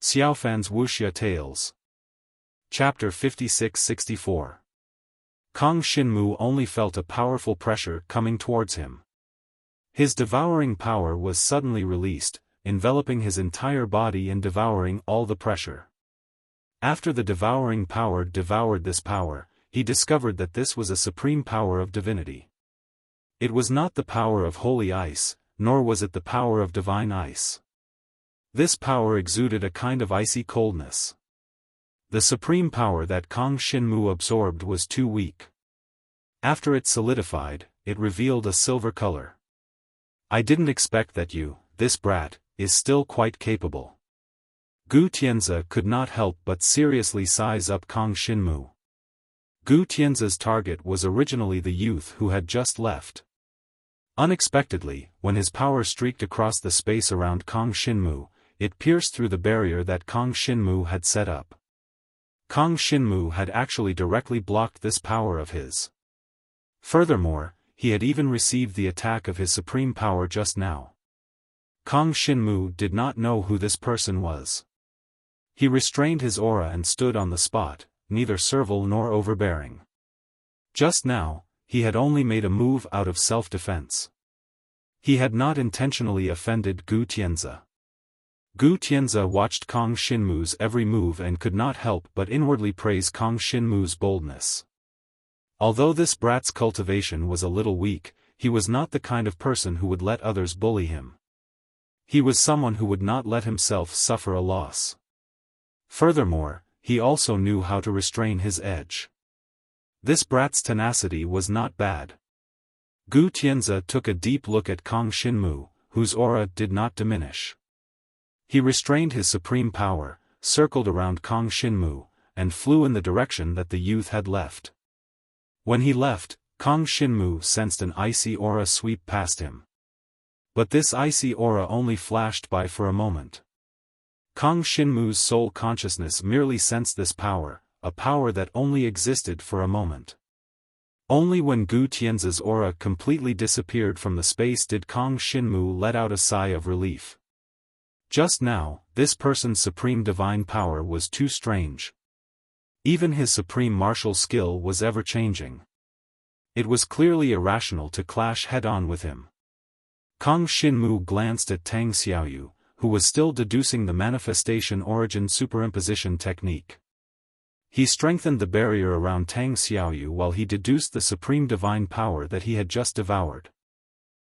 Xiaofan's Wuxia Tales. Chapter 56-64. Kang Xinmu only felt a powerful pressure coming towards him. His devouring power was suddenly released, enveloping his entire body and devouring all the pressure. After the devouring power devoured this power, he discovered that this was a supreme power of divinity. It was not the power of holy ice, nor was it the power of divine ice. This power exuded a kind of icy coldness. The supreme power that Kang Xinmu absorbed was too weak. After it solidified, it revealed a silver color. I didn't expect that you, this brat, is still quite capable. Gu Tianzi could not help but seriously size up Kang Xinmu. Gu Tianzi's target was originally the youth who had just left. Unexpectedly, when his power streaked across the space around Kang Xinmu, it pierced through the barrier that Kang Xinmu had set up. Kang Xinmu had actually directly blocked this power of his. Furthermore, he had even received the attack of his supreme power just now. Kang Xinmu did not know who this person was. He restrained his aura and stood on the spot, neither servile nor overbearing. Just now, he had only made a move out of self-defense. He had not intentionally offended Gu Tianzi. Gu Tianzi watched Kang Xinmu's every move and could not help but inwardly praise Kang Xinmu's boldness. Although this brat's cultivation was a little weak, he was not the kind of person who would let others bully him. He was someone who would not let himself suffer a loss. Furthermore, he also knew how to restrain his edge. This brat's tenacity was not bad. Gu Tianzi took a deep look at Kang Xinmu, whose aura did not diminish. He restrained his supreme power, circled around Kang Xinmu, and flew in the direction that the youth had left. When he left, Kang Xinmu sensed an icy aura sweep past him. But this icy aura only flashed by for a moment. Kang Xinmu's soul consciousness merely sensed this power, a power that only existed for a moment. Only when Gu Tianzi's aura completely disappeared from the space did Kang Xinmu let out a sigh of relief. Just now, this person's supreme divine power was too strange. Even his supreme martial skill was ever-changing. It was clearly irrational to clash head-on with him. Kang Xinmu glanced at Tang Xiaoyu, who was still deducing the manifestation origin superimposition technique. He strengthened the barrier around Tang Xiaoyu while he deduced the supreme divine power that he had just devoured.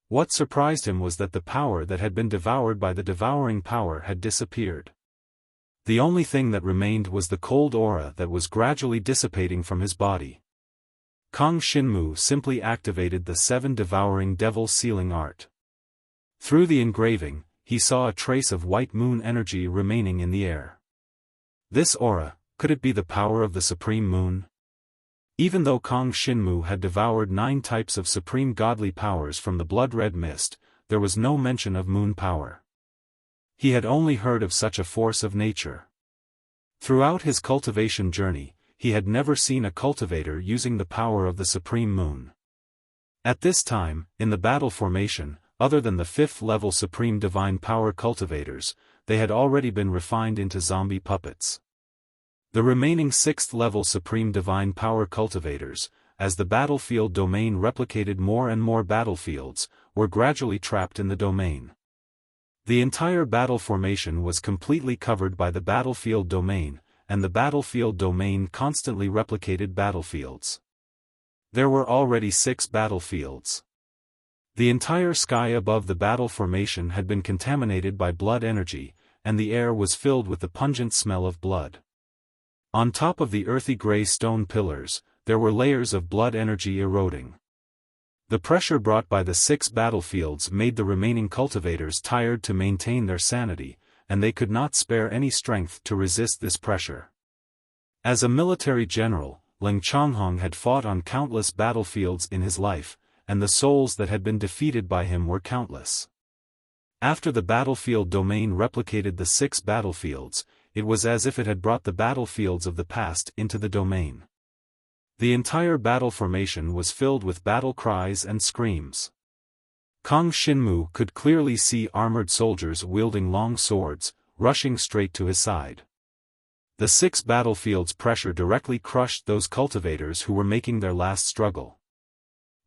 What surprised him was that the power that had been devoured by the devouring power had disappeared. The only thing that remained was the cold aura that was gradually dissipating from his body. Kang Xinmu simply activated the 7 devouring devil sealing art. Through the engraving, he saw a trace of white moon energy remaining in the air. This aura, could it be the power of the supreme moon? Even though Kang Xinmu had devoured 9 types of supreme godly powers from the blood-red mist, there was no mention of moon power. He had only heard of such a force of nature. Throughout his cultivation journey, he had never seen a cultivator using the power of the supreme moon. At this time, in the battle formation, other than the 5th-level supreme divine power cultivators, they had already been refined into zombie puppets. The remaining 6th-level supreme divine power cultivators, as the battlefield domain replicated more and more battlefields, were gradually trapped in the domain. The entire battle formation was completely covered by the battlefield domain, and the battlefield domain constantly replicated battlefields. There were already 6 battlefields. The entire sky above the battle formation had been contaminated by blood energy, and the air was filled with the pungent smell of blood. On top of the earthy gray stone pillars, there were layers of blood energy eroding. The pressure brought by the 6 battlefields made the remaining cultivators tired to maintain their sanity, and they could not spare any strength to resist this pressure. As a military general, Ling Changhong had fought on countless battlefields in his life, and the souls that had been defeated by him were countless. After the battlefield domain replicated the 6 battlefields, it was as if it had brought the battlefields of the past into the domain. The entire battle formation was filled with battle cries and screams. Kang Xinmu could clearly see armored soldiers wielding long swords, rushing straight to his side. The 6 battlefield's pressure directly crushed those cultivators who were making their last struggle.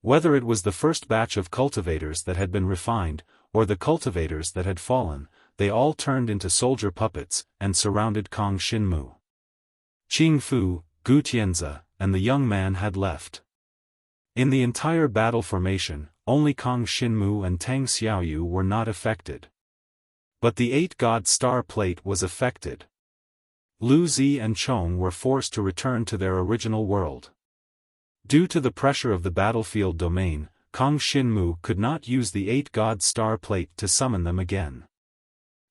Whether it was the first batch of cultivators that had been refined, or the cultivators that had fallen, they all turned into soldier puppets, and surrounded Kang Xinmu. Qing Fu, Gu Tianzi, and the young man had left. In the entire battle formation, only Kang Xinmu and Tang Xiaoyu were not affected. But the 8-god star plate was affected. Lu Zi and Chong were forced to return to their original world. Due to the pressure of the battlefield domain, Kang Xinmu could not use the 8-god star plate to summon them again.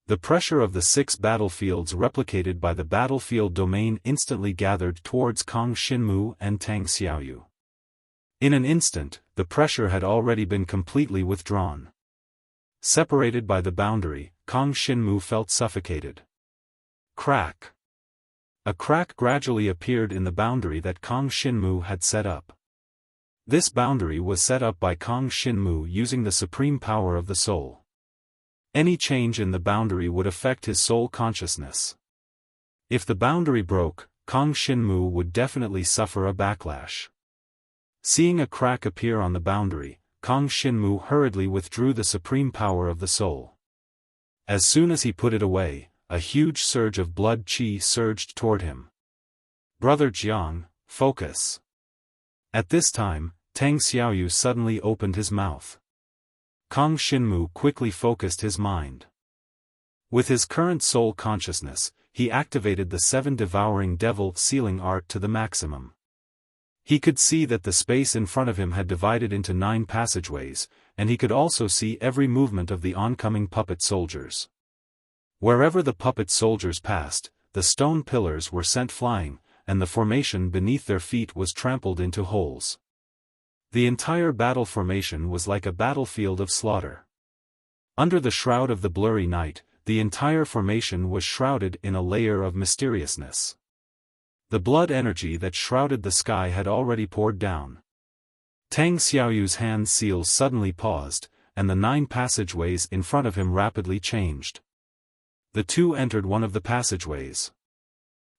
The pressure of the 6 battlefields replicated by the battlefield domain instantly gathered towards Kang Xinmu and Tang Xiaoyu. In an instant, the pressure had already been completely withdrawn. Separated by the boundary, Kang Xinmu felt suffocated. Crack. A crack gradually appeared in the boundary that Kang Xinmu had set up. This boundary was set up by Kang Xinmu using the supreme power of the soul. Any change in the boundary would affect his soul consciousness. If the boundary broke, Kang Xinmu would definitely suffer a backlash. Seeing a crack appear on the boundary, Kang Xinmu hurriedly withdrew the supreme power of the soul. As soon as he put it away, a huge surge of blood qi surged toward him. Brother Jiang, focus. At this time, Tang Xiaoyu suddenly opened his mouth. Kang Xinmu quickly focused his mind. With his current soul consciousness, he activated the 7 devouring devil sealing art to the maximum. He could see that the space in front of him had divided into 9 passageways, and he could also see every movement of the oncoming puppet soldiers. Wherever the puppet soldiers passed, the stone pillars were sent flying, and the formation beneath their feet was trampled into holes. The entire battle formation was like a battlefield of slaughter. Under the shroud of the blurry night, the entire formation was shrouded in a layer of mysteriousness. The blood energy that shrouded the sky had already poured down. Tang Xiaoyu's hand seals suddenly paused, and the 9 passageways in front of him rapidly changed. The 2 entered one of the passageways.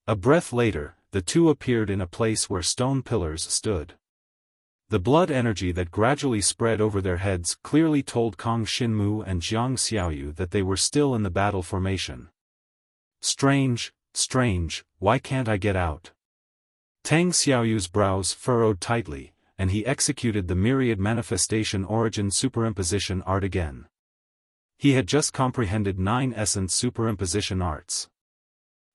A breath later, the 2 appeared in a place where stone pillars stood. The blood energy that gradually spread over their heads clearly told Kang Xinmu and Jiang Xiaoyu that they were still in the battle formation. Strange, strange, why can't I get out? Tang Xiaoyu's brows furrowed tightly, and he executed the myriad manifestation origin superimposition art again. He had just comprehended 9 essence superimposition arts.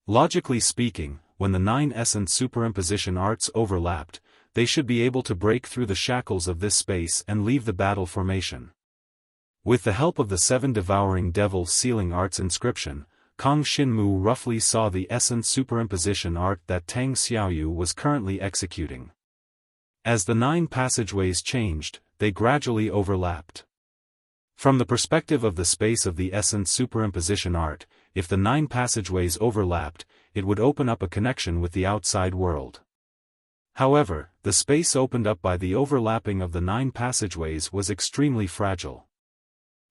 Logically speaking, when the 9 essence superimposition arts overlapped, they should be able to break through the shackles of this space and leave the battle formation. With the help of the 7 devouring devil sealing arts inscription, Kang Xinmu roughly saw the essence superimposition art that Tang Xiaoyu was currently executing. As the 9 passageways changed, they gradually overlapped. From the perspective of the space of the essence superimposition art, if the 9 passageways overlapped, it would open up a connection with the outside world. However, the space opened up by the overlapping of the 9 passageways was extremely fragile.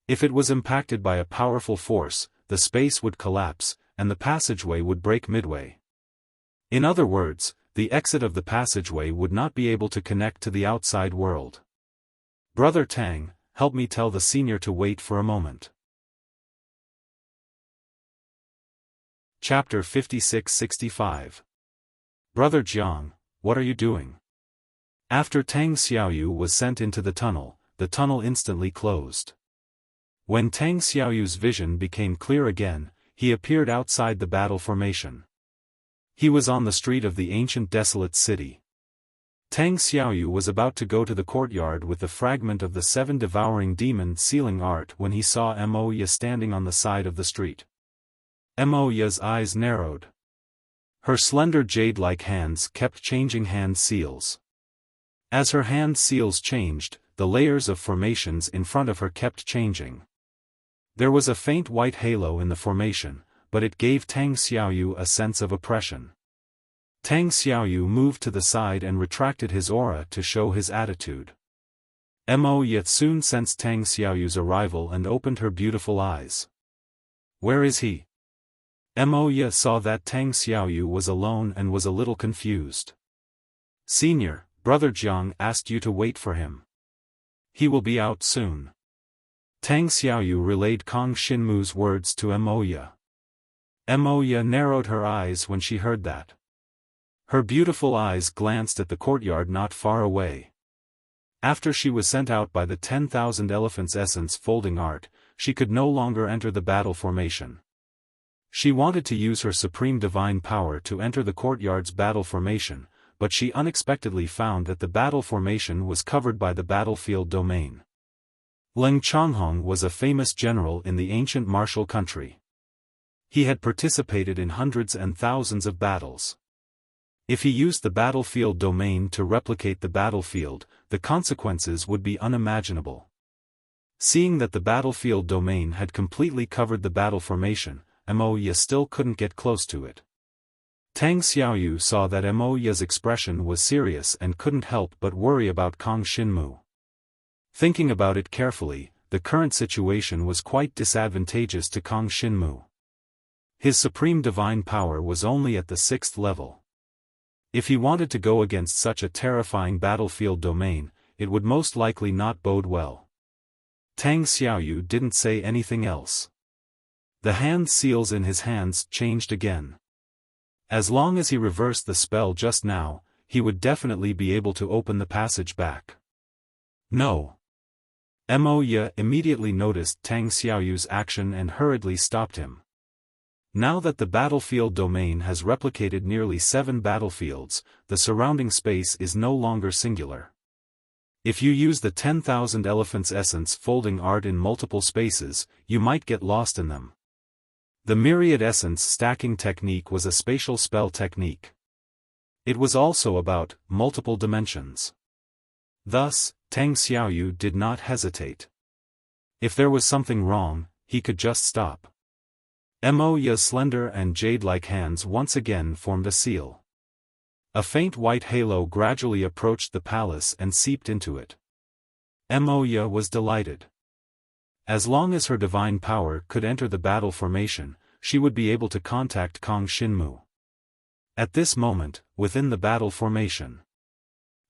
If it was impacted by a powerful force, the space would collapse, and the passageway would break midway. In other words, the exit of the passageway would not be able to connect to the outside world. Brother Tang, help me tell the senior to wait for a moment. Chapter 56-65. Brother Jiang, what are you doing? After Tang Xiaoyu was sent into the tunnel instantly closed. When Tang Xiaoyu's vision became clear again, he appeared outside the battle formation. He was on the street of the ancient desolate city. Tang Xiaoyu was about to go to the courtyard with the fragment of the 7 devouring demon sealing art when he saw Moya standing on the side of the street. Moya's eyes narrowed. Her slender jade-like hands kept changing hand seals. As her hand seals changed, the layers of formations in front of her kept changing. There was a faint white halo in the formation, but it gave Tang Xiaoyu a sense of oppression. Tang Xiaoyu moved to the side and retracted his aura to show his attitude. Moya soon sensed Tang Xiaoyu's arrival and opened her beautiful eyes. Where is he? Moya saw that Tang Xiaoyu was alone and was a little confused. "Senior, Brother Jiang asked you to wait for him. He will be out soon." Tang Xiaoyu relayed Kong Shinmu's words to Moya. Moya narrowed her eyes when she heard that. Her beautiful eyes glanced at the courtyard not far away. After she was sent out by the 10,000 Elephants Essence folding art, she could no longer enter the battle formation. She wanted to use her supreme divine power to enter the courtyard's battle formation, but she unexpectedly found that the battle formation was covered by the battlefield domain. Leng Changhong was a famous general in the ancient martial country. He had participated in hundreds and thousands of battles. If he used the battlefield domain to replicate the battlefield, the consequences would be unimaginable. Seeing that the battlefield domain had completely covered the battle formation, Moya still couldn't get close to it. Tang Xiaoyu saw that Moya's expression was serious and couldn't help but worry about Kong Shinmu. Thinking about it carefully, the current situation was quite disadvantageous to Kong Shinmu. His supreme divine power was only at the 6th level. If he wanted to go against such a terrifying battlefield domain, it would most likely not bode well. Tang Xiaoyu didn't say anything else. The hand seals in his hands changed again. As long as he reversed the spell just now, he would definitely be able to open the passage back. No. Moya immediately noticed Tang Xiaoyu's action and hurriedly stopped him. Now that the battlefield domain has replicated nearly 7 battlefields, the surrounding space is no longer singular. If you use the 10,000 Elephants Essence folding art in multiple spaces, you might get lost in them. The Myriad Essence stacking technique was a spatial spell technique. It was also about multiple dimensions. Thus, Tang Xiaoyu did not hesitate. If there was something wrong, he could just stop. Moya's slender and jade-like hands once again formed a seal. A faint white halo gradually approached the palace and seeped into it. Moya was delighted. As long as her divine power could enter the battle formation, she would be able to contact Kong Shinmu. At this moment, within the battle formation.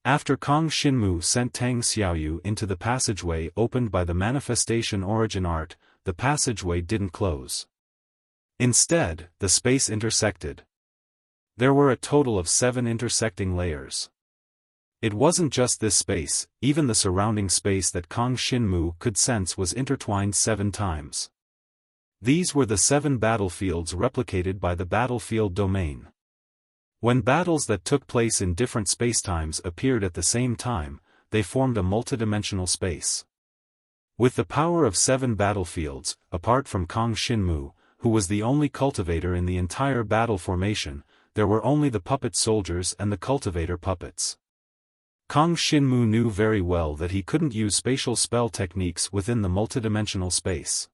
After Kong Shinmu sent Tang Xiaoyu into the passageway opened by the manifestation origin art, the passageway didn't close. Instead, the space intersected. There were a total of 7 intersecting layers. It wasn't just this space, even the surrounding space that Kong Shinmu could sense was intertwined 7 times. These were the 7 battlefields replicated by the battlefield domain. When battles that took place in different spacetimes appeared at the same time, they formed a multidimensional space. With the power of 7 battlefields, apart from Kong Shinmu, who was the only cultivator in the entire battle formation, there were only the puppet soldiers and the cultivator puppets. Kong Shinmu knew very well that he couldn't use spatial spell techniques within the multidimensional space.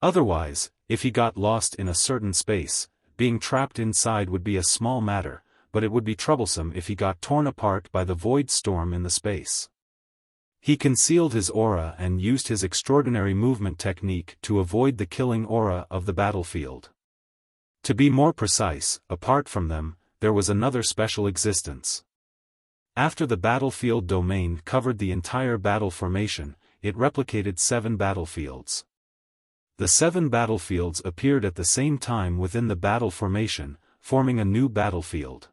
Otherwise, if he got lost in a certain space, being trapped inside would be a small matter, but it would be troublesome if he got torn apart by the void storm in the space. He concealed his aura and used his extraordinary movement technique to avoid the killing aura of the battlefield. To be more precise, apart from them, there was another special existence. After the battlefield domain covered the entire battle formation, it replicated 7 battlefields. The 7 battlefields appeared at the same time within the battle formation, forming a new battlefield.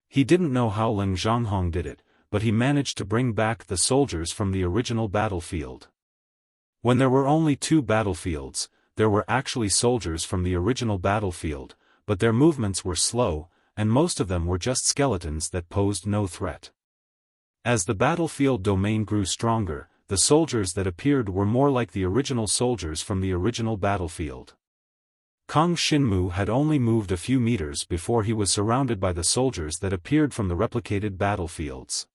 He didn't know how Leng Zhonghong did it, but he managed to bring back the soldiers from the original battlefield. When there were only 2 battlefields, there were actually soldiers from the original battlefield, but their movements were slow, and most of them were just skeletons that posed no threat. As the battlefield domain grew stronger, the soldiers that appeared were more like the original soldiers from the original battlefield. Kong Shinmu had only moved a few meters before he was surrounded by the soldiers that appeared from the replicated battlefields.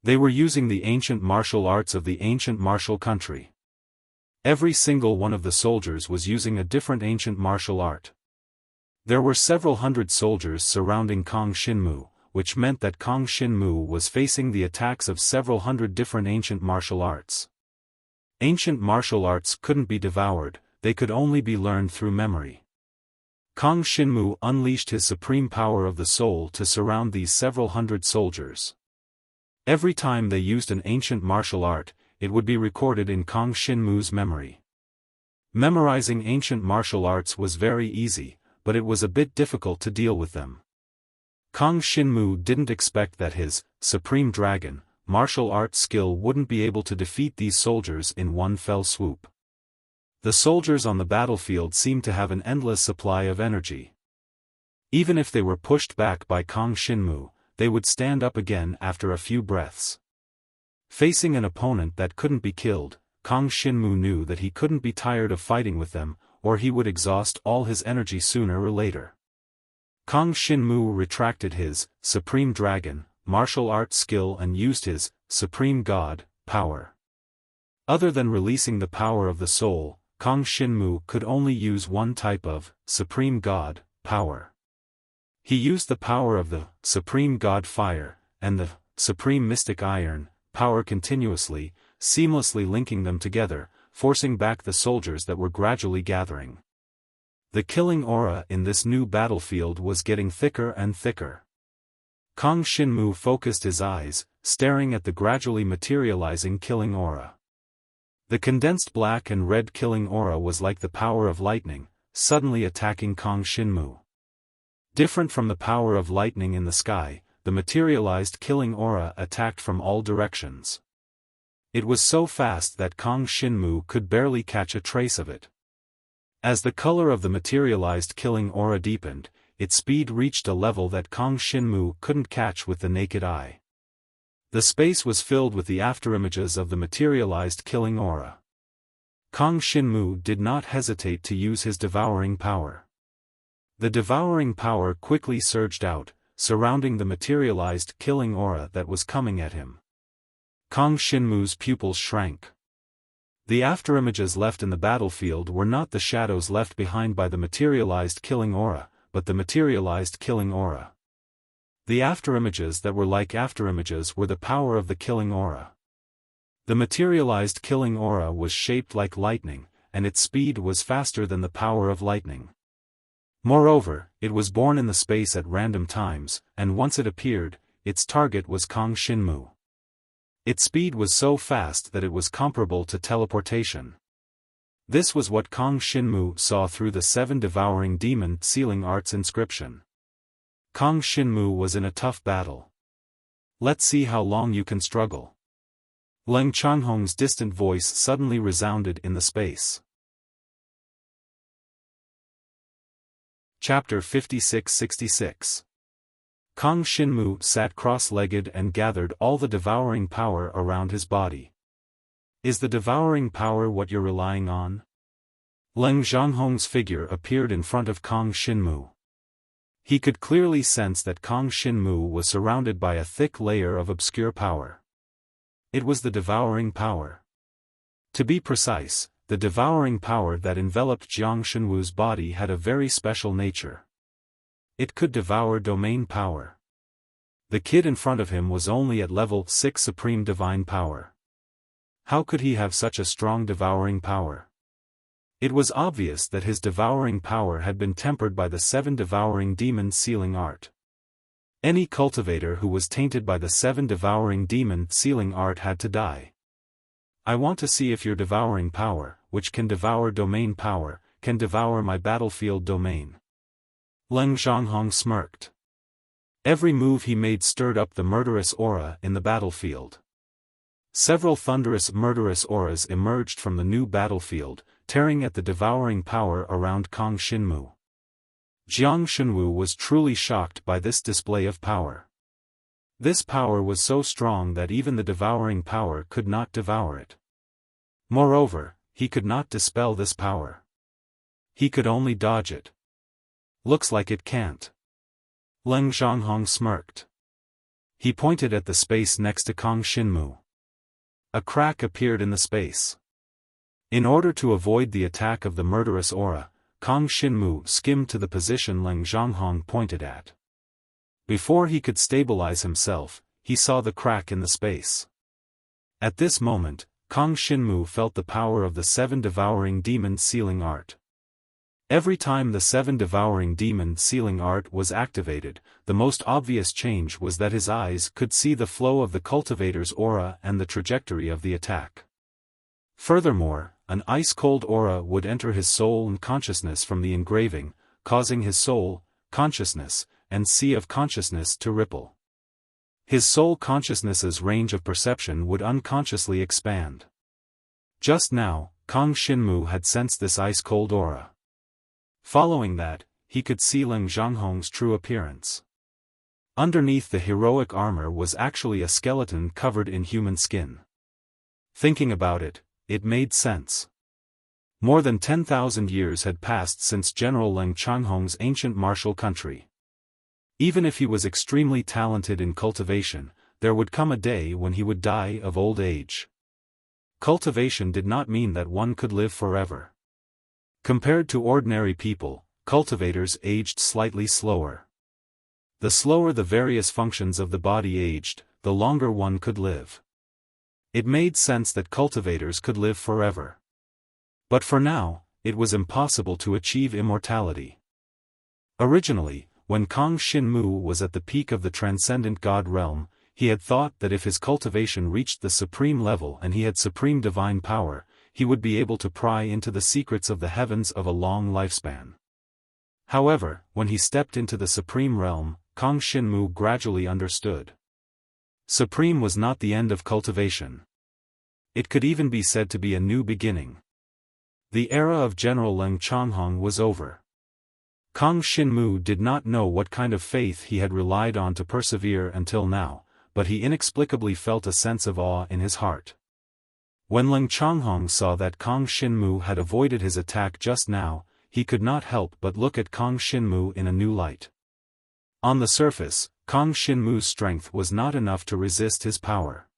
They were using the ancient martial arts of the ancient martial country. Every single one of the soldiers was using a different ancient martial art. There were several hundred soldiers surrounding Kong Shinmu, which meant that Kong Shinmu was facing the attacks of several hundred different ancient martial arts. Ancient martial arts couldn't be devoured, they could only be learned through memory. Kang Shinmu unleashed his supreme power of the soul to surround these several hundred soldiers. Every time they used an ancient martial art, it would be recorded in Kang Shinmu's memory. Memorizing ancient martial arts was very easy, but it was a bit difficult to deal with them. Kang Shinmu didn't expect that his Supreme Dragon martial art skill wouldn't be able to defeat these soldiers in one fell swoop. The soldiers on the battlefield seemed to have an endless supply of energy. Even if they were pushed back by Kang Shinmu, they would stand up again after a few breaths. Facing an opponent that couldn't be killed, Kang Shinmu knew that he couldn't be tired of fighting with them, or he would exhaust all his energy sooner or later. Kang Shinmu retracted his Supreme Dragon martial art skill and used his Supreme God power. Other than releasing the power of the soul, Kang Shinmu could only use one type of Supreme God power. He used the power of the Supreme God Fire and the Supreme Mystic Iron power continuously, seamlessly linking them together, forcing back the soldiers that were gradually gathering. The killing aura in this new battlefield was getting thicker and thicker. Kang Shinmu focused his eyes, staring at the gradually materializing killing aura. The condensed black and red killing aura was like the power of lightning, suddenly attacking Kang Shinmu. Different from the power of lightning in the sky, the materialized killing aura attacked from all directions. It was so fast that Kang Shinmu could barely catch a trace of it. As the color of the materialized killing aura deepened, its speed reached a level that Kang Shinmu couldn't catch with the naked eye. The space was filled with the afterimages of the materialized killing aura. Kang Shinmu did not hesitate to use his devouring power. The devouring power quickly surged out, surrounding the materialized killing aura that was coming at him. Kang Shinmu's pupils shrank. The afterimages left in the battlefield were not the shadows left behind by the materialized killing aura, but the materialized killing aura. The afterimages that were like afterimages were the power of the killing aura. The materialized killing aura was shaped like lightning, and its speed was faster than the power of lightning. Moreover, it was born in the space at random times, and once it appeared, its target was Kang Shinmu. Its speed was so fast that it was comparable to teleportation. This was what Kang Shinmu saw through the 7 devouring demon sealing arts inscription. Kang Shinmu was in a tough battle. Let's see how long you can struggle. Leng Changhong's distant voice suddenly resounded in the space. Chapter 56-66. Kang Shinmu sat cross-legged and gathered all the devouring power around his body. Is the devouring power what you're relying on? Leng Zhanghong's figure appeared in front of Kang Shinmu. He could clearly sense that Kang Shinmu was surrounded by a thick layer of obscure power. It was the devouring power. To be precise, the devouring power that enveloped Jiang Shenwu's body had a very special nature. It could devour domain power. The kid in front of him was only at level 6 supreme divine power. How could he have such a strong devouring power? It was obvious that his devouring power had been tempered by the 7 devouring demon sealing art. Any cultivator who was tainted by the 7 devouring demon sealing art had to die. I want to see if your devouring power, which can devour domain power, can devour my battlefield domain. Leng Zhanghong smirked. Every move he made stirred up the murderous aura in the battlefield. Several thunderous murderous auras emerged from the new battlefield, tearing at the devouring power around Kang Shinmu. Jiang Shenwu was truly shocked by this display of power. This power was so strong that even the devouring power could not devour it. Moreover, he could not dispel this power. He could only dodge it. Looks like it can't. Leng Zhanghong smirked. He pointed at the space next to Kang Shinmu. A crack appeared in the space. In order to avoid the attack of the murderous aura, Kang Shinmu skimmed to the position Leng Zhanghong pointed at. Before he could stabilize himself, he saw the crack in the space. At this moment, Kang Shinmu felt the power of the 7 devouring demon sealing art. Every time the 7 devouring demon sealing art was activated, the most obvious change was that his eyes could see the flow of the cultivator's aura and the trajectory of the attack. Furthermore, an ice-cold aura would enter his soul and consciousness from the engraving, causing his soul, consciousness, and sea of consciousness to ripple. His soul consciousness's range of perception would unconsciously expand. Just now, Kang Xinmu had sensed this ice-cold aura. Following that, he could see Leng Zhanghong's true appearance. Underneath the heroic armor was actually a skeleton covered in human skin. Thinking about it, it made sense. More than 10,000 years had passed since General Leng Zhanghong's ancient martial country. Even if he was extremely talented in cultivation, there would come a day when he would die of old age. Cultivation did not mean that one could live forever. Compared to ordinary people, cultivators aged slightly slower. The slower the various functions of the body aged, the longer one could live. It made sense that cultivators could live forever. But for now, it was impossible to achieve immortality. Originally, when Kang Xinmu was at the peak of the transcendent god realm, he had thought that if his cultivation reached the supreme level and he had supreme divine power, he would be able to pry into the secrets of the heavens of a long lifespan. However, when he stepped into the supreme realm, Kang Xinmu gradually understood. Supreme was not the end of cultivation. It could even be said to be a new beginning. The era of General Leng Zhanghong was over. Kang Xinmu did not know what kind of faith he had relied on to persevere until now, but he inexplicably felt a sense of awe in his heart. When Leng Zhanghong saw that Kang Xinmu had avoided his attack just now, he could not help but look at Kang Xinmu in a new light. On the surface, Kang Xinmu's strength was not enough to resist his power.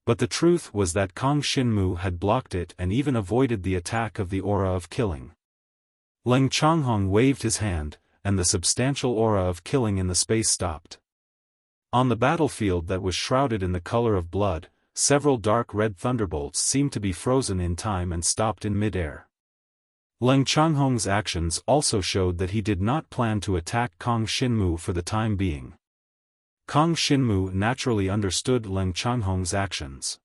But the truth was that Kang Xinmu had blocked it and even avoided the attack of the aura of killing. Leng Zhanghong waved his hand, and the substantial aura of killing in the space stopped. On the battlefield that was shrouded in the color of blood, several dark red thunderbolts seemed to be frozen in time and stopped in mid-air. Leng Zhanghong's actions also showed that he did not plan to attack Kang Xinmu for the time being. Kang Xinmu naturally understood Leng Zhanghong's actions.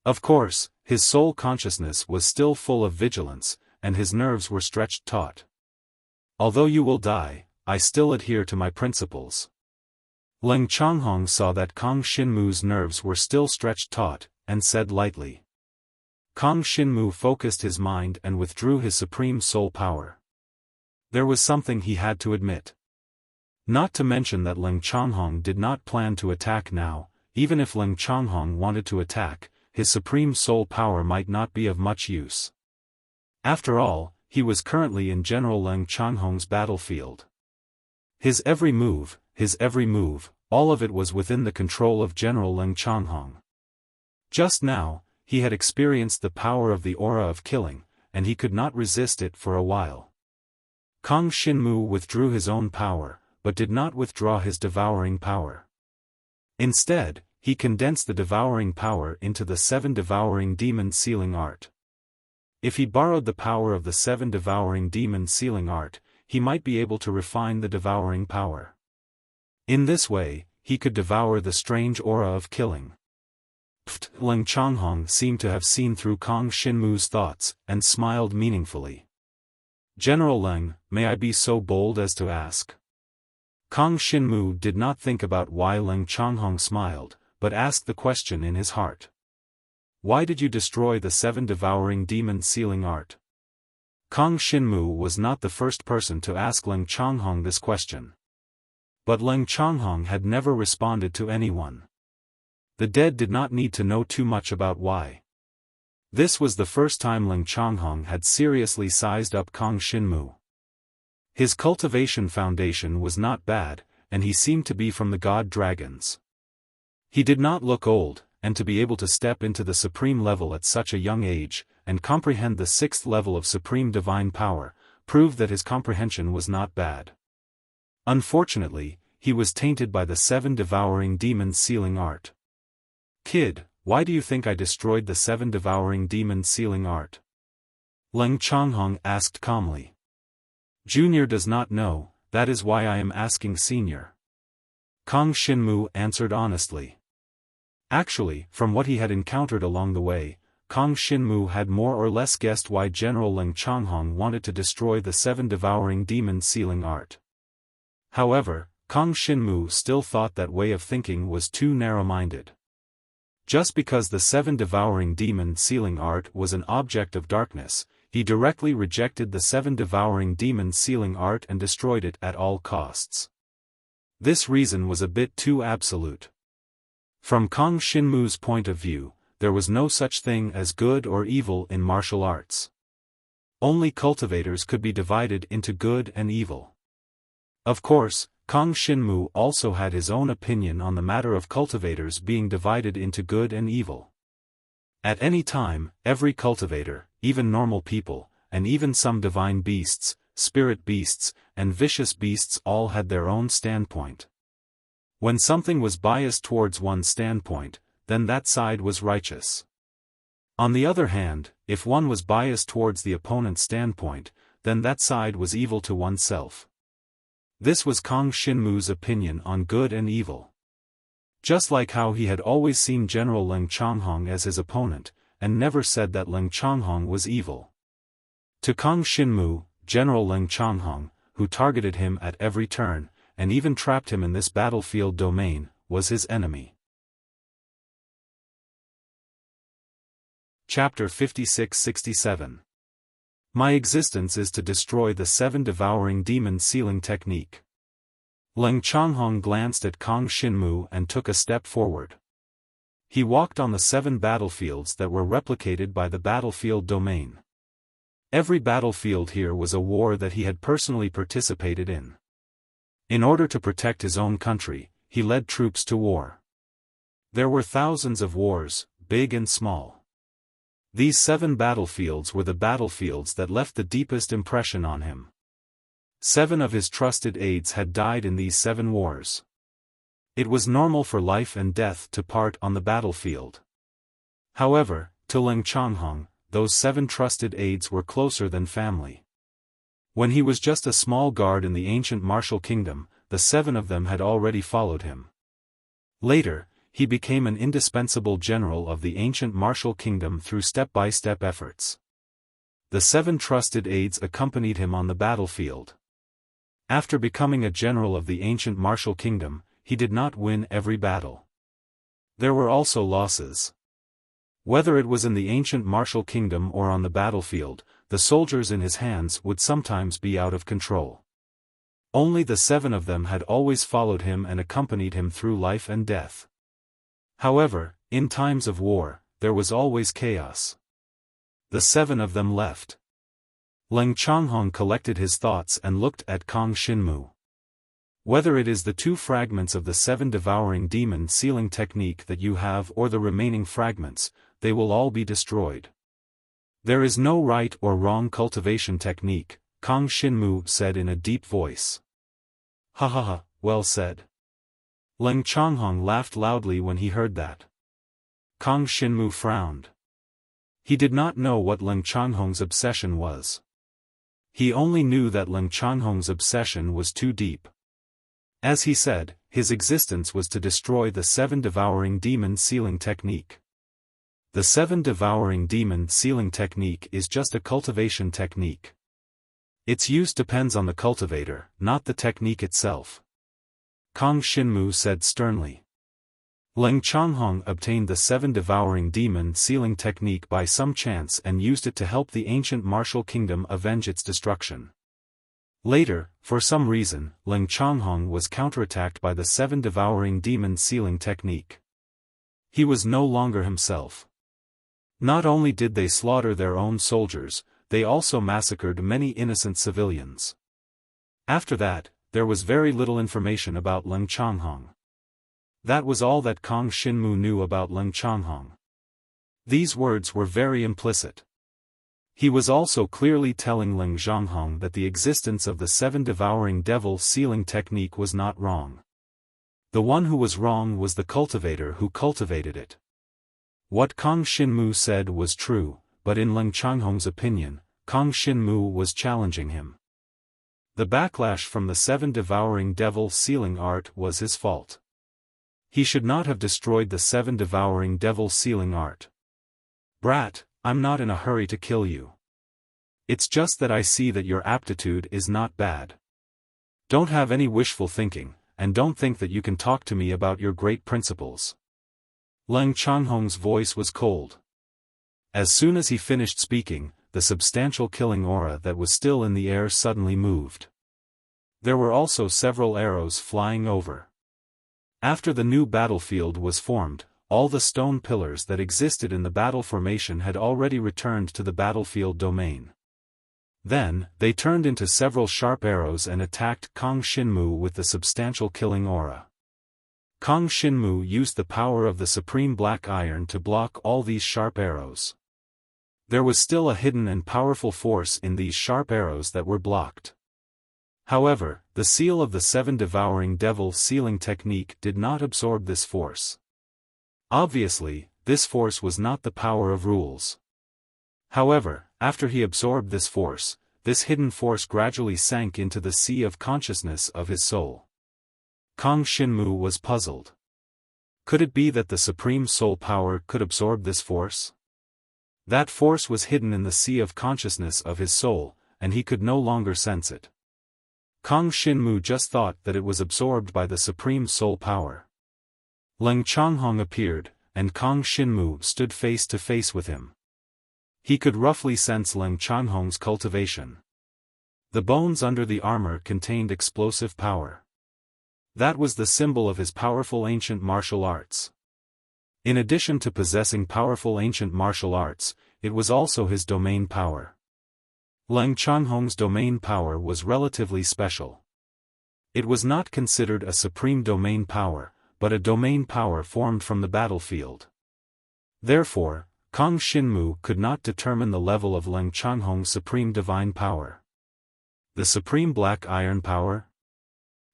Of course, his soul consciousness was still full of vigilance, and his nerves were stretched taut. Although you will die, I still adhere to my principles. Leng Zhanghong saw that Kang Xinmu's nerves were still stretched taut, and said lightly. Kang Xinmu focused his mind and withdrew his supreme soul power. There was something he had to admit. Not to mention that Leng Zhanghong did not plan to attack now. Even if Leng Zhanghong wanted to attack, his supreme soul power might not be of much use. After all, he was currently in General Leng Zhanghong's battlefield. His every move, all of it was within the control of General Leng Zhanghong. Just now, he had experienced the power of the aura of killing, and he could not resist it for a while. Kang Xinmu withdrew his own power, but did not withdraw his devouring power. Instead, he condensed the devouring power into the 7 devouring demon sealing art. If he borrowed the power of the 7 devouring demon sealing art, he might be able to refine the devouring power. In this way, he could devour the strange aura of killing. Leng Zhanghong seemed to have seen through Kang Xinmu's thoughts, and smiled meaningfully. General Leng, may I be so bold as to ask? Kang Xinmu did not think about why Leng Zhanghong smiled, but asked the question in his heart. Why did you destroy the 7 devouring demon sealing art? Kang Xinmu was not the first person to ask Leng Zhanghong this question. But Leng Zhanghong had never responded to anyone. The dead did not need to know too much about why. This was the first time Leng Zhanghong had seriously sized up Kang Xinmu. His cultivation foundation was not bad, and he seemed to be from the god dragons. He did not look old, and to be able to step into the supreme level at such a young age, and comprehend the 6th level of supreme divine power, proved that his comprehension was not bad. Unfortunately, he was tainted by the 7 devouring demon sealing art. Kid, why do you think I destroyed the 7 devouring demon sealing art? Leng Zhanghong asked calmly. Junior does not know, that is why I am asking Senior. Kang Xinmu answered honestly. Actually, from what he had encountered along the way, Kang Xinmu had more or less guessed why General Ling Changhong wanted to destroy the 7 devouring demon sealing art. However, Kang Xinmu still thought that way of thinking was too narrow-minded. Just because the 7 devouring demon sealing art was an object of darkness, he directly rejected the 7 devouring demon sealing art and destroyed it at all costs. This reason was a bit too absolute. From Kang Xinmu's point of view, there was no such thing as good or evil in martial arts. Only cultivators could be divided into good and evil. Of course, Kang Xinmu also had his own opinion on the matter of cultivators being divided into good and evil. At any time, every cultivator, even normal people, and even some divine beasts, spirit beasts, and vicious beasts all had their own standpoint. When something was biased towards one standpoint, then that side was righteous. On the other hand, if one was biased towards the opponent's standpoint, then that side was evil to oneself. This was Kang Xinmu's opinion on good and evil. Just like how he had always seen General Ling Changhong as his opponent, and never said that Ling Changhong was evil. To Kang Xinmu, General Ling Changhong, who targeted him at every turn, and even trapped him in this battlefield domain, was his enemy. Chapter 56-67. My existence is to destroy the 7 devouring demon sealing technique. Ling Changhong glanced at Kang Xinmu and took a step forward. He walked on the 7 battlefields that were replicated by the battlefield domain. Every battlefield here was a war that he had personally participated in. In order to protect his own country, he led troops to war. There were thousands of wars, big and small. These 7 battlefields were the battlefields that left the deepest impression on him. 7 of his trusted aides had died in these 7 wars. It was normal for life and death to part on the battlefield. However, to Ling Changhong, those 7 trusted aides were closer than family. When he was just a small guard in the ancient martial kingdom, the 7 of them had already followed him. Later, he became an indispensable general of the ancient martial kingdom through step-by-step efforts. The 7 trusted aides accompanied him on the battlefield. After becoming a general of the ancient martial kingdom, he did not win every battle. There were also losses. Whether it was in the ancient martial kingdom or on the battlefield, the soldiers in his hands would sometimes be out of control. Only the 7 of them had always followed him and accompanied him through life and death. However, in times of war, there was always chaos. The 7 of them left. Ling Changhong collected his thoughts and looked at Kang Xinmu. Whether it is the 2 fragments of the 7 devouring demon sealing technique that you have or the remaining fragments, they will all be destroyed. There is no right or wrong cultivation technique, Kang Xinmu said in a deep voice. Ha ha ha, well said. Ling Changhong laughed loudly when he heard that. Kang Xinmu frowned. He did not know what Ling Changhong's obsession was. He only knew that Ling Changhong's obsession was too deep. As he said, his existence was to destroy the 7 devouring demon sealing technique. The 7 devouring demon sealing technique is just a cultivation technique. Its use depends on the cultivator, not the technique itself. Kang Xinmu said sternly. Ling Changhong obtained the 7 devouring demon sealing technique by some chance and used it to help the ancient martial kingdom avenge its destruction. Later, for some reason, Ling Changhong was counterattacked by the 7 devouring demon sealing technique. He was no longer himself. Not only did they slaughter their own soldiers, they also massacred many innocent civilians. After that, there was very little information about Ling Changhong. That was all that Kang Xinmu knew about Ling Changhong. These words were very implicit. He was also clearly telling Ling Changhong that the existence of the 7 devouring devil sealing technique was not wrong. The one who was wrong was the cultivator who cultivated it. What Kang Xinmu said was true, but in Ling Changhong's opinion, Kang Xinmu was challenging him. The backlash from the 7 devouring devil sealing art was his fault. He should not have destroyed the 7 devouring devil sealing art. Brat, I'm not in a hurry to kill you. It's just that I see that your aptitude is not bad. Don't have any wishful thinking, and don't think that you can talk to me about your great principles. Leng Changhong's voice was cold. As soon as he finished speaking, the substantial killing aura that was still in the air suddenly moved. There were also several arrows flying over. After the new battlefield was formed, all the stone pillars that existed in the battle formation had already returned to the battlefield domain. Then, they turned into several sharp arrows and attacked Kang Shinmu with the substantial killing aura. Kang Shinmu used the power of the Supreme Black Iron to block all these sharp arrows. There was still a hidden and powerful force in these sharp arrows that were blocked. However, the seal of the 7 devouring devil sealing technique did not absorb this force. Obviously, this force was not the power of rules. However, after he absorbed this force, this hidden force gradually sank into the sea of consciousness of his soul. Kang Shinmu was puzzled. Could it be that the supreme soul power could absorb this force? That force was hidden in the sea of consciousness of his soul, and he could no longer sense it. Kang Shinmu just thought that it was absorbed by the supreme soul power. Leng Changhong appeared, and Kang Shinmu stood face to face with him. He could roughly sense Leng Changhong's cultivation. The bones under the armor contained explosive power. That was the symbol of his powerful ancient martial arts. In addition to possessing powerful ancient martial arts, it was also his domain power. Leng Changhong's domain power was relatively special. It was not considered a supreme domain power, but a domain power formed from the battlefield. Therefore, Kang Shinmu could not determine the level of Leng Changhong's supreme divine power. The supreme black iron power?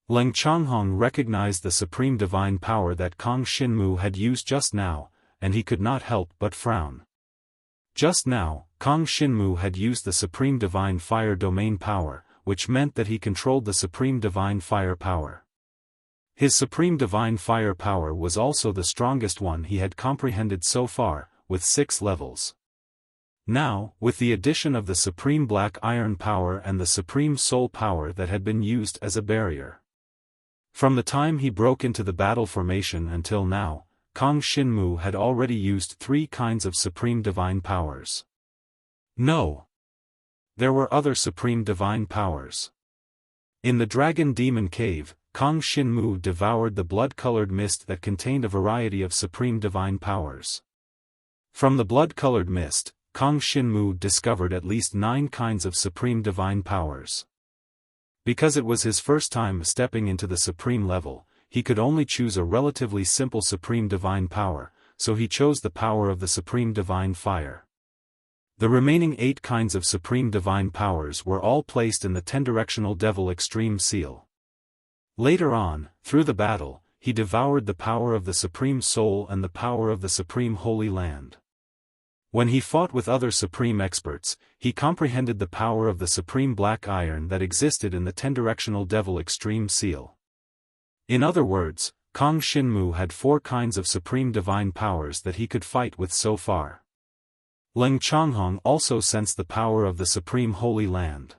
Leng Changhong recognized the supreme divine power that Kang Shinmu had used just now, and he could not help but frown. Just now, Kang Shinmu had used the supreme divine fire domain power, which meant that he controlled the supreme divine fire power. His supreme divine fire power was also the strongest one he had comprehended so far, with 6 levels. Now, with the addition of the supreme black iron power and the supreme soul power that had been used as a barrier. From the time he broke into the battle formation until now, Kang Shinmu had already used 3 kinds of supreme divine powers. No. There were other supreme divine powers. In the Dragon Demon Cave, Kang Shinmu devoured the blood-colored mist that contained a variety of supreme divine powers. From the blood-colored mist, Kang Shinmu discovered at least 9 kinds of supreme divine powers. Because it was his first time stepping into the supreme level, he could only choose a relatively simple supreme divine power, so he chose the power of the supreme divine fire. The remaining 8 kinds of supreme divine powers were all placed in the 10-directional devil extreme seal. Later on, through the battle, he devoured the power of the supreme soul and the power of the supreme holy land. When he fought with other supreme experts, he comprehended the power of the supreme black iron that existed in the 10-directional devil extreme seal. In other words, Kang Shinmu had 4 kinds of supreme divine powers that he could fight with so far. Leng Changhong also sensed the power of the supreme holy land.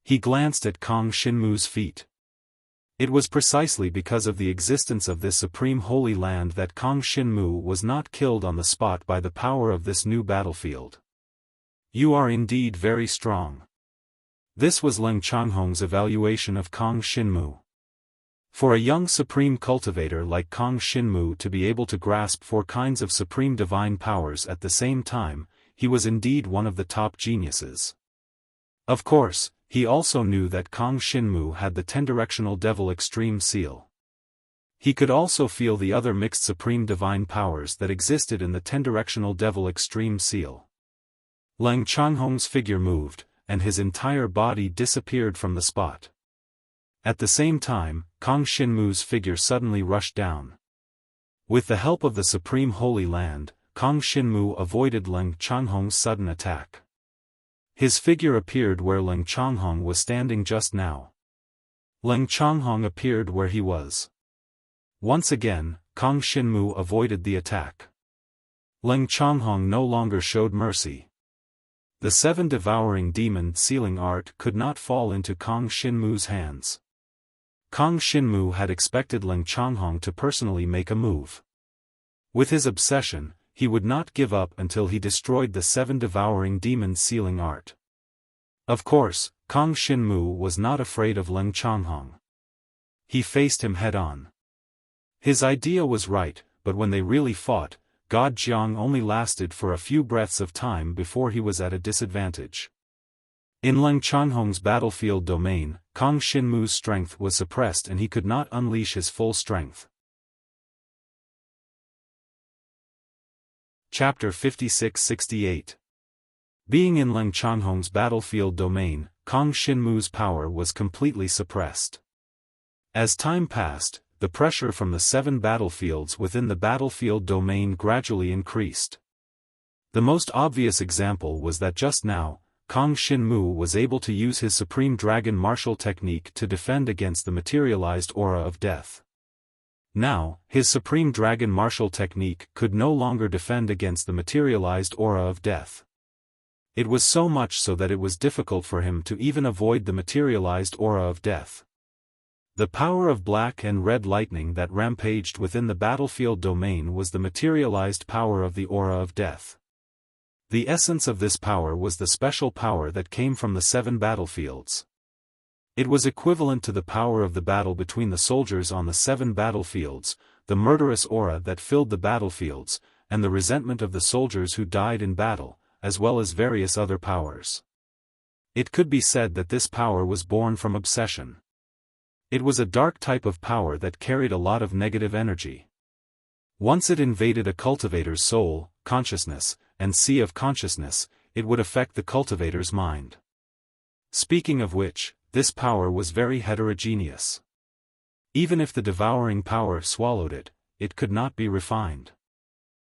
He glanced at Kang Shinmu's feet. It was precisely because of the existence of this supreme holy land that Kang Shinmu was not killed on the spot by the power of this new battlefield. You are indeed very strong. This was Leng Changhong's evaluation of Kang Shinmu. For a young supreme cultivator like Kang Shinmu to be able to grasp 4 kinds of supreme divine powers at the same time, he was indeed one of the top geniuses. Of course, he also knew that Kang Shinmu had the 10-directional devil extreme seal. He could also feel the other mixed supreme divine powers that existed in the 10-directional devil extreme seal. Leng Changhong's figure moved, and his entire body disappeared from the spot. At the same time, Kang Shinmu's figure suddenly rushed down. With the help of the supreme holy land, Kang Shinmu avoided Leng Changhong's sudden attack. His figure appeared where Ling Changhong was standing just now. Ling Changhong appeared where he was. Once again, Kang Xinmu avoided the attack. Ling Changhong no longer showed mercy. The 7 devouring demon sealing art could not fall into Kang Xinmu's hands. Kang Xinmu had expected Ling Changhong to personally make a move. With his obsession, he would not give up until he destroyed the 7 devouring demon sealing art. Of course, Kang Xinmu was not afraid of Ling Changhong. He faced him head-on. His idea was right, but when they really fought, God Jiang only lasted for a few breaths of time before he was at a disadvantage. In Ling Changhong's battlefield domain, Kang Xinmu's strength was suppressed and he could not unleash his full strength. Chapter 56-68. Being in Ling Changhong's battlefield domain, Kang Xinmu's power was completely suppressed. As time passed, the pressure from the 7 battlefields within the battlefield domain gradually increased. The most obvious example was that just now, Kang Xinmu was able to use his Supreme Dragon Martial Technique to defend against the materialized aura of death. Now, his Supreme Dragon Martial Technique could no longer defend against the materialized aura of death. It was so much so that it was difficult for him to even avoid the materialized aura of death. The power of black and red lightning that rampaged within the battlefield domain was the materialized power of the aura of death. The essence of this power was the special power that came from the 7 battlefields. It was equivalent to the power of the battle between the soldiers on the 7 battlefields, the murderous aura that filled the battlefields, and the resentment of the soldiers who died in battle, as well as various other powers. It could be said that this power was born from obsession. It was a dark type of power that carried a lot of negative energy. Once it invaded a cultivator's soul, consciousness, and sea of consciousness, it would affect the cultivator's mind. Speaking of which, this power was very heterogeneous. Even if the devouring power swallowed it, it could not be refined.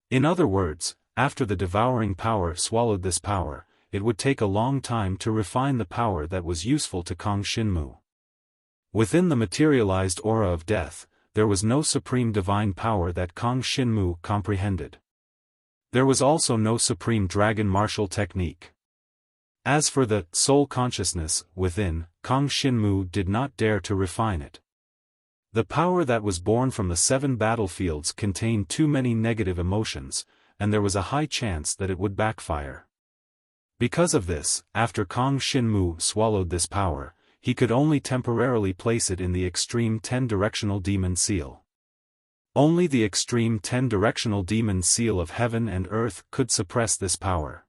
In other words, after the devouring power swallowed this power, it would take a long time to refine the power that was useful to Kang Xinmu. Within the materialized aura of death, there was no supreme divine power that Kang Xinmu comprehended. There was also no supreme dragon martial technique. As for the soul consciousness within, Kang Xinmu did not dare to refine it. The power that was born from the 7 battlefields contained too many negative emotions, and there was a high chance that it would backfire. Because of this, after Kang Xinmu swallowed this power, he could only temporarily place it in the extreme 10-directional demon seal. Only the extreme 10-directional demon seal of heaven and earth could suppress this power.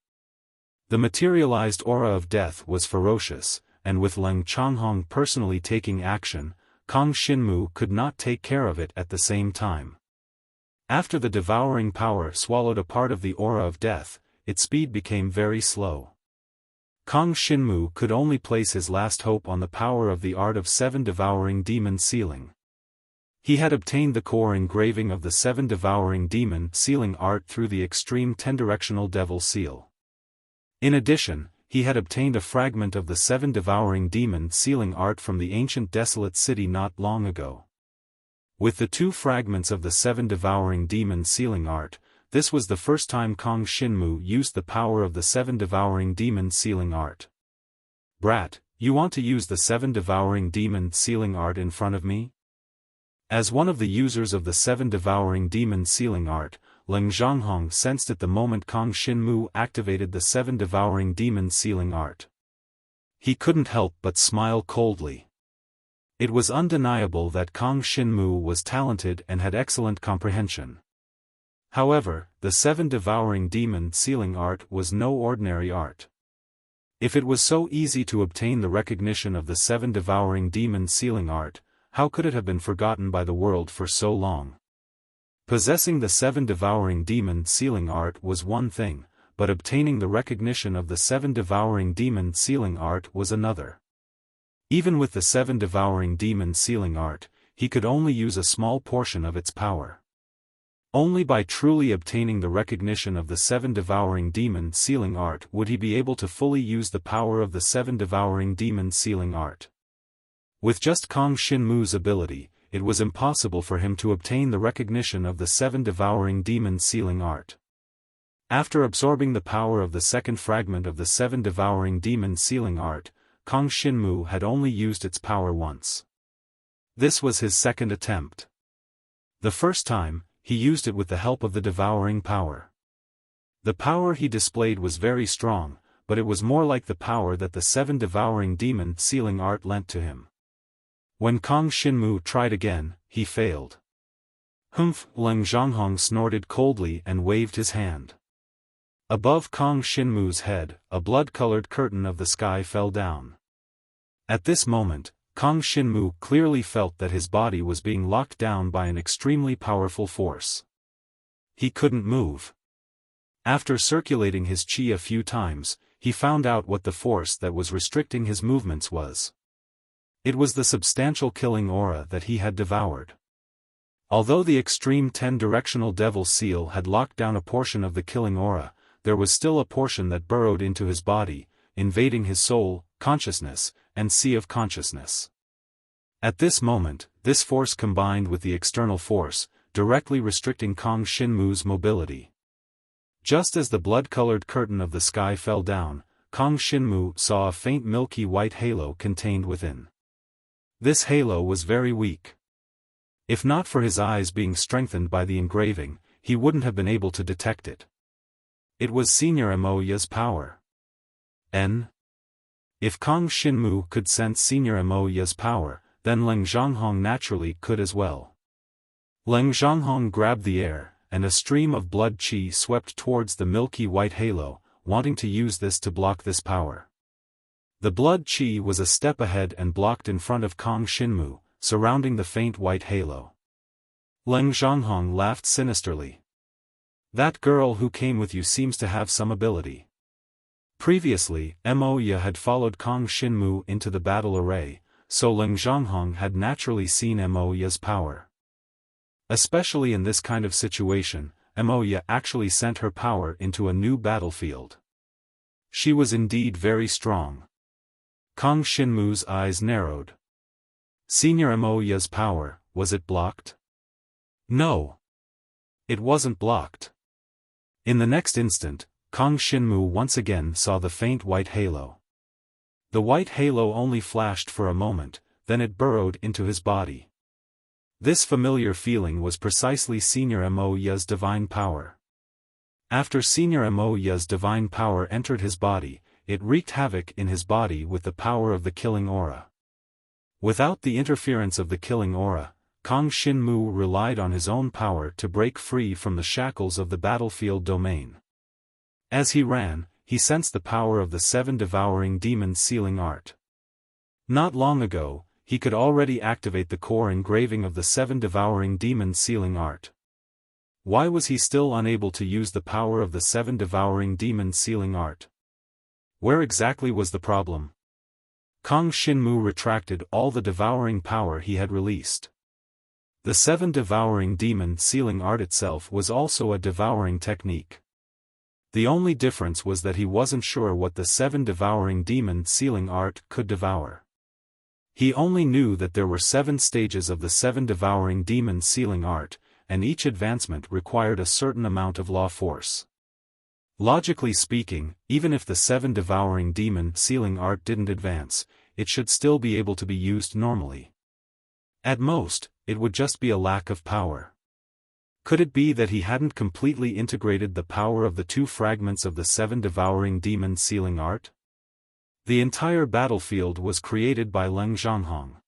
The materialized aura of death was ferocious, and with Ling Changhong personally taking action, Kang Xinmu could not take care of it at the same time. After the devouring power swallowed a part of the aura of death, its speed became very slow. Kang Xinmu could only place his last hope on the power of the art of 7 devouring demon sealing. He had obtained the core engraving of the 7 devouring demon sealing art through the extreme 10-directional devil seal. In addition, he had obtained a fragment of the 7 devouring demon sealing art from the ancient desolate city not long ago. With the 2 fragments of the 7 devouring demon sealing art, this was the first time Kang Xinmu used the power of the 7 devouring demon sealing art. "Brat, you want to use the 7 devouring demon sealing art in front of me?" As one of the users of the 7 devouring demon sealing art, Ling Zhanghong sensed it the moment Kang Xinmu activated the 7 devouring demon sealing art. He couldn't help but smile coldly. It was undeniable that Kang Xinmu was talented and had excellent comprehension. However, the 7 devouring demon sealing art was no ordinary art. If it was so easy to obtain the recognition of the 7 devouring demon sealing art, how could it have been forgotten by the world for so long? Possessing the 7 devouring demon sealing art was one thing, but obtaining the recognition of the 7 devouring demon sealing art was another. Even with the 7 devouring demon sealing art, he could only use a small portion of its power. Only by truly obtaining the recognition of the seven devouring demon sealing art would he be able to fully use the power of the seven devouring demon sealing art. With just Kang Shinmu's ability, it was impossible for him to obtain the recognition of the seven devouring demon sealing art. After absorbing the power of the second fragment of the seven devouring demon sealing art, Kang Shinmu had only used its power once. This was his second attempt. The first time, he used it with the help of the devouring power. The power he displayed was very strong, but it was more like the power that the seven devouring demon sealing art lent to him. When Kang Shinmu tried again, he failed. Humph! Leng Zhanghong snorted coldly and waved his hand. Above Kang Shinmu's head, a blood-colored curtain of the sky fell down. At this moment, Kang Shinmu clearly felt that his body was being locked down by an extremely powerful force. He couldn't move. After circulating his qi a few times, he found out what the force that was restricting his movements was. It was the substantial killing aura that he had devoured. Although the extreme 10-directional devil seal had locked down a portion of the killing aura, there was still a portion that burrowed into his body, invading his soul, consciousness, and sea of consciousness. At this moment, this force combined with the external force, directly restricting Kang Shinmu's mobility. Just as the blood-colored curtain of the sky fell down, Kang Shinmu saw a faint milky white halo contained within. This halo was very weak. If not for his eyes being strengthened by the engraving, he wouldn't have been able to detect it. It was Senior Moya's power. If Kang Shinmu could sense Senior Moya's power, then Leng Zhanghong naturally could as well. Leng Zhanghong grabbed the air, and a stream of blood qi swept towards the milky white halo, wanting to use this to block this power. The blood qi was a step ahead and blocked in front of Kang Shinmu, surrounding the faint white halo. Leng Zhanghong laughed sinisterly. That girl who came with you seems to have some ability. Previously, Moya had followed Kang Shinmu into the battle array, so Leng Zhanghong had naturally seen Moya's power. Especially in this kind of situation, Moya actually sent her power into a new battlefield. She was indeed very strong. Kang Shinmu's eyes narrowed. Senior Moya's power, was it blocked? No. It wasn't blocked. In the next instant, Kang Shinmu once again saw the faint white halo. The white halo only flashed for a moment, then it burrowed into his body. This familiar feeling was precisely Senior Moya's divine power. After Senior Moya's divine power entered his body, it wreaked havoc in his body with the power of the killing aura. Without the interference of the killing aura, Kang Shinmu relied on his own power to break free from the shackles of the battlefield domain. As he ran, he sensed the power of the seven devouring demon sealing art. Not long ago, he could already activate the core engraving of the seven devouring demon sealing art. Why was he still unable to use the power of the seven devouring demon sealing art? Where exactly was the problem? Kang Shinmu retracted all the devouring power he had released. The seven devouring demon sealing art itself was also a devouring technique. The only difference was that he wasn't sure what the seven devouring demon sealing art could devour. He only knew that there were 7 stages of the seven devouring demon sealing art, and each advancement required a certain amount of law force. Logically speaking, even if the seven devouring demon sealing art didn't advance, it should still be able to be used normally. At most, it would just be a lack of power. Could it be that he hadn't completely integrated the power of the 2 fragments of the seven devouring demon sealing art? The entire battlefield was created by Leng Zhanghong.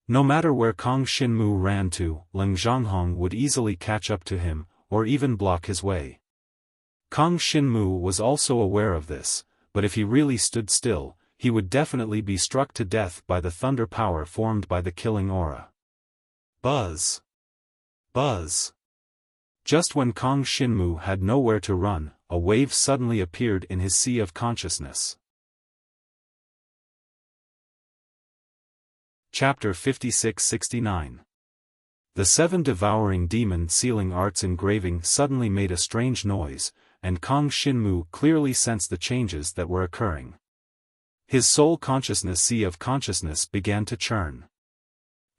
No matter where Kang Shinmu ran to, Leng Zhanghong would easily catch up to him, or even block his way. Kang Shinmu was also aware of this, but if he really stood still, he would definitely be struck to death by the thunder power formed by the killing aura. Buzz! Buzz! Just when Kang Shinmu had nowhere to run, a wave suddenly appeared in his sea of consciousness. Chapter 56-69. The 7 devouring demon sealing arts engraving suddenly made a strange noise, and Kang Shinmu clearly sensed the changes that were occurring. His soul consciousness sea of consciousness began to churn.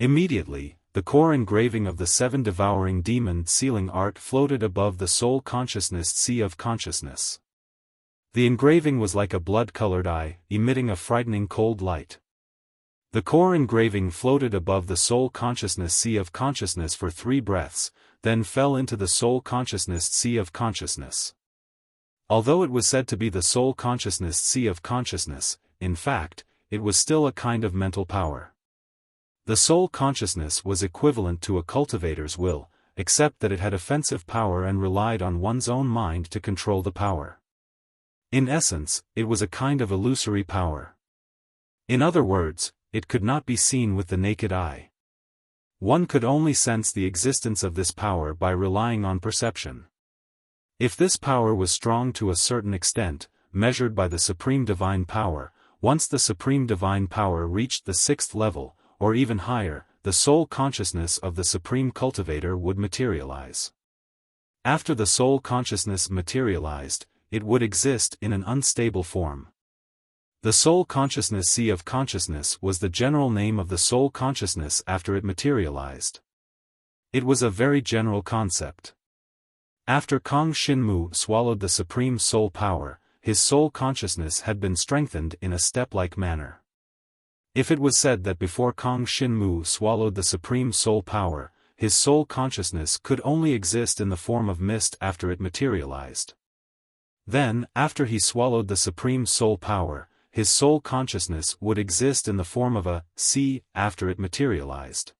Immediately, the core engraving of the 7 devouring demon sealing art floated above the soul consciousness sea of consciousness. The engraving was like a blood-colored eye, emitting a frightening cold light. The core engraving floated above the soul consciousness sea of consciousness for 3 breaths, then fell into the soul consciousness sea of consciousness. Although it was said to be the soul consciousness sea of consciousness, in fact, it was still a kind of mental power. The soul consciousness was equivalent to a cultivator's will, except that it had offensive power and relied on one's own mind to control the power. In essence, it was a kind of illusory power. In other words, it could not be seen with the naked eye. One could only sense the existence of this power by relying on perception. If this power was strong to a certain extent, measured by the supreme divine power, once the supreme divine power reached the 6th level, or even higher, the soul consciousness of the supreme cultivator would materialize. After the soul consciousness materialized, it would exist in an unstable form. The soul consciousness sea of consciousness was the general name of the soul consciousness after it materialized. It was a very general concept. After Kang Shinmu swallowed the supreme soul power, his soul consciousness had been strengthened in a step-like manner. If it was said that before Kang Shinmu swallowed the supreme soul power, his soul consciousness could only exist in the form of mist after it materialized. Then, after he swallowed the supreme soul power, his soul consciousness would exist in the form of a sea after it materialized.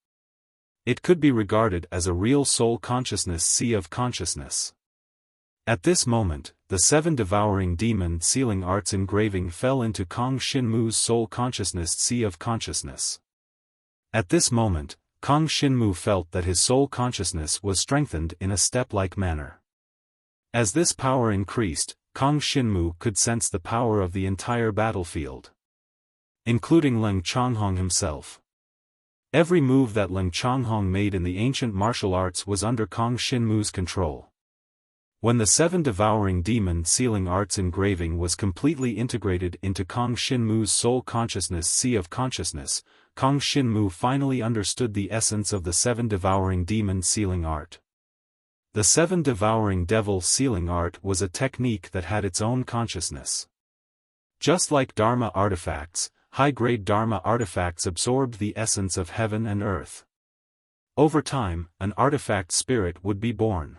It could be regarded as a real soul consciousness sea of consciousness. At this moment, the 7 devouring demon sealing arts engraving fell into Kang Shinmu's soul consciousness sea of consciousness. At this moment, Kang Shinmu felt that his soul consciousness was strengthened in a step-like manner. As this power increased, Kang Shinmu could sense the power of the entire battlefield, including Leng Changhong himself. Every move that Leng Changhong made in the ancient martial arts was under Kang Shinmu's control. When the 7 devouring demon sealing arts engraving was completely integrated into Kang Shinmu's soul consciousness sea of consciousness, Kang Shinmu finally understood the essence of the 7 devouring demon sealing art. The 7 devouring devil sealing art was a technique that had its own consciousness. Just like Dharma artifacts, high-grade Dharma artifacts absorbed the essence of heaven and earth. Over time, an artifact spirit would be born.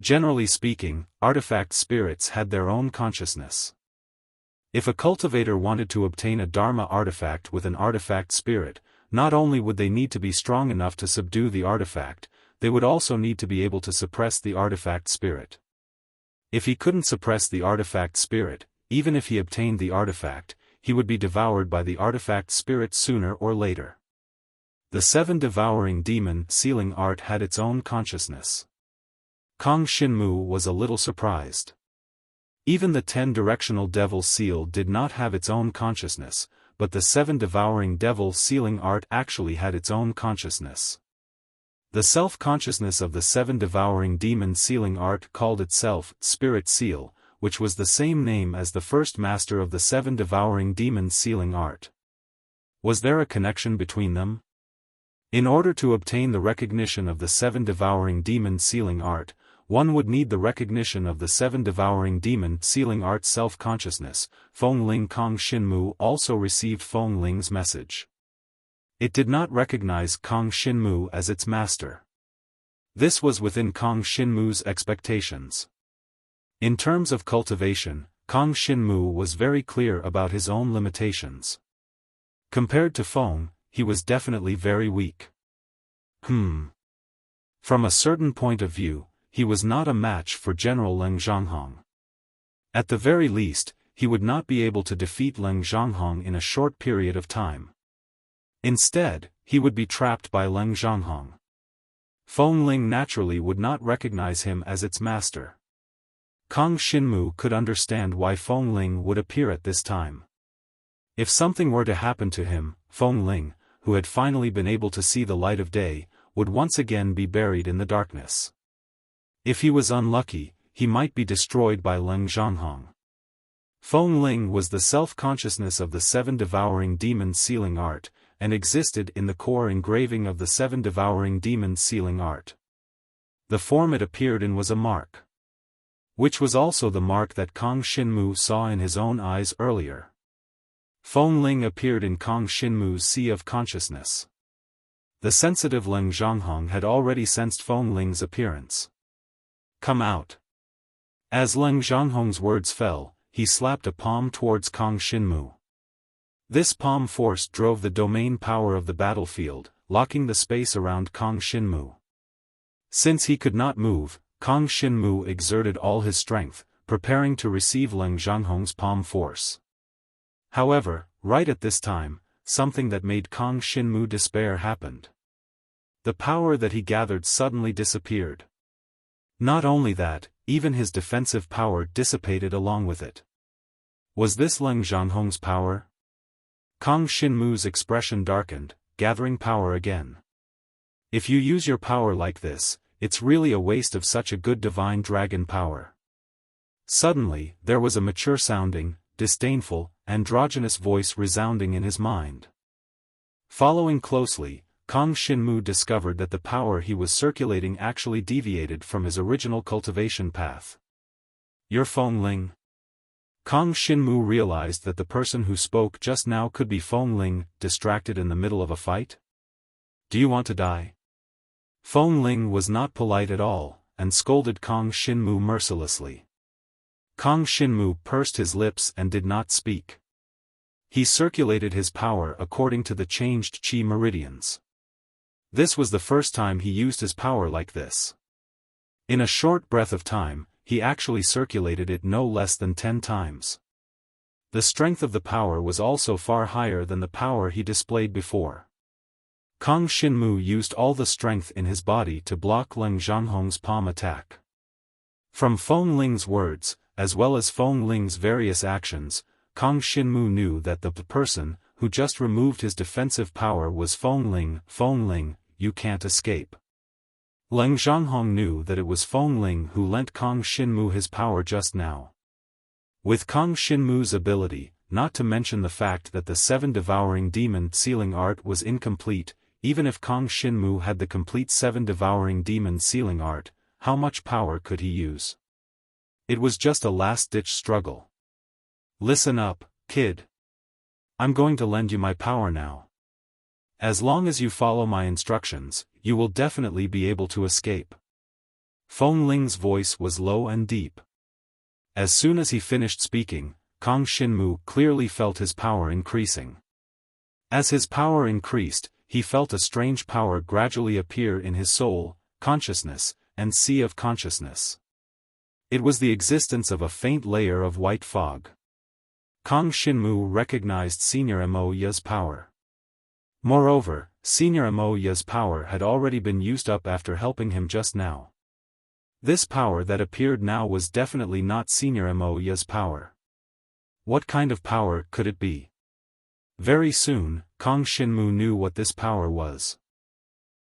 Generally speaking, artifact spirits had their own consciousness. If a cultivator wanted to obtain a Dharma artifact with an artifact spirit, not only would they need to be strong enough to subdue the artifact, they would also need to be able to suppress the artifact spirit. If he couldn't suppress the artifact spirit, even if he obtained the artifact, he would be devoured by the artifact spirit sooner or later. The 7 devouring demon sealing art had its own consciousness. Kang Shinmu was a little surprised. Even the 10 directional devil seal did not have its own consciousness, but the 7 devouring devil sealing art actually had its own consciousness. The self-consciousness of the 7 devouring demon sealing art called itself Spirit Seal, which was the same name as the first master of the 7 devouring demon sealing art. Was there a connection between them? In order to obtain the recognition of the 7 devouring demon sealing art, one would need the recognition of the 7 devouring demon sealing art self-consciousness. Feng Ling Kang Shinmu also received Feng Ling's message. It did not recognize Kang Shinmu as its master. This was within Kang Shinmu's expectations. In terms of cultivation, Kang Shinmu was very clear about his own limitations. Compared to Feng, he was definitely very weak. From a certain point of view, he was not a match for General Leng Zhanghong. At the very least, he would not be able to defeat Leng Zhanghong in a short period of time. Instead, he would be trapped by Leng Zhanghong. Feng Ling naturally would not recognize him as its master. Kang Shinmu could understand why Feng Ling would appear at this time. If something were to happen to him, Feng Ling, who had finally been able to see the light of day, would once again be buried in the darkness. If he was unlucky, he might be destroyed by Leng Zhanghong. Feng Ling was the self-consciousness of the seven devouring demons' sealing art, and existed in the core engraving of the seven devouring demons' sealing art. The form it appeared in was a mark, which was also the mark that Kang Xinmu saw in his own eyes earlier. Feng Ling appeared in Kang Xinmu's sea of consciousness. The sensitive Leng Zhanghong had already sensed Feng Ling's appearance. "Come out." As Leng Zhanghong's words fell, he slapped a palm towards Kang Xinmu. This palm force drove the domain power of the battlefield, locking the space around Kang Xinmu. Since he could not move, Kang Xinmu exerted all his strength, preparing to receive Leng Zhanghong's palm force. However, right at this time, something that made Kang Xinmu despair happened. The power that he gathered suddenly disappeared. Not only that, even his defensive power dissipated along with it. Was this Leng Zhanghong's power? Kang Xinmu's expression darkened, gathering power again. If you use your power like this, it's really a waste of such a good divine dragon power. Suddenly, there was a mature-sounding, disdainful, androgynous voice resounding in his mind. Following closely, Kang Xinmu discovered that the power he was circulating actually deviated from his original cultivation path. "You're Feng Ling?" Kang Xinmu realized that the person who spoke just now could be Feng Ling, distracted in the middle of a fight. "Do you want to die?" Feng Ling was not polite at all, and scolded Kang Xinmu mercilessly. Kang Xinmu pursed his lips and did not speak. He circulated his power according to the changed qi meridians. This was the first time he used his power like this. In a short breath of time, he actually circulated it no less than 10 times. The strength of the power was also far higher than the power he displayed before. Kang Xinmu used all the strength in his body to block Leng Zhanghong's palm attack. From Feng Ling's words, as well as Feng Ling's various actions, Kang Xinmu knew that the person who just removed his defensive power was Feng Ling. "Feng Ling, you can't escape." Leng Zhanghong knew that it was Feng Ling who lent Kang Xinmu his power just now. With Kang Xinmu's ability, not to mention the fact that the seven devouring demon sealing art was incomplete, even if Kang Xinmu had the complete seven devouring demon sealing art, how much power could he use? It was just a last-ditch struggle. "Listen up, kid. I'm going to lend you my power now. As long as you follow my instructions, you will definitely be able to escape." Feng Ling's voice was low and deep. As soon as he finished speaking, Kang Xinmu clearly felt his power increasing. As his power increased, he felt a strange power gradually appear in his soul, consciousness, and sea of consciousness. It was the existence of a faint layer of white fog. Kang Xinmu recognized Senior Mo Ya's power. Moreover, Senior Mo Ya's power had already been used up after helping him just now. This power that appeared now was definitely not Senior Mo Ya's power. What kind of power could it be? Very soon, Kang Xinmu knew what this power was.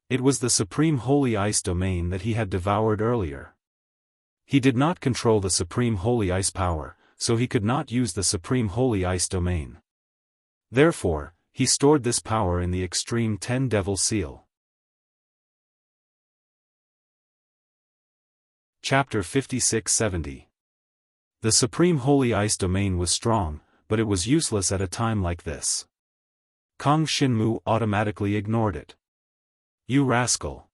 It was the Supreme Holy Ice domain that he had devoured earlier. He did not control the Supreme Holy Ice power, so he could not use the Supreme Holy Ice domain. Therefore, he stored this power in the Extreme 10 Devil Seal. Chapter 56-70. The Supreme Holy Ice domain was strong, but it was useless at a time like this. Kang Xinmu automatically ignored it. "You rascal."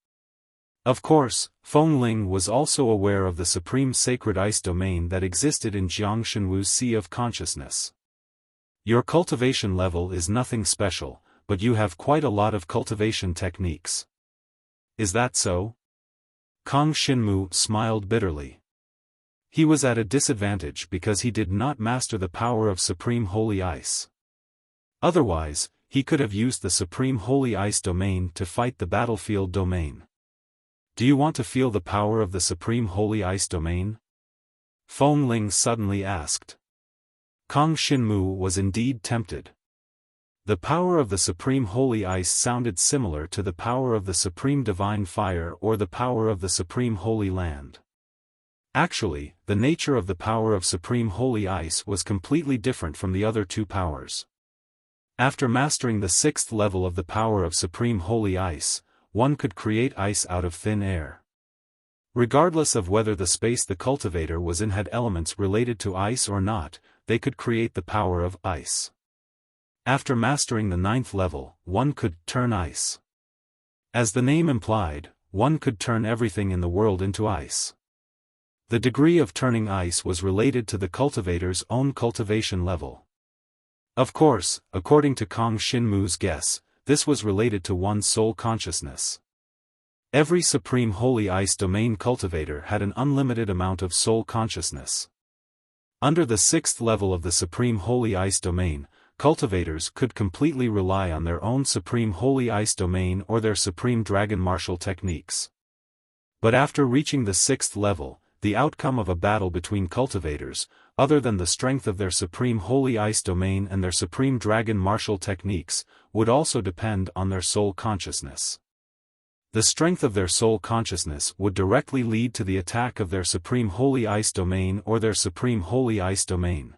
Of course, Feng Ling was also aware of the Supreme Sacred Ice domain that existed in Jiang Xinwu's Sea of Consciousness. "Your cultivation level is nothing special, but you have quite a lot of cultivation techniques. Is that so?" Kang Xinmu smiled bitterly. He was at a disadvantage because he did not master the power of Supreme Holy Ice. Otherwise, he could have used the Supreme Holy Ice domain to fight the battlefield domain. "Do you want to feel the power of the Supreme Holy Ice domain?" Feng Ling suddenly asked. Kang Xinmu was indeed tempted. The power of the Supreme Holy Ice sounded similar to the power of the Supreme Divine Fire or the power of the Supreme Holy Land. Actually, the nature of the power of Supreme Holy Ice was completely different from the other two powers. After mastering the 6th level of the power of Supreme Holy Ice, one could create ice out of thin air. Regardless of whether the space the cultivator was in had elements related to ice or not, they could create the power of ice. After mastering the 9th level, one could turn ice. As the name implied, one could turn everything in the world into ice. The degree of turning ice was related to the cultivator's own cultivation level. Of course, according to Kong Shinmu's guess, this was related to one's soul consciousness. Every Supreme Holy Ice Domain cultivator had an unlimited amount of soul consciousness. Under the 6th level of the Supreme Holy Ice Domain, cultivators could completely rely on their own Supreme Holy Ice Domain or their Supreme Dragon Martial techniques. But after reaching the 6th level, the outcome of a battle between cultivators, other than the strength of their Supreme Holy Ice Domain and their Supreme Dragon Martial techniques, would also depend on their soul consciousness. The strength of their soul consciousness would directly lead to the attack of their Supreme Holy Ice Domain or their Supreme Holy Ice Domain.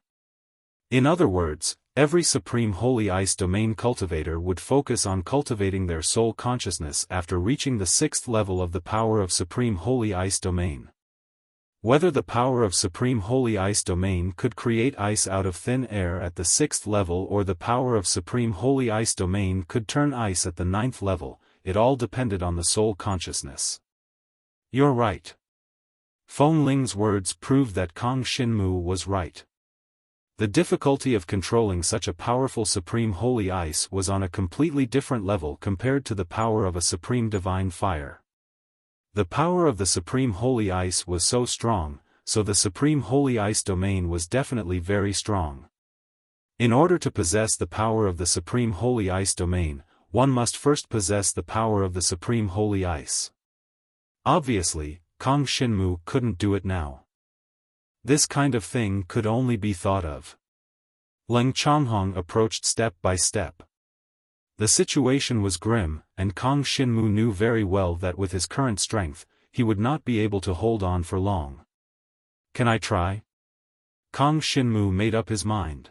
In other words, every Supreme Holy Ice Domain cultivator would focus on cultivating their soul consciousness after reaching the 6th level of the power of Supreme Holy Ice Domain. Whether the power of Supreme Holy Ice Domain could create ice out of thin air at the 6th level or the power of Supreme Holy Ice Domain could turn ice at the 9th level, it all depended on the soul consciousness. You're right. Feng Ling's words proved that Kong Shinmu was right. The difficulty of controlling such a powerful Supreme Holy Ice was on a completely different level compared to the power of a Supreme Divine Fire. The power of the Supreme Holy Ice was so strong, so the Supreme Holy Ice Domain was definitely very strong. In order to possess the power of the Supreme Holy Ice Domain, one must first possess the power of the Supreme Holy Ice. Obviously, Kong Shinmu couldn't do it now. This kind of thing could only be thought of. Leng Changhong approached step by step. The situation was grim, and Kong Shinmu knew very well that with his current strength, he would not be able to hold on for long. Can I try? Kong Shinmu made up his mind.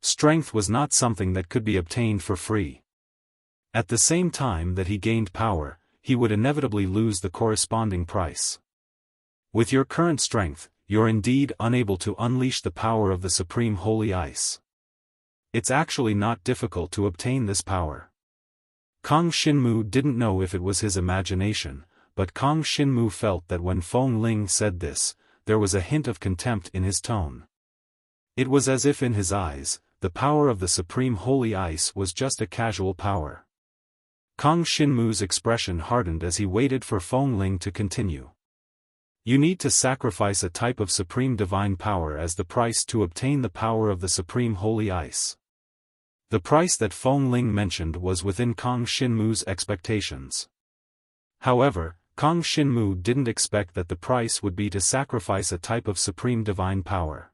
Strength was not something that could be obtained for free. At the same time that he gained power, he would inevitably lose the corresponding price. With your current strength, you're indeed unable to unleash the power of the Supreme Holy Ice. It's actually not difficult to obtain this power. Kong Shinmu didn't know if it was his imagination, but Kong Shinmu felt that when Feng Ling said this, there was a hint of contempt in his tone. It was as if in his eyes, the power of the Supreme Holy Ice was just a casual power. Kong Shinmu's expression hardened as he waited for Feng Ling to continue. You need to sacrifice a type of Supreme Divine Power as the price to obtain the power of the Supreme Holy Ice. The price that Feng Ling mentioned was within Kong Shinmu's expectations. However, Kong Shinmu didn't expect that the price would be to sacrifice a type of Supreme Divine Power.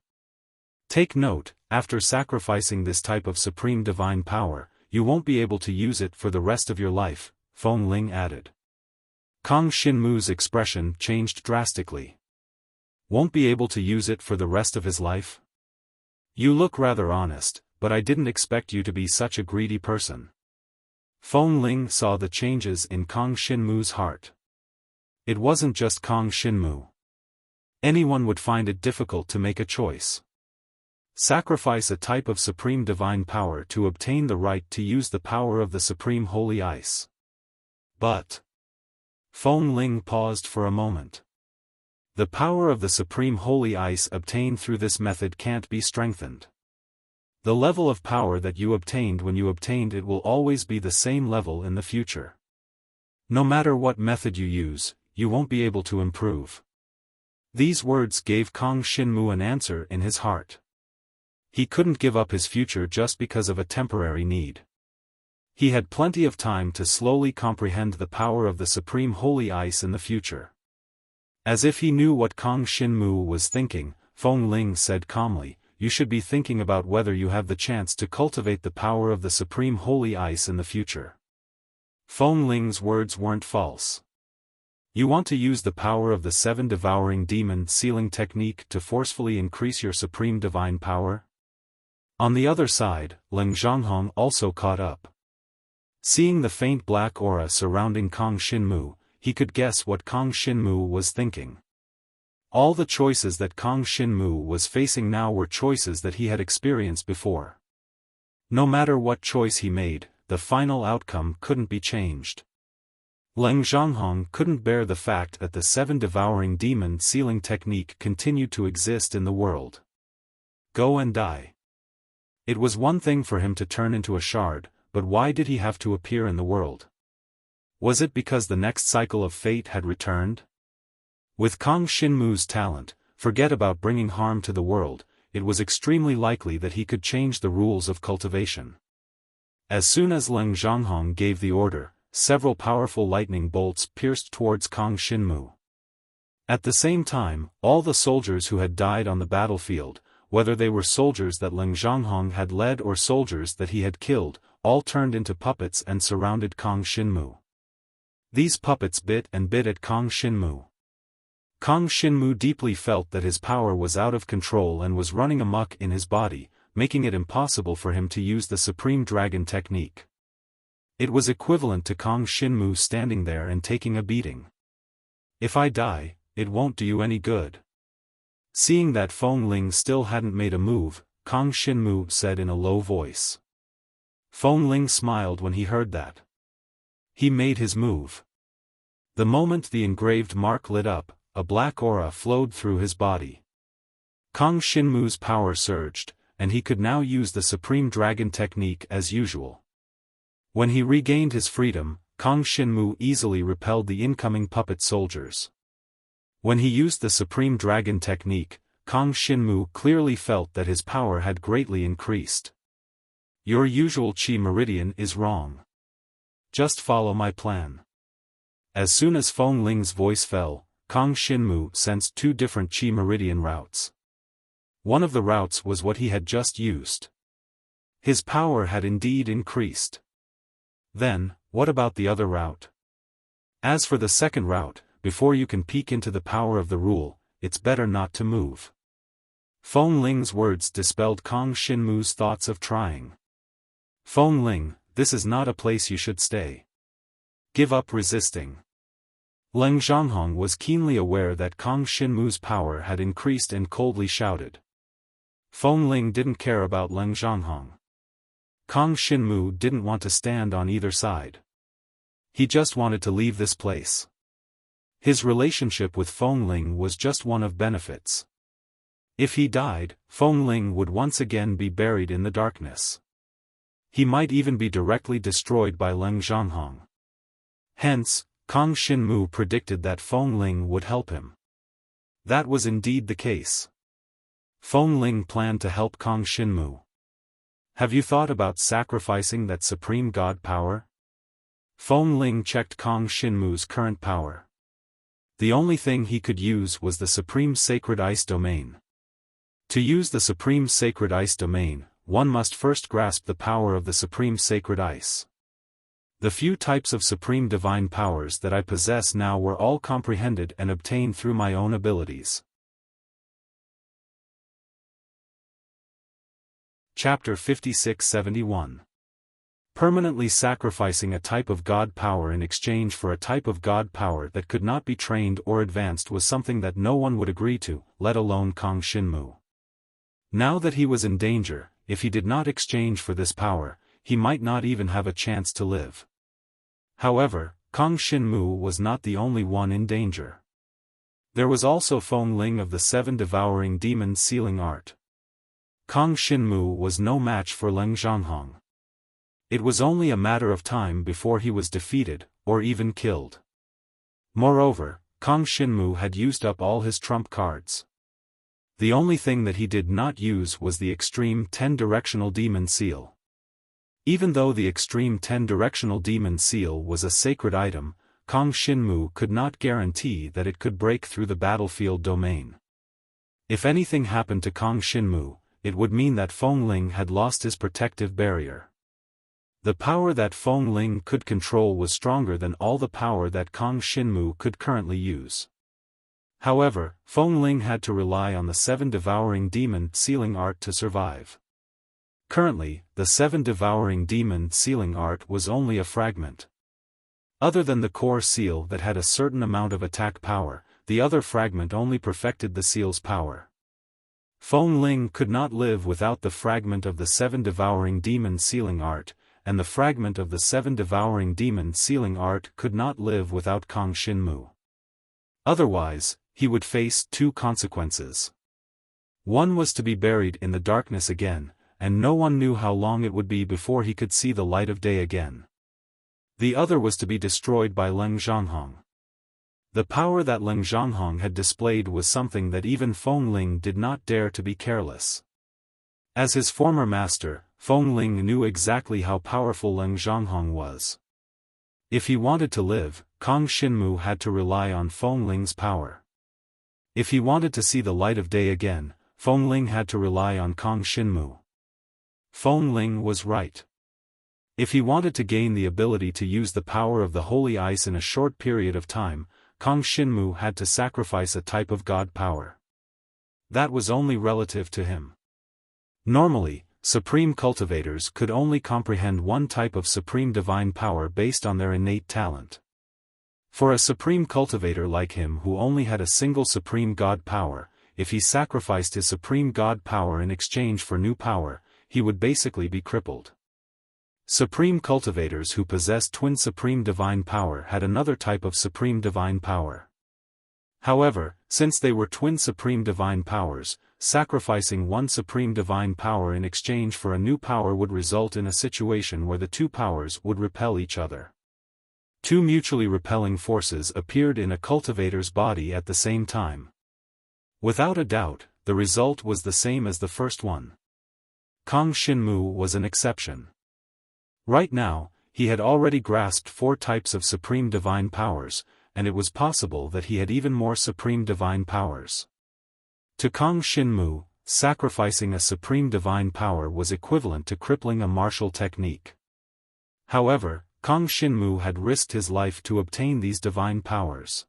Take note, after sacrificing this type of Supreme Divine Power, you won't be able to use it for the rest of your life, Feng Ling added. Kong Shinmu's expression changed drastically. Won't be able to use it for the rest of his life? You look rather honest, but I didn't expect you to be such a greedy person. Feng Ling saw the changes in Kong Shinmu's heart. It wasn't just Kong Shinmu. Anyone would find it difficult to make a choice. Sacrifice a type of Supreme Divine Power to obtain the right to use the power of the Supreme Holy Ice. But Feng Ling paused for a moment. The power of the Supreme Holy Ice obtained through this method can't be strengthened. The level of power that you obtained when you obtained it will always be the same level in the future. No matter what method you use, you won't be able to improve. These words gave Kong Shinmu an answer in his heart. He couldn't give up his future just because of a temporary need. He had plenty of time to slowly comprehend the power of the Supreme Holy Ice in the future. As if he knew what Kong Shinmu was thinking, Feng Ling said calmly, you should be thinking about whether you have the chance to cultivate the power of the Supreme Holy Ice in the future. Feng Ling's words weren't false. You want to use the power of the 7 devouring demon sealing technique to forcefully increase your supreme divine power? On the other side, Leng Zhonghong also caught up. Seeing the faint black aura surrounding Kang Xinmu, he could guess what Kang Xinmu was thinking. All the choices that Kang Xinmu was facing now were choices that he had experienced before. No matter what choice he made, the final outcome couldn't be changed. Leng Zhonghong couldn't bear the fact that the 7 devouring demon sealing technique continued to exist in the world. Go and die. It was one thing for him to turn into a shard, but why did he have to appear in the world? Was it because the next cycle of fate had returned? With Kang Xinmu's talent, forget about bringing harm to the world, it was extremely likely that he could change the rules of cultivation. As soon as Leng Zhonghong gave the order, several powerful lightning bolts pierced towards Kang Xinmu. At the same time, all the soldiers who had died on the battlefield, whether they were soldiers that Leng Zhonghong had led or soldiers that he had killed, all turned into puppets and surrounded Kang Xinmu. These puppets bit and bit at Kang Xinmu. Kang Xinmu deeply felt that his power was out of control and was running amok in his body, making it impossible for him to use the Supreme Dragon technique. It was equivalent to Kang Xinmu standing there and taking a beating. If I die, it won't do you any good. Seeing that Feng Ling still hadn't made a move, Kang Xinmu said in a low voice. Feng Ling smiled when he heard that. He made his move. The moment the engraved mark lit up, a black aura flowed through his body. Kang Xinmu's power surged, and he could now use the Supreme Dragon technique as usual. When he regained his freedom, Kang Xinmu easily repelled the incoming puppet soldiers. When he used the Supreme Dragon technique, Kang Xinmu clearly felt that his power had greatly increased. Your usual Qi meridian is wrong. Just follow my plan. As soon as Feng Ling's voice fell, Kang Xinmu sensed 2 different Qi meridian routes. One of the routes was what he had just used. His power had indeed increased. Then, what about the other route? As for the second route, before you can peek into the power of the rule, it's better not to move. Feng Ling's words dispelled Kang Xinmu's thoughts of trying. Feng Ling, this is not a place you should stay. Give up resisting. Leng Zhonghong was keenly aware that Kang Xinmu's power had increased and coldly shouted. Feng Ling didn't care about Leng Zhonghong. Kang Xinmu didn't want to stand on either side. He just wanted to leave this place. His relationship with Feng Ling was just one of benefits. If he died, Feng Ling would once again be buried in the darkness. He might even be directly destroyed by Leng Zhonghong. Hence, Kang Xinmu predicted that Feng Ling would help him. That was indeed the case. Feng Ling planned to help Kang Xinmu. Have you thought about sacrificing that supreme god power? Feng Ling checked Kang Xinmu's current power. The only thing he could use was the Supreme Sacred Ice Domain. To use the Supreme Sacred Ice Domain, one must first grasp the power of the Supreme Sacred Ice. The few types of supreme divine powers that I possess now were all comprehended and obtained through my own abilities. Chapter 56-71. Permanently sacrificing a type of god power in exchange for a type of god power that could not be trained or advanced was something that no one would agree to, let alone Kang Xinmu. Now that he was in danger, if he did not exchange for this power, he might not even have a chance to live. However, Kang Xinmu was not the only one in danger. There was also Feng Ling of the 7 devouring demon sealing art. Kang Xinmu was no match for Leng Zhonghong. It was only a matter of time before he was defeated, or even killed. Moreover, Kang Xinmu had used up all his trump cards. The only thing that he did not use was the extreme 10-directional demon seal. Even though the extreme 10-directional demon seal was a sacred item, Kang Xinmu could not guarantee that it could break through the battlefield domain. If anything happened to Kang Xinmu, it would mean that Feng Ling had lost his protective barrier. The power that Feng Ling could control was stronger than all the power that Kang Xinmu could currently use. However, Feng Ling had to rely on the 7 devouring demon sealing art to survive. Currently, the 7 devouring demon sealing art was only a fragment. Other than the core seal that had a certain amount of attack power, the other fragment only perfected the seal's power. Feng Ling could not live without the fragment of the 7 devouring demon sealing art, and the fragment of the 7 devouring demon sealing art could not live without Kang Xinmu. Otherwise, he would face 2 consequences. One was to be buried in the darkness again, and no one knew how long it would be before he could see the light of day again. The other was to be destroyed by Leng Zhanghong. The power that Leng Zhanghong had displayed was something that even Feng Ling did not dare to be careless. As his former master, Feng Ling knew exactly how powerful Leng Zhanghong was. If he wanted to live, Kang Xinmu had to rely on Feng Ling's power. If he wanted to see the light of day again, Feng Ling had to rely on Kang Xinmu. Feng Ling was right. If he wanted to gain the ability to use the power of the holy ice in a short period of time, Kang Xinmu had to sacrifice a type of god power. That was only relative to him. Normally, supreme cultivators could only comprehend one type of supreme divine power based on their innate talent. For a supreme cultivator like him who only had a single supreme god power, if he sacrificed his supreme god power in exchange for new power, he would basically be crippled. Supreme cultivators who possessed twin supreme divine power had another type of supreme divine power. However, since they were twin supreme divine powers, sacrificing one supreme divine power in exchange for a new power would result in a situation where the 2 powers would repel each other. 2 mutually repelling forces appeared in a cultivator's body at the same time. Without a doubt, the result was the same as the first one. Kang Xinmu was an exception. Right now, he had already grasped 4 types of supreme divine powers, and it was possible that he had even more supreme divine powers. To Kang Xinmu, sacrificing a supreme divine power was equivalent to crippling a martial technique. However, Kang Xinmu had risked his life to obtain these divine powers.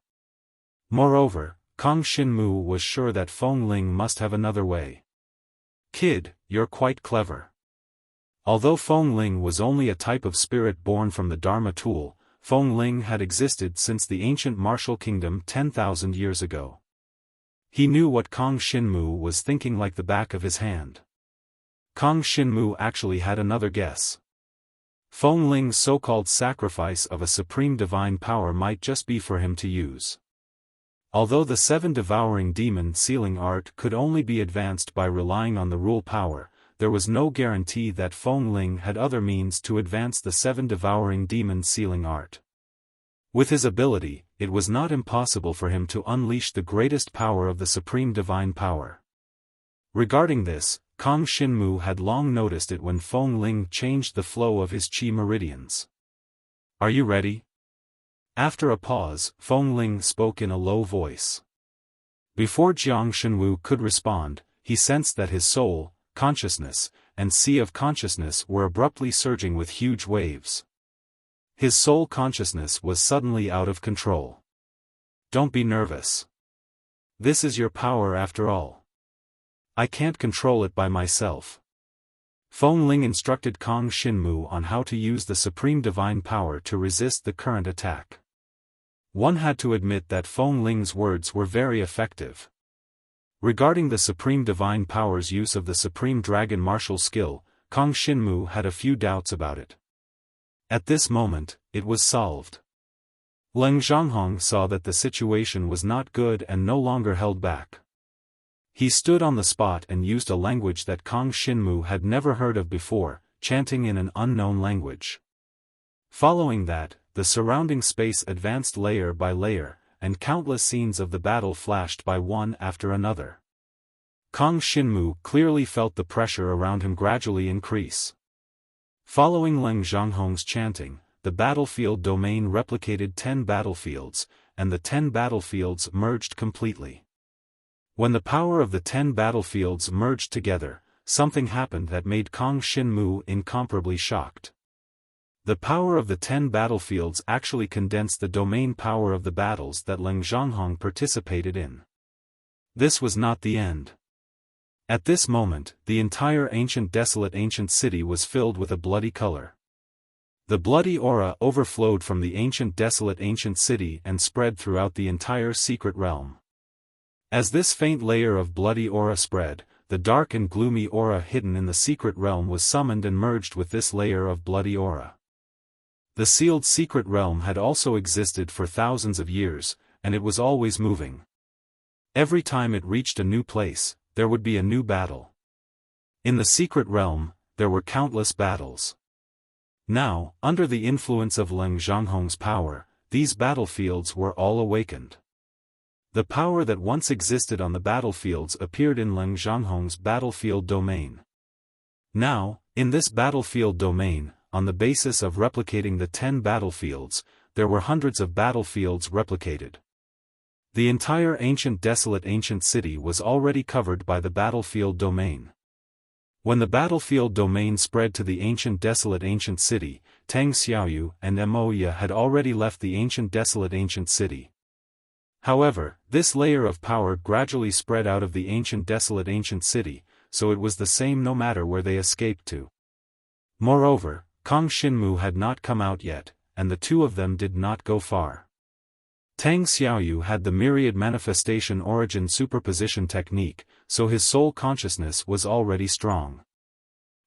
Moreover, Kang Xinmu was sure that Feng Ling must have another way. "Kid, you're quite clever." Although Feng Ling was only a type of spirit born from the Dharma tool, Feng Ling had existed since the ancient martial kingdom 10,000 years ago. He knew what Kang Xinmu was thinking like the back of his hand. Kang Xinmu actually had another guess. Feng Ling's so-called sacrifice of a supreme divine power might just be for him to use. Although the 7 devouring demon sealing art could only be advanced by relying on the rule power, there was no guarantee that Feng Ling had other means to advance the 7 devouring demon sealing art. With his ability, it was not impossible for him to unleash the greatest power of the supreme divine power. Regarding this, Kang Xinmu had long noticed it when Feng Ling changed the flow of his qi meridians. "Are you ready?" After a pause, Feng Ling spoke in a low voice. Before Jiang Shenwu could respond, he sensed that his soul, consciousness, and sea of consciousness were abruptly surging with huge waves. His soul consciousness was suddenly out of control. "Don't be nervous. This is your power after all. I can't control it by myself." Feng Ling instructed Kang Xinmu on how to use the supreme divine power to resist the current attack. One had to admit that Feng Ling's words were very effective. Regarding the supreme divine power's use of the supreme dragon martial skill, Kang Xinmu had a few doubts about it. At this moment, it was solved. Leng Zhanghong saw that the situation was not good and no longer held back. He stood on the spot and used a language that Kang Xinmu had never heard of before, chanting in an unknown language. Following that, the surrounding space advanced layer by layer, and countless scenes of the battle flashed by one after another. Kang Xinmu clearly felt the pressure around him gradually increase. Following Leng Zhanghong's chanting, the battlefield domain replicated 10 battlefields, and the 10 battlefields merged completely. When the power of the 10 battlefields merged together, something happened that made Kang Xinmu incomparably shocked. The power of the 10 battlefields actually condensed the domain power of the battles that Leng Zhanghong participated in. This was not the end. At this moment, the entire desolate ancient city was filled with a bloody color. The bloody aura overflowed from the desolate ancient city and spread throughout the entire secret realm. As this faint layer of bloody aura spread, the dark and gloomy aura hidden in the secret realm was summoned and merged with this layer of bloody aura. The sealed secret realm had also existed for thousands of years, and it was always moving. Every time it reached a new place, there would be a new battle. In the secret realm, there were countless battles. Now, under the influence of Leng Zhanghong's power, these battlefields were all awakened. The power that once existed on the battlefields appeared in Leng Zhanghong's battlefield domain. Now, in this battlefield domain, on the basis of replicating the 10 battlefields, there were hundreds of battlefields replicated. The entire desolate ancient city was already covered by the battlefield domain. When the battlefield domain spread to the desolate ancient city, Tang Xiaoyu and Moya had already left the desolate ancient city. However, this layer of power gradually spread out of the desolate ancient city, so it was the same no matter where they escaped to. Moreover, Kang Xinmu had not come out yet, and the two of them did not go far. Tang Xiaoyu had the myriad manifestation origin superposition technique, so his soul consciousness was already strong.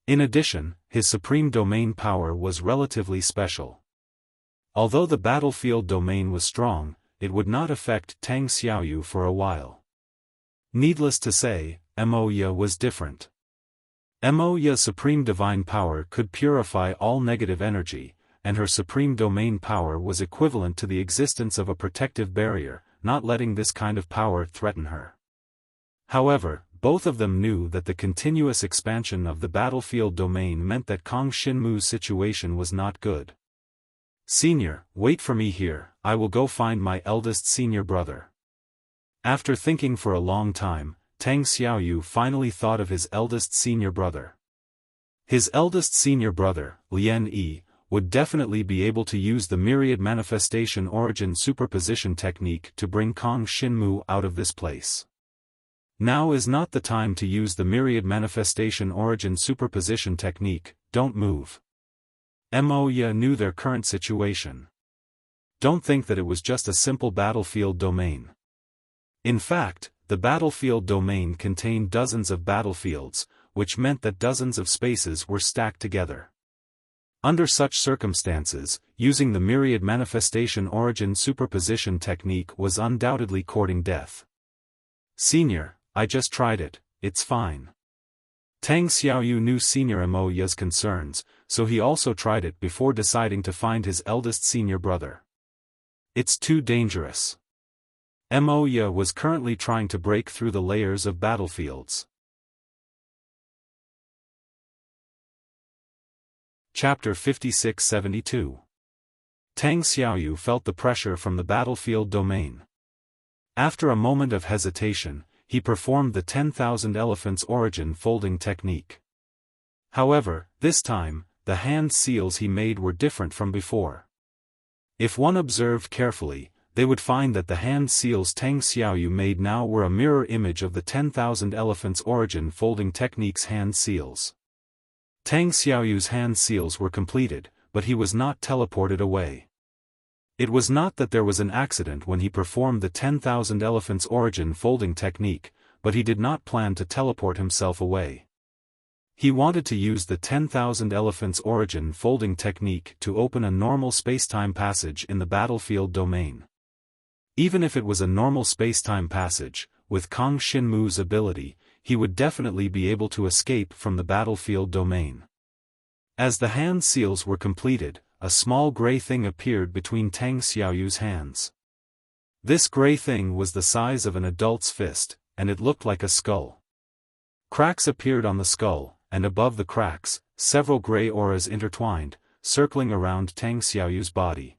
In addition, his supreme domain power was relatively special. Although the battlefield domain was strong, it would not affect Tang Xiaoyu for a while. Needless to say, Moya was different. Moya's supreme divine power could purify all negative energy, and her supreme domain power was equivalent to the existence of a protective barrier, not letting this kind of power threaten her. However, both of them knew that the continuous expansion of the battlefield domain meant that Kang Xinmu's situation was not good. "Senior, wait for me here, I will go find my eldest senior brother." After thinking for a long time, Tang Xiaoyu finally thought of his eldest senior brother. His eldest senior brother, Lian Yi, would definitely be able to use the myriad manifestation origin superposition technique to bring Kang Xinmu out of this place. Now is not the time to use the myriad manifestation origin superposition technique, don't move. Moya knew their current situation. Don't think that it was just a simple battlefield domain. In fact, the battlefield domain contained dozens of battlefields, which meant that dozens of spaces were stacked together. Under such circumstances, using the myriad manifestation origin superposition technique was undoubtedly courting death. "Senior, I just tried it, it's fine." Tang Xiaoyu knew Senior Moya's concerns, so he also tried it before deciding to find his eldest senior brother. "It's too dangerous." Moya was currently trying to break through the layers of battlefields. Chapter 56-72. Tang Xiaoyu felt the pressure from the battlefield domain. After a moment of hesitation, he performed the 10,000 elephants origin folding technique. However, this time, the hand seals he made were different from before. If one observed carefully, they would find that the hand seals Tang Xiaoyu made now were a mirror image of the 10,000 elephants origin folding technique's hand seals. Tang Xiaoyu's hand seals were completed, but he was not teleported away. It was not that there was an accident when he performed the 10,000 elephants origin folding technique, but he did not plan to teleport himself away. He wanted to use the 10,000 elephants origin folding technique to open a normal spacetime passage in the battlefield domain. Even if it was a normal spacetime passage, with Kang Xinmu's ability, he would definitely be able to escape from the battlefield domain. As the hand seals were completed, a small gray thing appeared between Tang Xiaoyu's hands. This gray thing was the size of an adult's fist, and it looked like a skull. Cracks appeared on the skull, and above the cracks, several gray auras intertwined, circling around Tang Xiaoyu's body.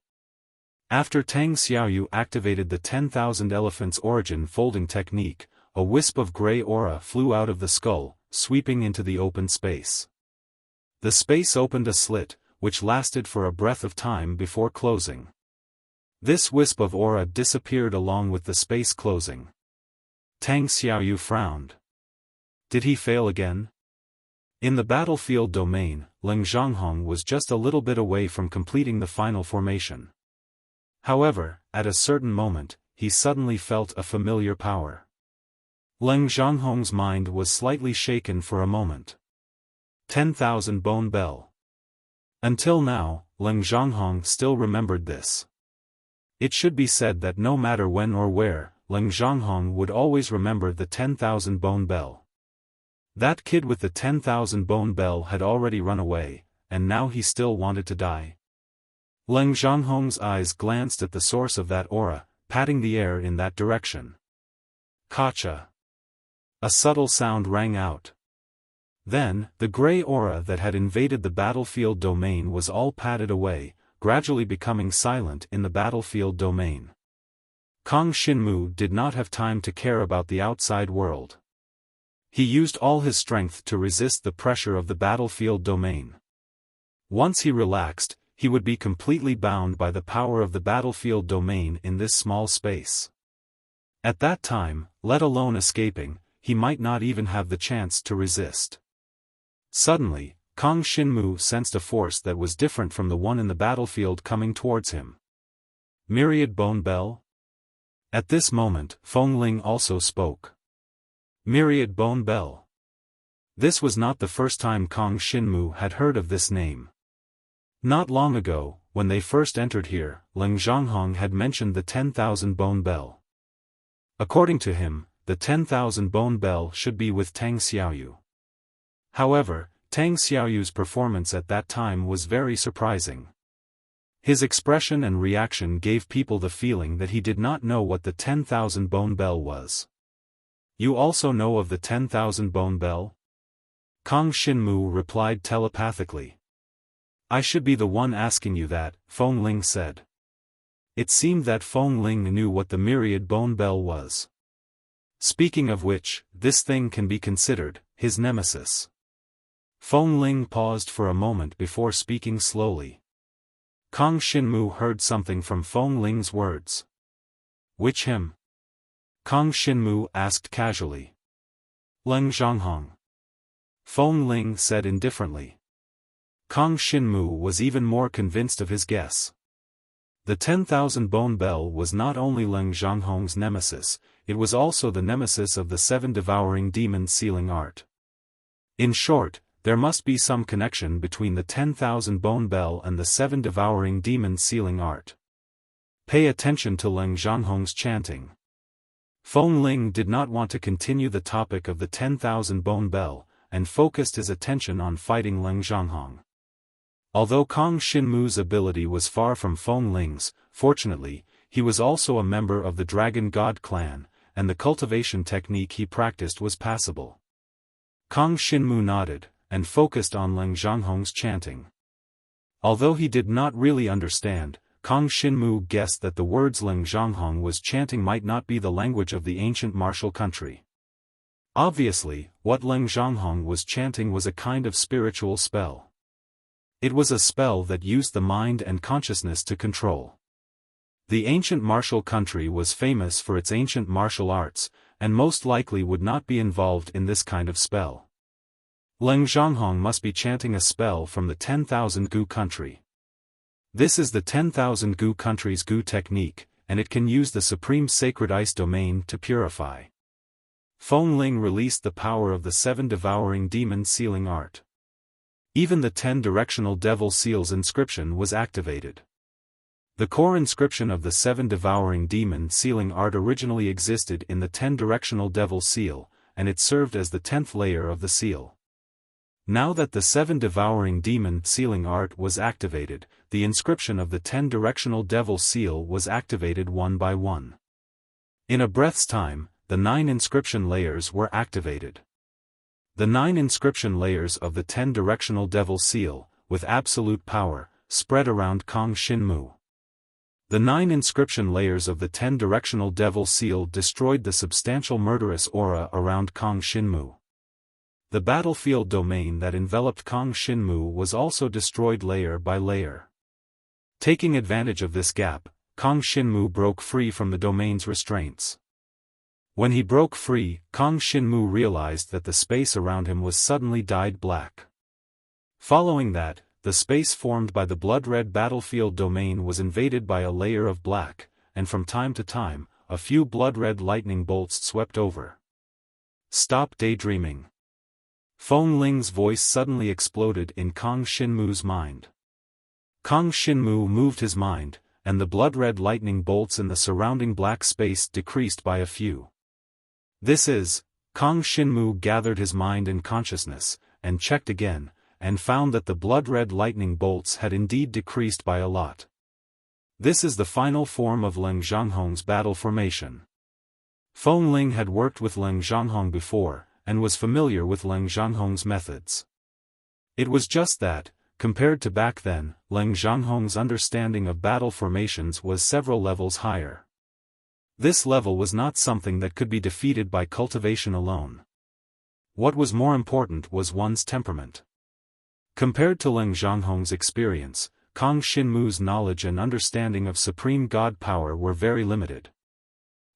After Tang Xiaoyu activated the 10,000 elephants origin folding technique, a wisp of gray aura flew out of the skull, sweeping into the open space. The space opened a slit, which lasted for a breath of time before closing. This wisp of aura disappeared along with the space closing. Tang Xiaoyu frowned. Did he fail again? In the battlefield domain, Leng Zhanghong was just a little bit away from completing the final formation. However, at a certain moment, he suddenly felt a familiar power. Leng Zhanghong's mind was slightly shaken for a moment. 10,000 Bone Bell. Until now, Leng Zhanghong still remembered this. It should be said that no matter when or where, Leng Zhanghong would always remember the 10,000 Bone Bell. That kid with the 10,000 Bone Bell had already run away, and now he still wanted to die. Leng Zhanghong's eyes glanced at the source of that aura, patting the air in that direction. Kacha. A subtle sound rang out. Then, the gray aura that had invaded the battlefield domain was all patted away, gradually becoming silent in the battlefield domain. Kang Xinmu did not have time to care about the outside world. He used all his strength to resist the pressure of the battlefield domain. Once he relaxed, he would be completely bound by the power of the battlefield domain in this small space. At that time, let alone escaping, he might not even have the chance to resist. Suddenly, Kang Xinmu sensed a force that was different from the one in the battlefield coming towards him. Myriad Bone Bell? At this moment, Feng Ling also spoke. Myriad Bone Bell. This was not the first time Kang Xinmu had heard of this name. Not long ago, when they first entered here, Leng Zhanghong had mentioned the 10,000 Bone Bell. According to him, the 10,000 Bone Bell should be with Tang Xiaoyu. However, Tang Xiaoyu's performance at that time was very surprising. His expression and reaction gave people the feeling that he did not know what the 10,000 Bone Bell was. You also know of the 10,000 Bone Bell? Kang Xinmu replied telepathically. I should be the one asking you that, Feng Ling said. It seemed that Feng Ling knew what the Myriad Bone Bell was. Speaking of which, this thing can be considered his nemesis. Feng Ling paused for a moment before speaking slowly. Kang Xinmu heard something from Feng Ling's words. Which him? Kang Xinmu asked casually. Leng Zhanghong. Feng Ling said indifferently. Kang Xinmu was even more convinced of his guess. The 10,000 Bone Bell was not only Leng Zhanghong's nemesis, it was also the nemesis of the 7 devouring demon sealing art. In short, there must be some connection between the 10,000 Bone Bell and the 7 devouring demon sealing art. Pay attention to Leng Zhanghong's chanting. Feng Ling did not want to continue the topic of the 10,000 Bone Bell, and focused his attention on fighting Leng Zhanghong. Although Kang Xinmu's ability was far from Feng Ling's, fortunately, he was also a member of the Dragon God clan, and the cultivation technique he practiced was passable. Kang Xinmu nodded, and focused on Leng Zhanghong's chanting. Although he did not really understand, Kang Xinmu guessed that the words Leng Zhanghong was chanting might not be the language of the ancient martial country. Obviously, what Leng Zhanghong was chanting was a kind of spiritual spell. It was a spell that used the mind and consciousness to control. The ancient martial country was famous for its ancient martial arts, and most likely would not be involved in this kind of spell. Leng Zhanghong must be chanting a spell from the 10,000 Gu country. This is the 10,000 Gu country's Gu technique, and it can use the supreme sacred ice domain to purify. Feng Ling released the power of the 7 devouring demon sealing art. Even the 10 directional devil seals inscription was activated. The core inscription of the 7 devouring demon sealing art originally existed in the 10 directional devil seal, and it served as the 10th layer of the seal. Now that the 7 devouring demon sealing art was activated, the inscription of the 10 directional devil seal was activated one by one. In a breath's time, the 9 inscription layers were activated. The 9 inscription layers of the 10 directional devil seal, with absolute power, spread around Kang Xinmu. The 9 inscription layers of the 10 directional devil seal destroyed the substantial murderous aura around Kang Xinmu. The battlefield domain that enveloped Kang Shinmu was also destroyed layer by layer. Taking advantage of this gap, Kang Shinmu broke free from the domain's restraints. When he broke free, Kang Shinmu realized that the space around him was suddenly dyed black. Following that, the space formed by the blood-red battlefield domain was invaded by a layer of black, and from time to time, a few blood-red lightning bolts swept over. Stop daydreaming. Feng Ling's voice suddenly exploded in Kang Shinmu's mind. Kang Shinmu moved his mind, and the blood-red lightning bolts in the surrounding black space decreased by a few. Kang Shinmu gathered his mind and consciousness, and checked again, and found that the blood-red lightning bolts had indeed decreased by a lot. This is the final form of Leng Zhanghong's battle formation. Feng Ling had worked with Leng Zhanghong before, and was familiar with Leng Zhanghong's methods. It was just that, compared to back then, Leng Zhanghong's understanding of battle formations was several levels higher. This level was not something that could be defeated by cultivation alone. What was more important was one's temperament. Compared to Leng Zhanghong's experience, Kang Shinmu's knowledge and understanding of supreme god power were very limited.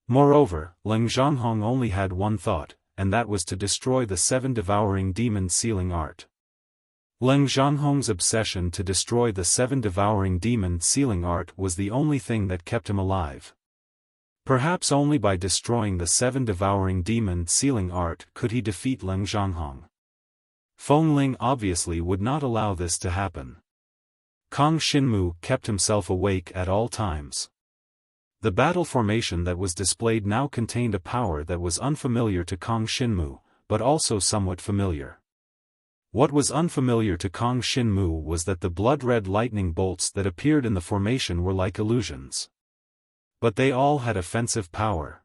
Moreover, Leng Zhanghong only had one thought, and that was to destroy the 7 devouring demon sealing art. Leng Zhanghong's obsession to destroy the 7 devouring demon sealing art was the only thing that kept him alive. Perhaps only by destroying the 7 devouring demon sealing art could he defeat Leng Zhanghong. Feng Ling obviously would not allow this to happen. Kang Shinmu kept himself awake at all times. The battle formation that was displayed now contained a power that was unfamiliar to Kang Shinmu, but also somewhat familiar. What was unfamiliar to Kang Shinmu was that the blood-red lightning bolts that appeared in the formation were like illusions. But they all had offensive power.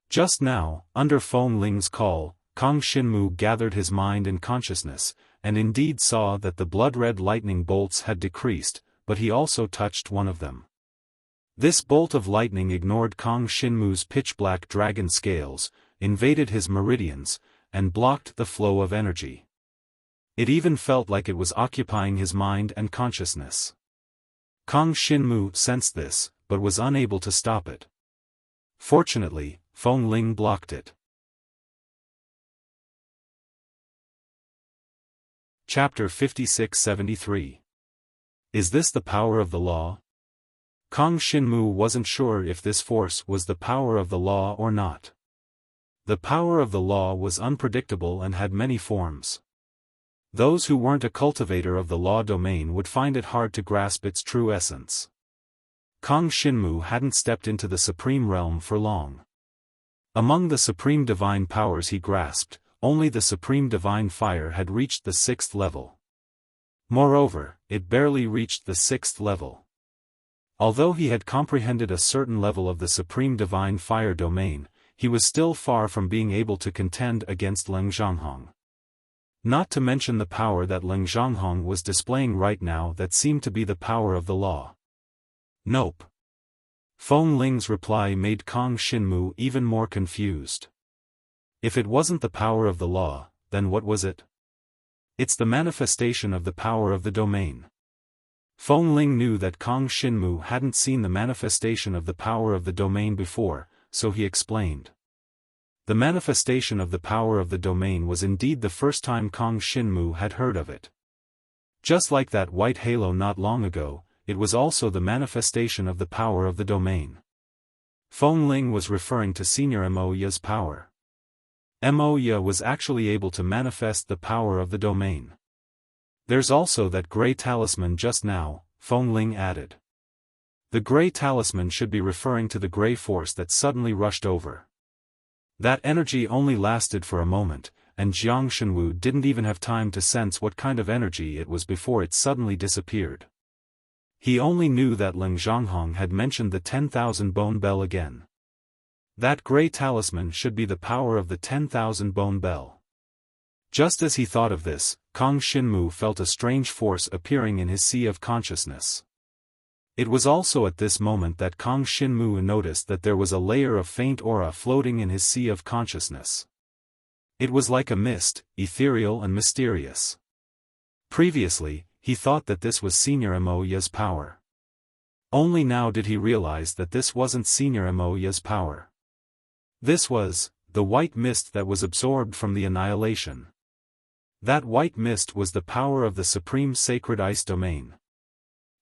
Just now, under Feng Ling's call, Kang Shinmu gathered his mind and consciousness, and indeed saw that the blood-red lightning bolts had decreased, but he also touched one of them. This bolt of lightning ignored Kang Shinmu's pitch-black dragon scales, invaded his meridians, and blocked the flow of energy. It even felt like it was occupying his mind and consciousness. Kang Shinmu sensed this, but was unable to stop it. Fortunately, Feng Ling blocked it. Chapter 56-73. Is this the power of the law? Kang Shinmu wasn't sure if this force was the power of the law or not. The power of the law was unpredictable and had many forms. Those who weren't a cultivator of the law domain would find it hard to grasp its true essence. Kang Shinmu hadn't stepped into the supreme realm for long. Among the supreme divine powers he grasped, only the supreme divine fire had reached the 6th level. Moreover, it barely reached the 6th level. Although he had comprehended a certain level of the supreme divine fire domain, he was still far from being able to contend against Leng Zhanghong. Not to mention the power that Leng Zhanghong was displaying right now that seemed to be the power of the law. Nope. Feng Ling's reply made Kang Shinmu even more confused. If it wasn't the power of the law, then what was it? It's the manifestation of the power of the domain. Feng Ling knew that Kang Shinmu hadn't seen the manifestation of the power of the domain before, so he explained. The manifestation of the power of the domain was indeed the first time Kang Shinmu had heard of it. Just like that white halo not long ago, it was also the manifestation of the power of the domain. Feng Ling was referring to Senior Moya's power. Moya was actually able to manifest the power of the domain. There's also that grey talisman just now, Feng Ling added. The grey talisman should be referring to the grey force that suddenly rushed over. That energy only lasted for a moment, and Jiang Shenwu didn't even have time to sense what kind of energy it was before it suddenly disappeared. He only knew that Leng Zhanghong had mentioned the 10,000 bone bell again. That grey talisman should be the power of the 10,000 bone bell. Just as he thought of this, Kang Shinmu felt a strange force appearing in his sea of consciousness. It was also at this moment that Kang Shinmu noticed that there was a layer of faint aura floating in his sea of consciousness. It was like a mist, ethereal and mysterious. Previously, he thought that this was Senior Moya's power. Only now did he realize that this wasn't Senior Moya's power. This was the white mist that was absorbed from the annihilation. That white mist was the power of the Supreme Sacred Ice Domain.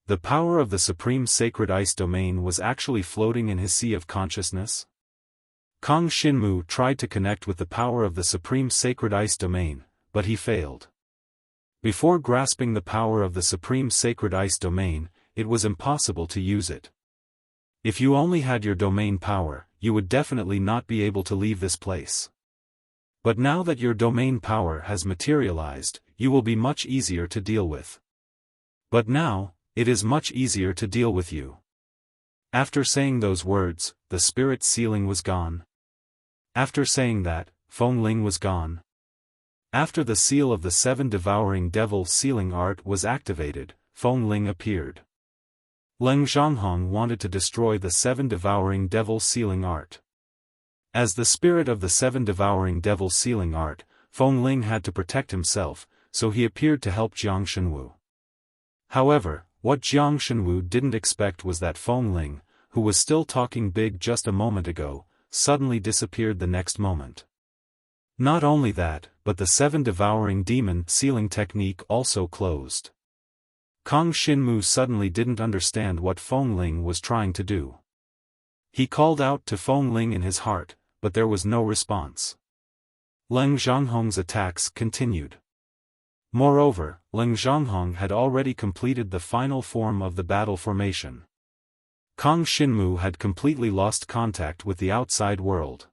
The power of the Supreme Sacred Ice Domain was actually floating in his sea of consciousness. Kang Shinmu tried to connect with the power of the Supreme Sacred Ice Domain, but he failed. Before grasping the power of the Supreme Sacred Ice Domain, it was impossible to use it. If you only had your domain power, you would definitely not be able to leave this place. But now that your domain power has materialized, you will be much easier to deal with. But now, it is much easier to deal with you. After saying those words, the spirit sealing was gone. After saying that, Feng Ling was gone. After the seal of the 7 devouring devil sealing art was activated, Feng Ling appeared. Leng Zhanghong wanted to destroy the 7 devouring devil sealing art. As the spirit of the 7 devouring devil sealing art, Feng Ling had to protect himself, so he appeared to help Jiang Shenwu. However, what Jiang Shenwu didn't expect was that Feng Ling, who was still talking big just a moment ago, suddenly disappeared the next moment. Not only that, but the 7 devouring demon sealing technique also closed. Kang Shinmu suddenly didn't understand what Feng Ling was trying to do. He called out to Feng Ling in his heart, but there was no response. Leng Zhanghong's attacks continued. Moreover, Leng Zhanghong had already completed the final form of the battle formation. Kang Shinmu had completely lost contact with the outside world.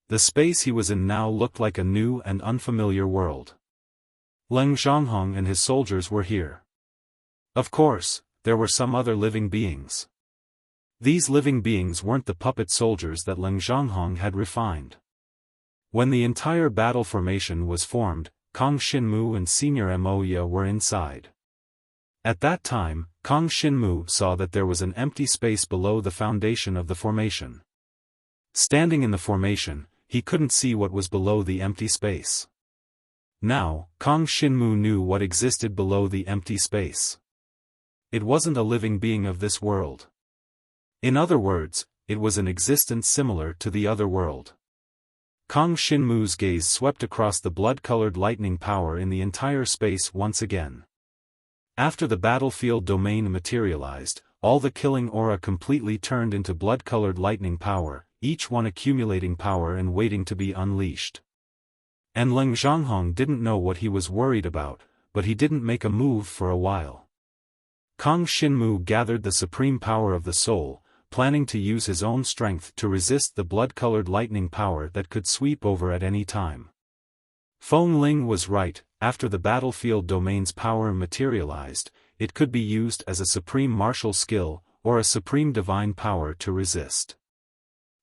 The space he was in now looked like a new and unfamiliar world. Leng Zhanghong and his soldiers were here. Of course, there were some other living beings. These living beings weren't the puppet soldiers that Leng Zhanghong had refined. When the entire battle formation was formed, Kang Shinmu and Senior Moya were inside. At that time, Kang Shinmu saw that there was an empty space below the foundation of the formation. Standing in the formation, he couldn't see what was below the empty space. Now, Kang Shinmu knew what existed below the empty space. It wasn't a living being of this world. In other words, it was an existence similar to the other world. Kang Shinmu's gaze swept across the blood-colored lightning power in the entire space once again. After the battlefield domain materialized, all the killing aura completely turned into blood-colored lightning power, each one accumulating power and waiting to be unleashed. And Leng Zhanghong didn't know what he was worried about, but he didn't make a move for a while. Kang Shinmu gathered the supreme power of the soul, planning to use his own strength to resist the blood-colored lightning power that could sweep over at any time. Feng Ling was right, after the battlefield domain's power materialized, it could be used as a supreme martial skill, or a supreme divine power to resist.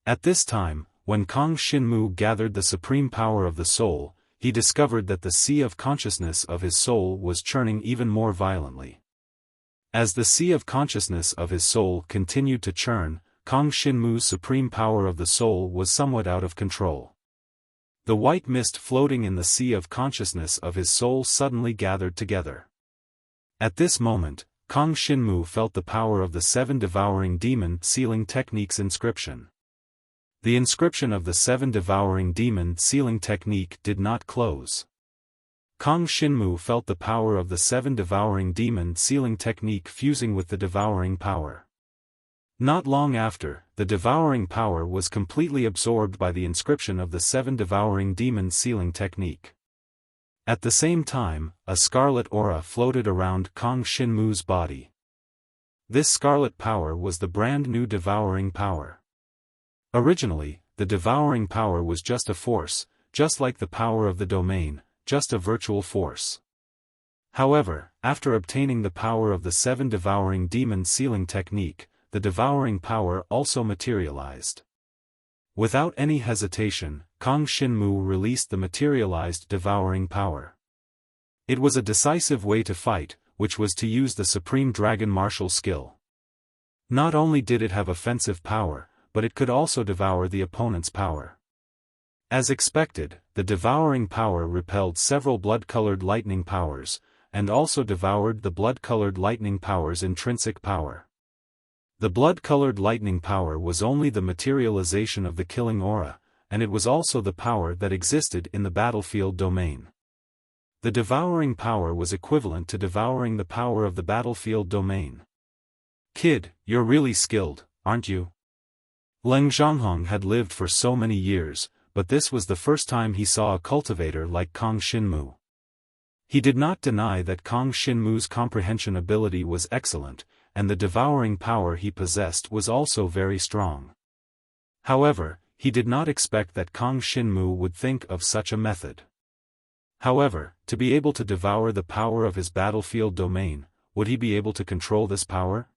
At this time, when Kang Shinmu gathered the supreme power of the soul, he discovered that the sea of consciousness of his soul was churning even more violently. As the sea of consciousness of his soul continued to churn, Kang Shinmu's supreme power of the soul was somewhat out of control. The white mist floating in the sea of consciousness of his soul suddenly gathered together. At this moment, Kang Shinmu felt the power of the 7 devouring demon sealing technique's inscription. The inscription of the 7 devouring demon sealing technique did not close. Kang Shinmu felt the power of the 7 devouring demon sealing technique fusing with the devouring power. Not long after, the devouring power was completely absorbed by the inscription of the 7 devouring demon sealing technique. At the same time, a scarlet aura floated around Kang Shinmu's body. This scarlet power was the brand new devouring power. Originally, the devouring power was just a force, just like the power of the domain, just a virtual force. However, after obtaining the power of the 7 devouring demon sealing technique, the devouring power also materialized. Without any hesitation, Kang Shinmu released the materialized devouring power. It was a decisive way to fight, which was to use the supreme dragon martial skill. Not only did it have offensive power, but it could also devour the opponent's power. As expected, the devouring power repelled several blood-colored lightning powers, and also devoured the blood-colored lightning power's intrinsic power. The blood-colored lightning power was only the materialization of the killing aura, and it was also the power that existed in the battlefield domain. The devouring power was equivalent to devouring the power of the battlefield domain. "Kid, you're really skilled, aren't you?" Leng Zhanghong had lived for so many years, but this was the first time he saw a cultivator like Kang Xinmu. He did not deny that Kang Xinmu's comprehension ability was excellent, and the devouring power he possessed was also very strong. However, he did not expect that Kang Xinmu would think of such a method. However, to be able to devour the power of his battlefield domain, would he be able to control this power?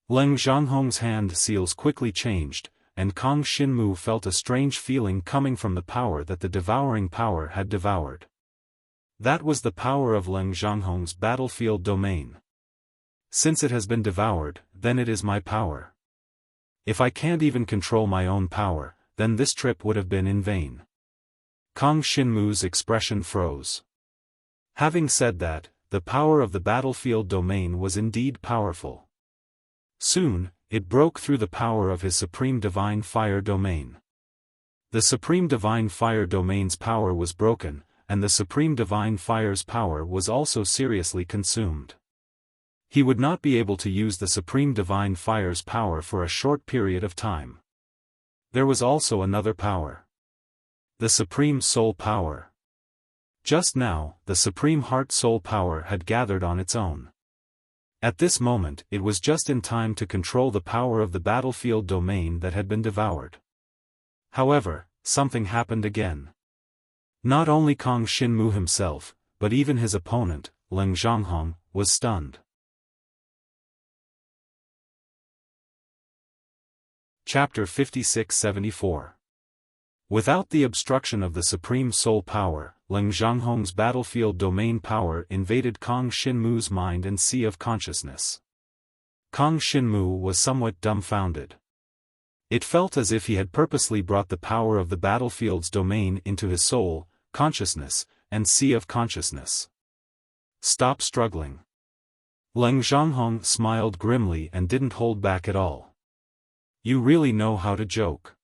Leng Zhanghong's hand seals quickly changed, and Kang Xinmu felt a strange feeling coming from the power that the devouring power had devoured. That was the power of Leng Zhanghong's battlefield domain. Since it has been devoured, then it is my power. If I can't even control my own power, then this trip would have been in vain. Kang Xinmu's expression froze. Having said that, the power of the battlefield domain was indeed powerful. Soon, it broke through the power of his Supreme Divine Fire domain. The Supreme Divine Fire domain's power was broken, and the Supreme Divine Fire's power was also seriously consumed. He would not be able to use the Supreme Divine Fire's power for a short period of time. There was also another power. The Supreme Soul Power. Just now, the Supreme Heart Soul Power had gathered on its own. At this moment, it was just in time to control the power of the battlefield domain that had been devoured. However, something happened again. Not only Kang Xinmu himself, but even his opponent, Leng Zhanghong, was stunned. Chapter 56-74. Without the obstruction of the Supreme Soul Power, Leng Zhanghong's battlefield domain power invaded Kang Xinmu's mind and sea of consciousness. Kang Xinmu was somewhat dumbfounded. It felt as if he had purposely brought the power of the battlefield's domain into his soul, consciousness, and sea of consciousness. "Stop struggling." Leng Zhanghong smiled grimly and didn't hold back at all. "You really know how to joke."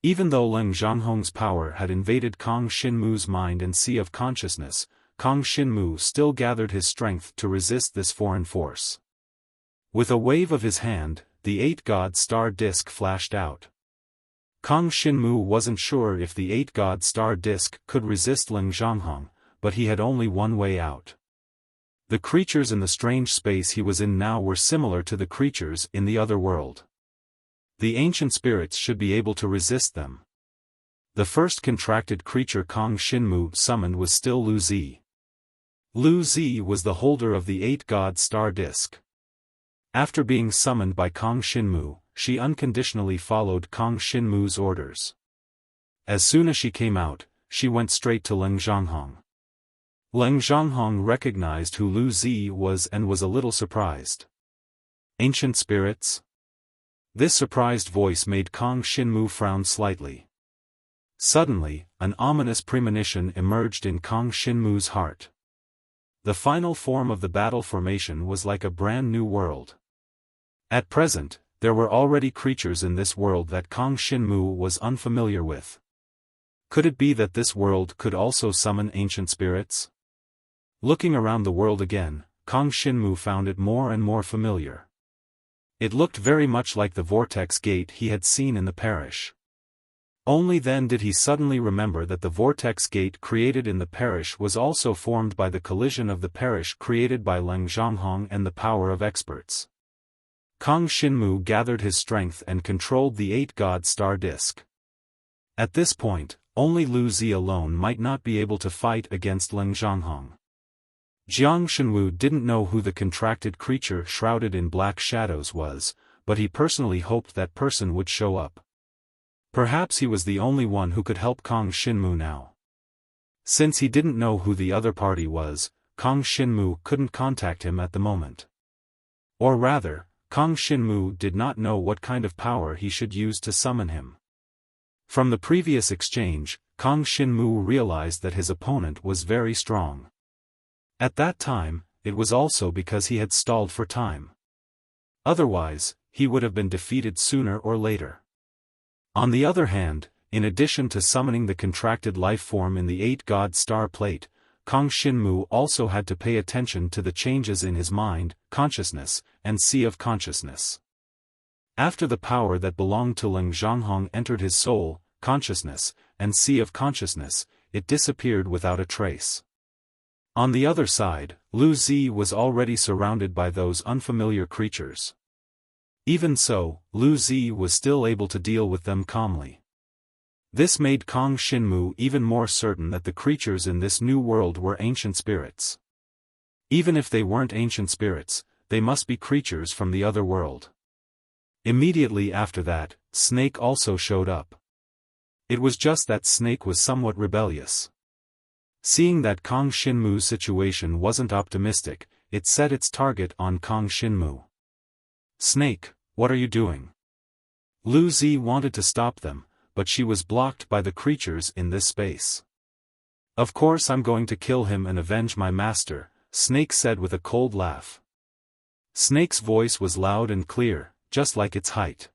Even though Leng Zhanghong's power had invaded Kang Xinmu's mind and sea of consciousness, Kang Xinmu still gathered his strength to resist this foreign force. With a wave of his hand, the 8-god star disk flashed out. Kang Xinmu wasn't sure if the 8-god star disk could resist Leng Zhanghong, but he had only one way out. The creatures in the strange space he was in now were similar to the creatures in the other world. The ancient spirits should be able to resist them. The first contracted creature Kang Xinmu summoned was still Lu Zi. Lu Zi was the holder of the 8-god star disk. After being summoned by Kang Xinmu, she unconditionally followed Kang Xinmu's orders. As soon as she came out, she went straight to Leng Zhanghong. Leng Zhanghong recognized who Lu Zi was and was a little surprised. "Ancient spirits?" This surprised voice made Kang Xinmu frown slightly. Suddenly, an ominous premonition emerged in Kang Xinmu's heart. The final form of the battle formation was like a brand new world. At present, there were already creatures in this world that Kang Xinmu was unfamiliar with. Could it be that this world could also summon ancient spirits? Looking around the world again, Kang Xinmu found it more and more familiar. It looked very much like the vortex gate he had seen in the parish. Only then did he suddenly remember that the vortex gate created in the parish was also formed by the collision of the parish created by Leng Zhanghong and the power of experts. Kang Xinmu gathered his strength and controlled the 8-god star disk. At this point, only Lu Zi alone might not be able to fight against Leng Zhanghong. Jiang Shenwu didn't know who the contracted creature shrouded in black shadows was, but he personally hoped that person would show up. Perhaps he was the only one who could help Kang Xinmu now. Since he didn't know who the other party was, Kang Xinmu couldn't contact him at the moment. Or rather, Kang Xinmu did not know what kind of power he should use to summon him. From the previous exchange, Kang Xinmu realized that his opponent was very strong. At that time, it was also because he had stalled for time. Otherwise, he would have been defeated sooner or later. On the other hand, in addition to summoning the contracted life form in the 8-god star plate, Kang Xinmu also had to pay attention to the changes in his mind, consciousness, and sea of consciousness. After the power that belonged to Ling Zhanghong entered his soul, consciousness, and sea of consciousness, it disappeared without a trace. On the other side, Lu Zi was already surrounded by those unfamiliar creatures. Even so, Lu Zi was still able to deal with them calmly. This made Kang Xinmu even more certain that the creatures in this new world were ancient spirits. Even if they weren't ancient spirits, they must be creatures from the other world. Immediately after that, Snake also showed up. It was just that Snake was somewhat rebellious. Seeing that Kang Xinmu's situation wasn't optimistic, it set its target on Kang Xinmu. "Snake, what are you doing?" Lu Zi wanted to stop them, but she was blocked by the creatures in this space. "Of course I'm going to kill him and avenge my master," Snake said with a cold laugh. Snake's voice was loud and clear, just like its height.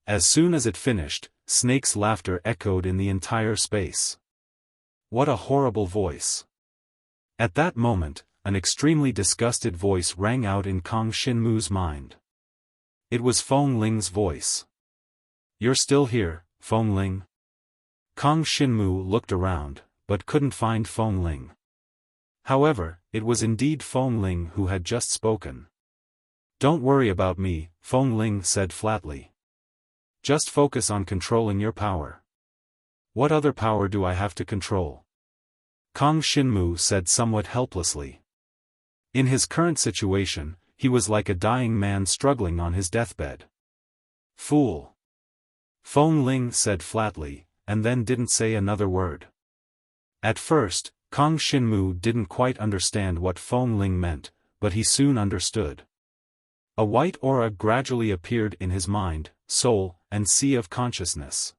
As soon as it finished, Snake's laughter echoed in the entire space. What a horrible voice. At that moment, an extremely disgusted voice rang out in Kang Xinmu's mind. It was Feng Ling's voice. "You're still here, Feng Ling?" Kang Xinmu looked around, but couldn't find Feng Ling. However, it was indeed Feng Ling who had just spoken. "Don't worry about me," Feng Ling said flatly. "Just focus on controlling your power." "What other power do I have to control?" Kang Xinmu said somewhat helplessly. In his current situation, he was like a dying man struggling on his deathbed. "Fool!" Feng Ling said flatly, and then didn't say another word. At first, Kang Xinmu didn't quite understand what Feng Ling meant, but he soon understood. A white aura gradually appeared in his mind, soul, and sea of consciousness.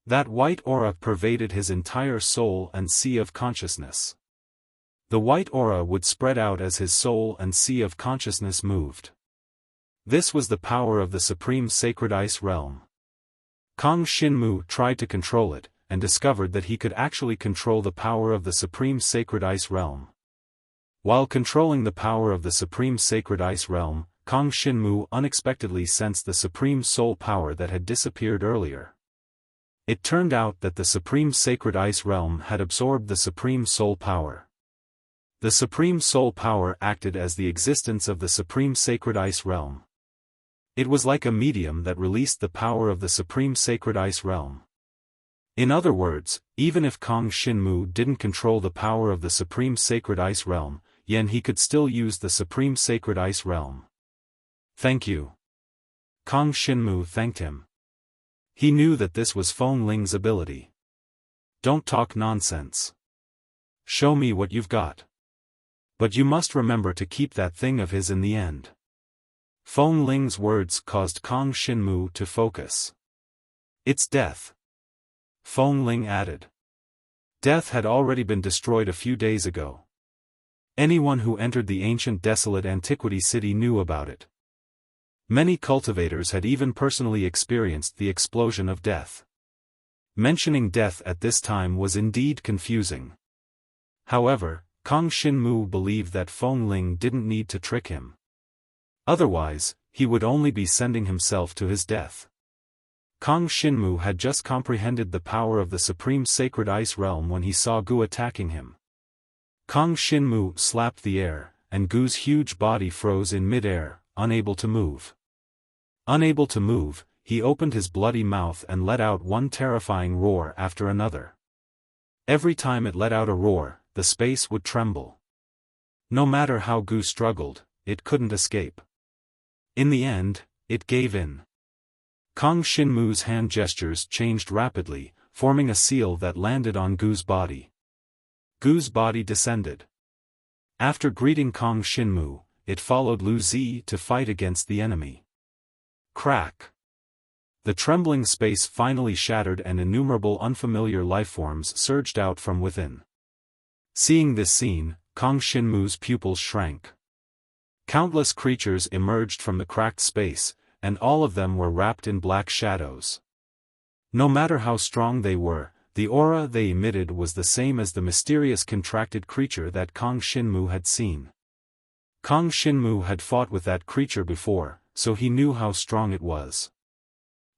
That white aura pervaded his entire soul and sea of consciousness. The white aura would spread out as his soul and sea of consciousness moved. This was the power of the supreme sacred ice realm. Kang Xinmu tried to control it, and discovered that he could actually control the power of the supreme sacred ice realm. While controlling the power of the supreme sacred ice realm, Kang Xinmu unexpectedly sensed the supreme soul power that had disappeared earlier. It turned out that the supreme sacred ice realm had absorbed the supreme soul power. The supreme soul power acted as the existence of the supreme sacred ice realm. It was like a medium that released the power of the supreme sacred ice realm. In other words, even if Kang Xinmu didn't control the power of the supreme sacred ice realm, he could still use the supreme sacred ice realm. "Thank you." Kang Xinmu thanked him. He knew that this was Feng Ling's ability. "Don't talk nonsense. Show me what you've got. But you must remember to keep that thing of his in the end." Feng Ling's words caused Kang Xinmu to focus. "It's death," Feng Ling added. Death had already been destroyed a few days ago. Anyone who entered the ancient desolate antiquity city knew about it. Many cultivators had even personally experienced the explosion of death. Mentioning death at this time was indeed confusing. However, Kang Xinmu believed that Feng Ling didn't need to trick him. Otherwise, he would only be sending himself to his death. Kang Xinmu had just comprehended the power of the supreme sacred ice realm when he saw Gu attacking him. Kang Xinmu slapped the air, and Gu's huge body froze in mid-air, unable to move. Unable to move, he opened his bloody mouth and let out one terrifying roar after another. Every time it let out a roar, the space would tremble. No matter how Gu struggled, it couldn't escape. In the end, it gave in. Kang Xinmu's hand gestures changed rapidly, forming a seal that landed on Gu's body. Gu's body descended. After greeting Kang Xinmu, it followed Lu Zi to fight against the enemy. Crack! The trembling space finally shattered and innumerable unfamiliar lifeforms surged out from within. Seeing this scene, Kang Shinmu's pupils shrank. Countless creatures emerged from the cracked space, and all of them were wrapped in black shadows. No matter how strong they were, the aura they emitted was the same as the mysterious contracted creature that Kang Shinmu had seen. Kang Shinmu had fought with that creature before, so he knew how strong it was.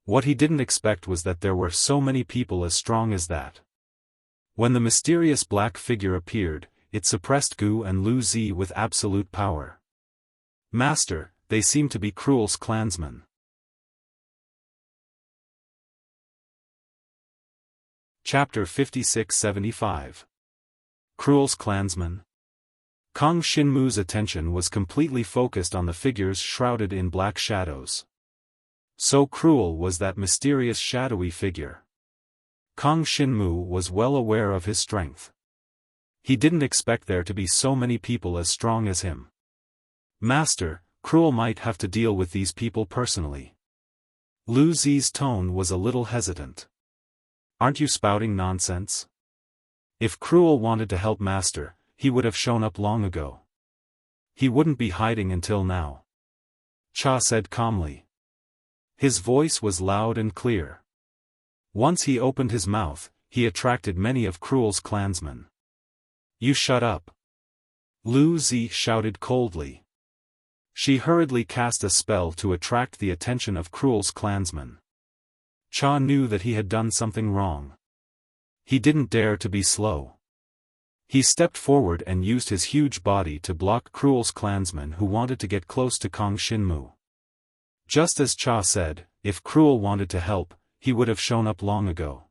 What he didn't expect was that there were so many people as strong as that. When the mysterious black figure appeared, it suppressed Gu and Lu Zi with absolute power. Master, they seem to be Cruel's clansmen. Chapter 56-75. Cruel's clansmen. Kang Shinmu's attention was completely focused on the figures shrouded in black shadows. So cruel was that mysterious shadowy figure. Kang Shinmu was well aware of his strength. He didn't expect there to be so many people as strong as him. Master, Cruel might have to deal with these people personally. Lu Zi's tone was a little hesitant. Aren't you spouting nonsense? If Cruel wanted to help Master, he would have shown up long ago. He wouldn't be hiding until now. Cha said calmly. His voice was loud and clear. Once he opened his mouth, he attracted many of Cruel's clansmen. You shut up. Lu Zi shouted coldly. She hurriedly cast a spell to attract the attention of Cruel's clansmen. Cha knew that he had done something wrong. He didn't dare to be slow. He stepped forward and used his huge body to block Cruel's clansmen who wanted to get close to Kang Shinmu. Just as Cha said, if Cruel wanted to help, he would have shown up long ago.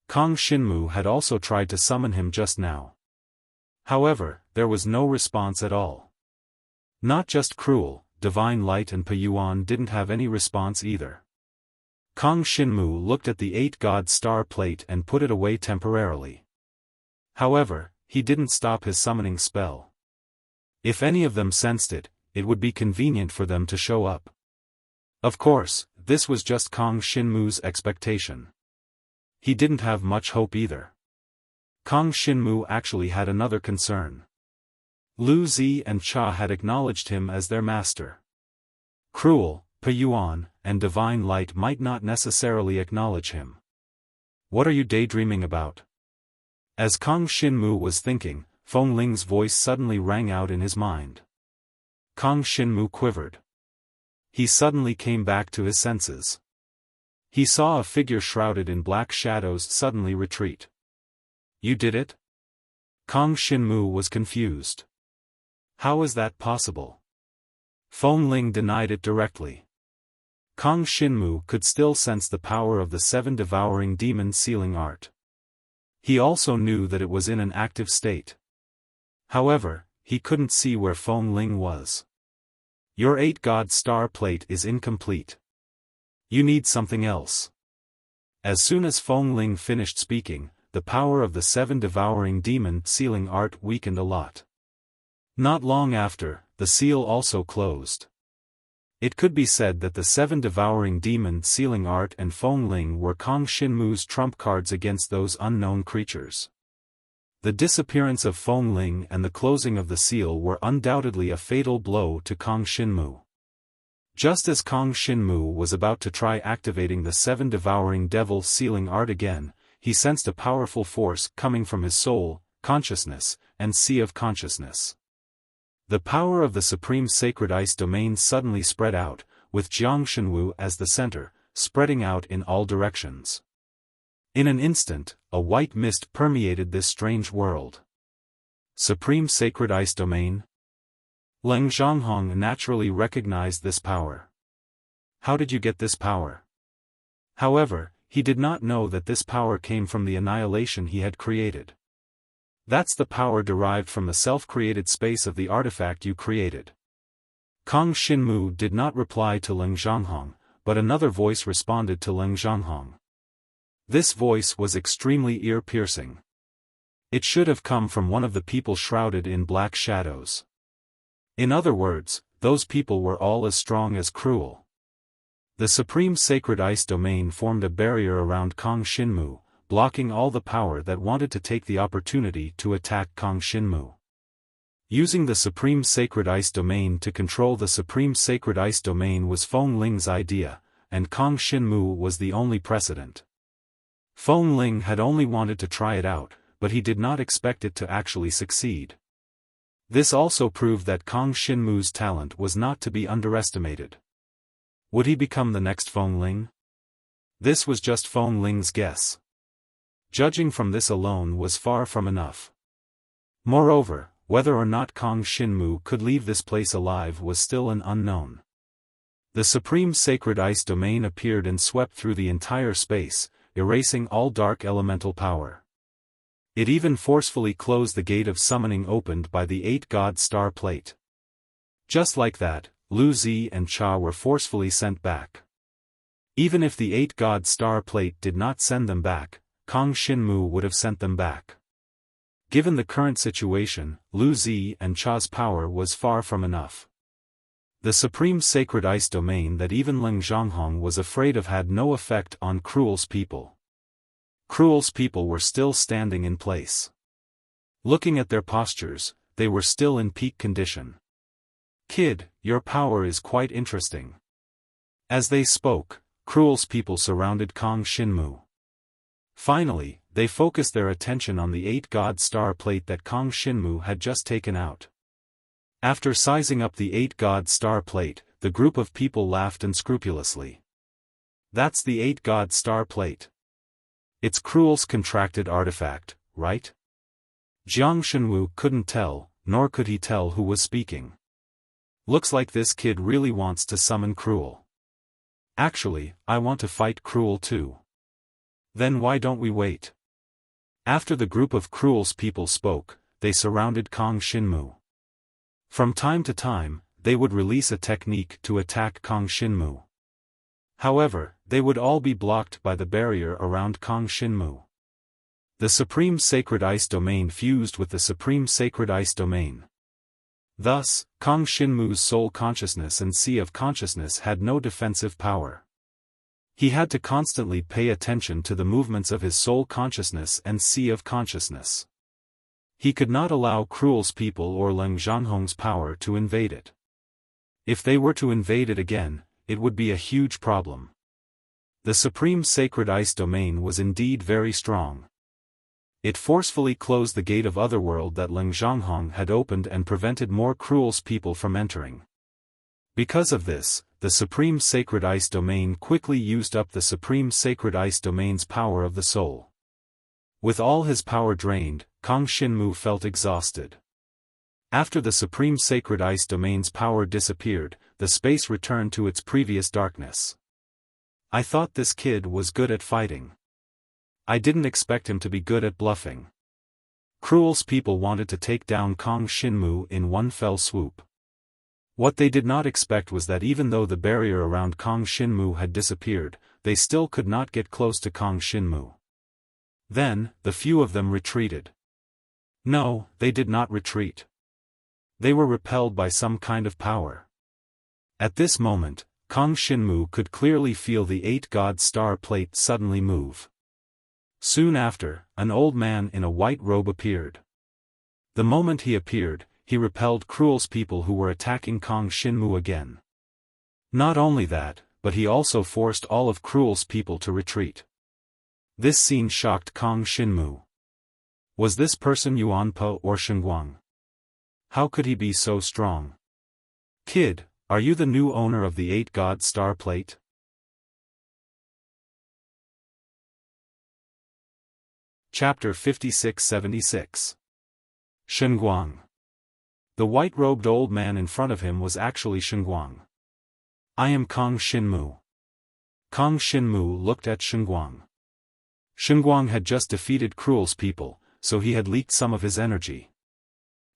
Kang Shinmu had also tried to summon him just now. However, there was no response at all. Not just Cruel, Divine Light and Peyuan didn't have any response either. Kang Shinmu looked at the 8-god star plate and put it away temporarily. However, he didn't stop his summoning spell. If any of them sensed it, it would be convenient for them to show up. Of course, this was just Kang Shinmu's expectation. He didn't have much hope either. Kang Shinmu actually had another concern. Lu Zi and Cha had acknowledged him as their master. Cruel, Peyuan, and Divine Light might not necessarily acknowledge him. What are you daydreaming about? As Kang Shinmu was thinking, Feng Ling's voice suddenly rang out in his mind. Kang Shinmu quivered. He suddenly came back to his senses. He saw a figure shrouded in black shadows suddenly retreat. You did it? Kang Shinmu was confused. How is that possible? Feng Ling denied it directly. Kang Shinmu could still sense the power of the 7 devouring demon sealing art. He also knew that it was in an active state. However, he couldn't see where Feng Ling was. Your 8-god star plate is incomplete. You need something else. As soon as Feng Ling finished speaking, the power of the 7 devouring demon sealing art weakened a lot. Not long after, the seal also closed. It could be said that the 7 devouring demon sealing art and Feng Ling were Kang Shinmu's trump cards against those unknown creatures. The disappearance of Feng Ling and the closing of the seal were undoubtedly a fatal blow to Kang Shinmu. Just as Kang Shinmu was about to try activating the 7 devouring devil sealing art again, he sensed a powerful force coming from his soul, consciousness, and sea of consciousness. The power of the supreme sacred ice domain suddenly spread out, with Jiangshanwu as the center, spreading out in all directions. In an instant, a white mist permeated this strange world. Supreme sacred ice domain? Leng Zhanghong naturally recognized this power. How did you get this power? However, he did not know that this power came from the annihilation he had created. That's the power derived from the self-created space of the artifact you created. Kang Shinmu did not reply to Leng Zhanghong, but another voice responded to Leng Zhanghong. This voice was extremely ear-piercing. It should have come from one of the people shrouded in black shadows. In other words, those people were all as strong as Cruel. The supreme sacred ice domain formed a barrier around Kong Shinmu, blocking all the power that wanted to take the opportunity to attack Kong Shinmu. Using the supreme sacred ice domain to control the supreme sacred ice domain was Feng Ling's idea, and Kong Shinmu was the only precedent. Feng Ling had only wanted to try it out, but he did not expect it to actually succeed. This also proved that Kong Shinmu's talent was not to be underestimated. Would he become the next Feng Ling? This was just Feng Ling's guess. Judging from this alone was far from enough. Moreover, whether or not Kong Shinmu could leave this place alive was still an unknown. The supreme sacred ice domain appeared and swept through the entire space, erasing all dark elemental power. It even forcefully closed the gate of summoning opened by the 8-god star plate. Just like that, Lu Zi and Cha were forcefully sent back. Even if the 8-god star plate did not send them back, Kong Shinmu would have sent them back. Given the current situation, Lu Zi and Cha's power was far from enough. The supreme sacred ice domain that even Leng Zhanghong was afraid of had no effect on Cruel's people. Cruel's people were still standing in place. Looking at their postures, they were still in peak condition. "Kid, your power is quite interesting." As they spoke, Cruel's people surrounded Kong Shinmu. Finally, they focused their attention on the 8-god star plate that Kong Shinmu had just taken out. After sizing up the 8-god star plate, the group of people laughed unscrupulously. "That's the 8-god star plate. It's Cruel's contracted artifact, right?" Jiang Shenwu couldn't tell, nor could he tell who was speaking. "Looks like this kid really wants to summon Cruel. Actually, I want to fight Cruel too." "Then why don't we wait?" After the group of Cruel's people spoke, they surrounded Kong Shinmu. From time to time, they would release a technique to attack Kong Shinmu. However, they would all be blocked by the barrier around Kong Shinmu. The supreme sacred ice domain fused with the supreme sacred ice domain. Thus, Kong Shinmu's soul consciousness and sea of consciousness had no defensive power. He had to constantly pay attention to the movements of his soul consciousness and sea of consciousness. He could not allow Cruel's people or Leng Zhanghong's power to invade it. If they were to invade it again, it would be a huge problem. The supreme sacred ice domain was indeed very strong. It forcefully closed the gate of Otherworld that Leng Zhanghong had opened and prevented more Cruel's people from entering. Because of this, the supreme sacred ice domain quickly used up the supreme sacred ice domain's power of the soul. With all his power drained, Kong Shinmu felt exhausted. After the supreme sacred ice domain's power disappeared, the space returned to its previous darkness. "I thought this kid was good at fighting. I didn't expect him to be good at bluffing." Cruel's people wanted to take down Kong Shinmu in one fell swoop. What they did not expect was that even though the barrier around Kong Shinmu had disappeared, they still could not get close to Kong Shinmu. Then, the few of them retreated. No, they did not retreat. They were repelled by some kind of power. At this moment, Kong Shinmu could clearly feel the 8-god star plate suddenly move. Soon after, an old man in a white robe appeared. The moment he appeared, he repelled Cruel's people who were attacking Kong Shinmu again. Not only that, but he also forced all of Cruel's people to retreat. This scene shocked Kong Shinmu. Was this person Yuanpa or Shengguang? How could he be so strong? "Kid, are you the new owner of the 8-god star plate?" Chapter 56-76. Shengguang. The white-robed old man in front of him was actually Shengguang. "I am Kong Shinmu." Kong Shinmu looked at Shengguang. Shengguang had just defeated Cruel's people, so he had leaked some of his energy.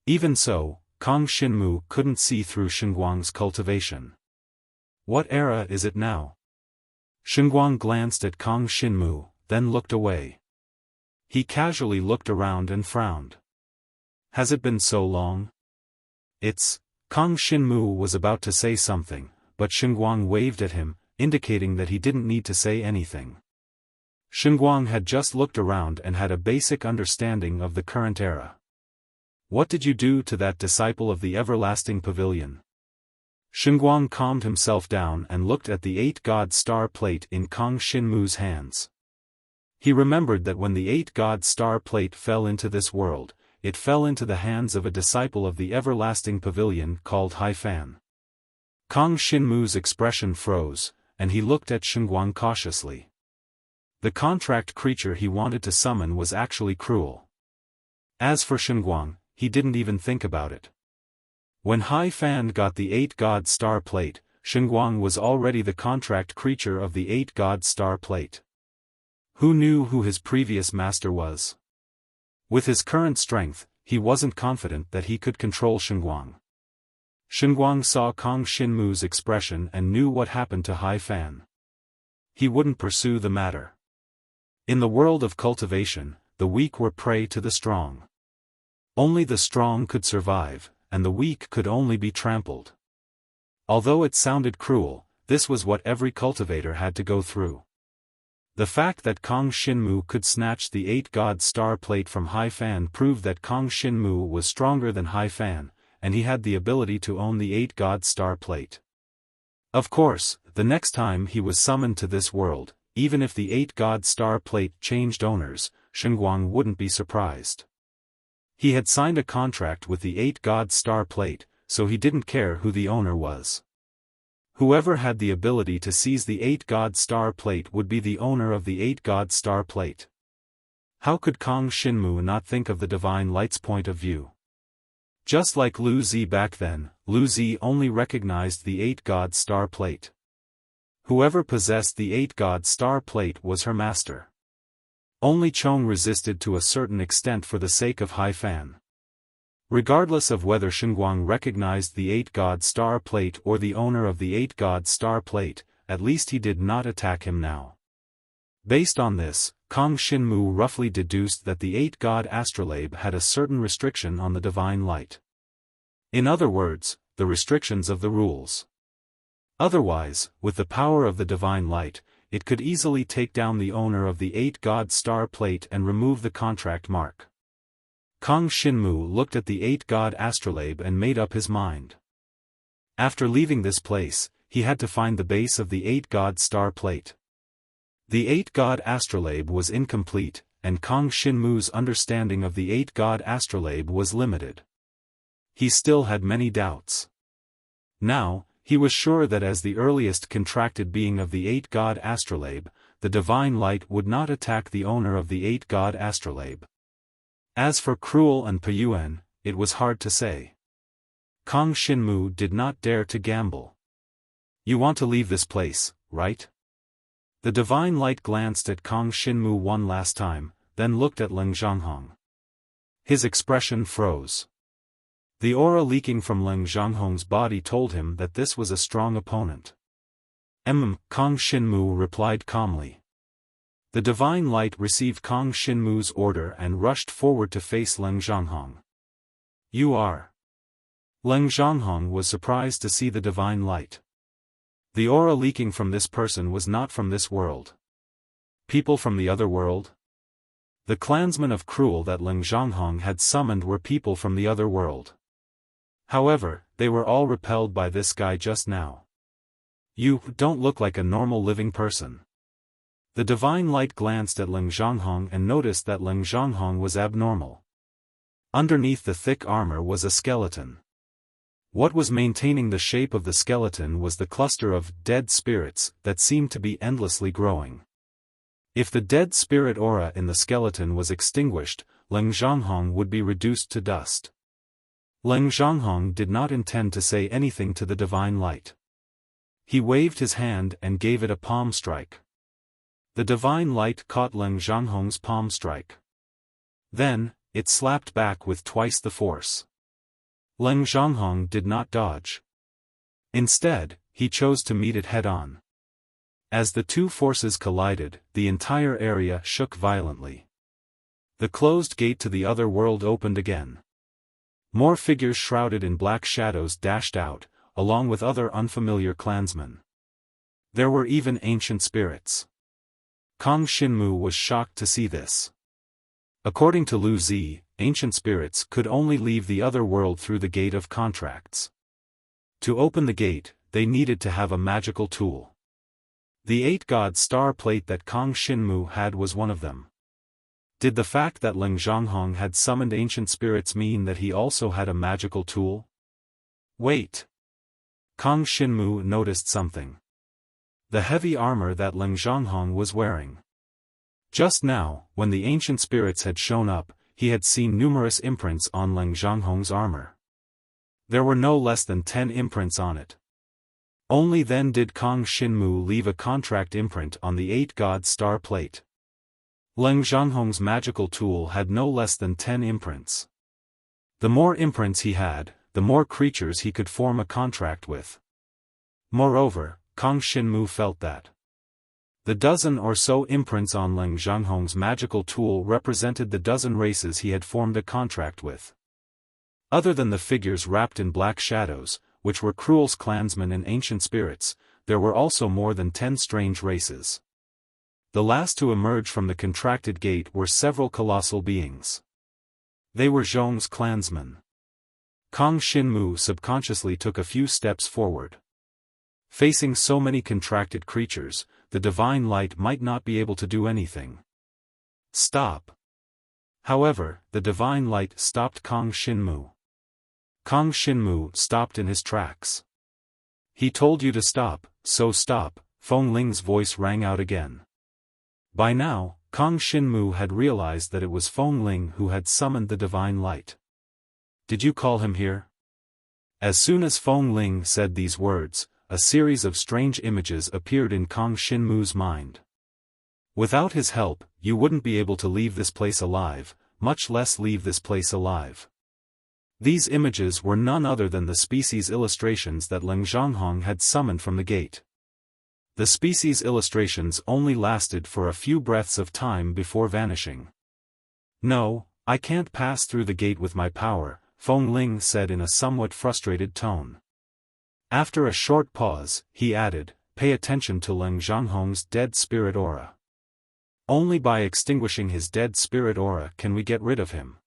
Even so, Kong Shinmu couldn't see through Shengguang's cultivation. "What era is it now?" Shengguang glanced at Kong Shinmu, then looked away. He casually looked around and frowned. "Has it been so long?" "It's..." Kong Shinmu was about to say something, but Shengguang waved at him, indicating that he didn't need to say anything. Xinguang had just looked around and had a basic understanding of the current era. What did you do to that disciple of the everlasting pavilion? Xinguang calmed himself down and looked at the 8-god star plate in Kang Xinmu's hands. He remembered that when the 8-god star plate fell into this world, it fell into the hands of a disciple of the everlasting pavilion called Xiaofan. Kang Xinmu's expression froze, and he looked at Xinguang cautiously. The contract creature he wanted to summon was actually cruel. As for Xinguang, he didn't even think about it. When Xiaofan got the 8-god star plate, Xinguang was already the contract creature of the 8-god star plate. Who knew who his previous master was? With his current strength, he wasn't confident that he could control Xinguang. Xinguang saw Kang Xinmu's expression and knew what happened to Xiaofan. He wouldn't pursue the matter. In the world of cultivation, the weak were prey to the strong. Only the strong could survive, and the weak could only be trampled. Although it sounded cruel, this was what every cultivator had to go through. The fact that Kang Xinmu could snatch the 8-god star plate from Xiaofan proved that Kang Xinmu was stronger than Xiaofan, and he had the ability to own the 8-god star plate. Of course, the next time he was summoned to this world, even if the 8-god star plate changed owners, Xinguang wouldn't be surprised. He had signed a contract with the 8-god star plate, so he didn't care who the owner was. Whoever had the ability to seize the 8-god star plate would be the owner of the 8-god star plate. How could Kang Xinmu not think of the divine light's point of view? Just like Lu Zi back then, Lu Zi only recognized the 8-god star plate. Whoever possessed the 8-god star plate was her master. Only Chong resisted to a certain extent for the sake of Xiaofan. Regardless of whether Xinguang recognized the 8-god star plate or the owner of the 8-god star plate, at least he did not attack him now. Based on this, Kang Xinmu roughly deduced that the 8-god astrolabe had a certain restriction on the divine light. In other words, the restrictions of the rules. Otherwise, with the power of the divine light, it could easily take down the owner of the 8-god star plate and remove the contract mark. Kang Xinmu looked at the 8-god astrolabe and made up his mind. After leaving this place, he had to find the base of the 8-god star plate. The 8-god astrolabe was incomplete, and Kang Xinmu's understanding of the 8-god astrolabe was limited. He still had many doubts. Now, he was sure that as the earliest contracted being of the 8-god astrolabe, the divine light would not attack the owner of the 8-god astrolabe. As for Cruel and Peyuan, it was hard to say. Kang Xinmu did not dare to gamble. You want to leave this place, right? The divine light glanced at Kang Xinmu one last time, then looked at Leng Zhanghong. His expression froze. The aura leaking from Leng Zhanghong's body told him that this was a strong opponent. Kang Xinmu replied calmly. The divine light received Kang Xinmu's order and rushed forward to face Leng Zhanghong. You are. Leng Zhanghong was surprised to see the divine light. The aura leaking from this person was not from this world. People from the other world? The clansmen of Cruel that Leng Zhanghong had summoned were people from the other world. However, they were all repelled by this guy just now. You don't look like a normal living person. The divine light glanced at Leng Zhanghong and noticed that Leng Zhanghong was abnormal. Underneath the thick armor was a skeleton. What was maintaining the shape of the skeleton was the cluster of dead spirits that seemed to be endlessly growing. If the dead spirit aura in the skeleton was extinguished, Leng Zhanghong would be reduced to dust. Leng Zhanghong did not intend to say anything to the divine light. He waved his hand and gave it a palm strike. The divine light caught Leng Zhanghong's palm strike. Then, it slapped back with twice the force. Leng Zhanghong did not dodge. Instead, he chose to meet it head-on. As the two forces collided, the entire area shook violently. The closed gate to the other world opened again. More figures shrouded in black shadows dashed out, along with other unfamiliar clansmen. There were even ancient spirits. Kang Xinmu was shocked to see this. According to Lu Zi, ancient spirits could only leave the other world through the Gate of Contracts. To open the gate, they needed to have a magical tool. The 8-god star plate that Kang Xinmu had was one of them. Did the fact that Leng Zhonghong had summoned ancient spirits mean that he also had a magical tool? Wait. Kang Xinmu noticed something. The heavy armor that Leng Zhonghong was wearing. Just now, when the ancient spirits had shown up, he had seen numerous imprints on Leng Zhonghong's armor. There were no less than 10 imprints on it. Only then did Kang Xinmu leave a contract imprint on the 8-god star plate. Leng Zhonghong's magical tool had no less than 10 imprints. The more imprints he had, the more creatures he could form a contract with. Moreover, Kang Xinmu felt that the dozen or so imprints on Leng Zhonghong's magical tool represented the dozen races he had formed a contract with. Other than the figures wrapped in black shadows, which were Cruel's clansmen and ancient spirits, there were also more than 10 strange races. The last to emerge from the contracted gate were several colossal beings. They were Zhong's clansmen. Kang Xinmu subconsciously took a few steps forward. Facing so many contracted creatures, the divine light might not be able to do anything. Stop. However, the divine light stopped Kang Xinmu. Kang Xinmu stopped in his tracks. He told you to stop, so stop, Feng Ling's voice rang out again. By now, Kang Xinmu had realized that it was Feng Ling who had summoned the divine light. Did you call him here? As soon as Feng Ling said these words, a series of strange images appeared in Kang Xinmu's mind. Without his help, you wouldn't be able to leave this place alive, much less leave this place alive. These images were none other than the species illustrations that Leng Zhonghong had summoned from the gate. The species illustrations only lasted for a few breaths of time before vanishing. No, I can't pass through the gate with my power, Feng Ling said in a somewhat frustrated tone. After a short pause, he added, pay attention to Leng Zhonghong's dead spirit aura. Only by extinguishing his dead spirit aura can we get rid of him.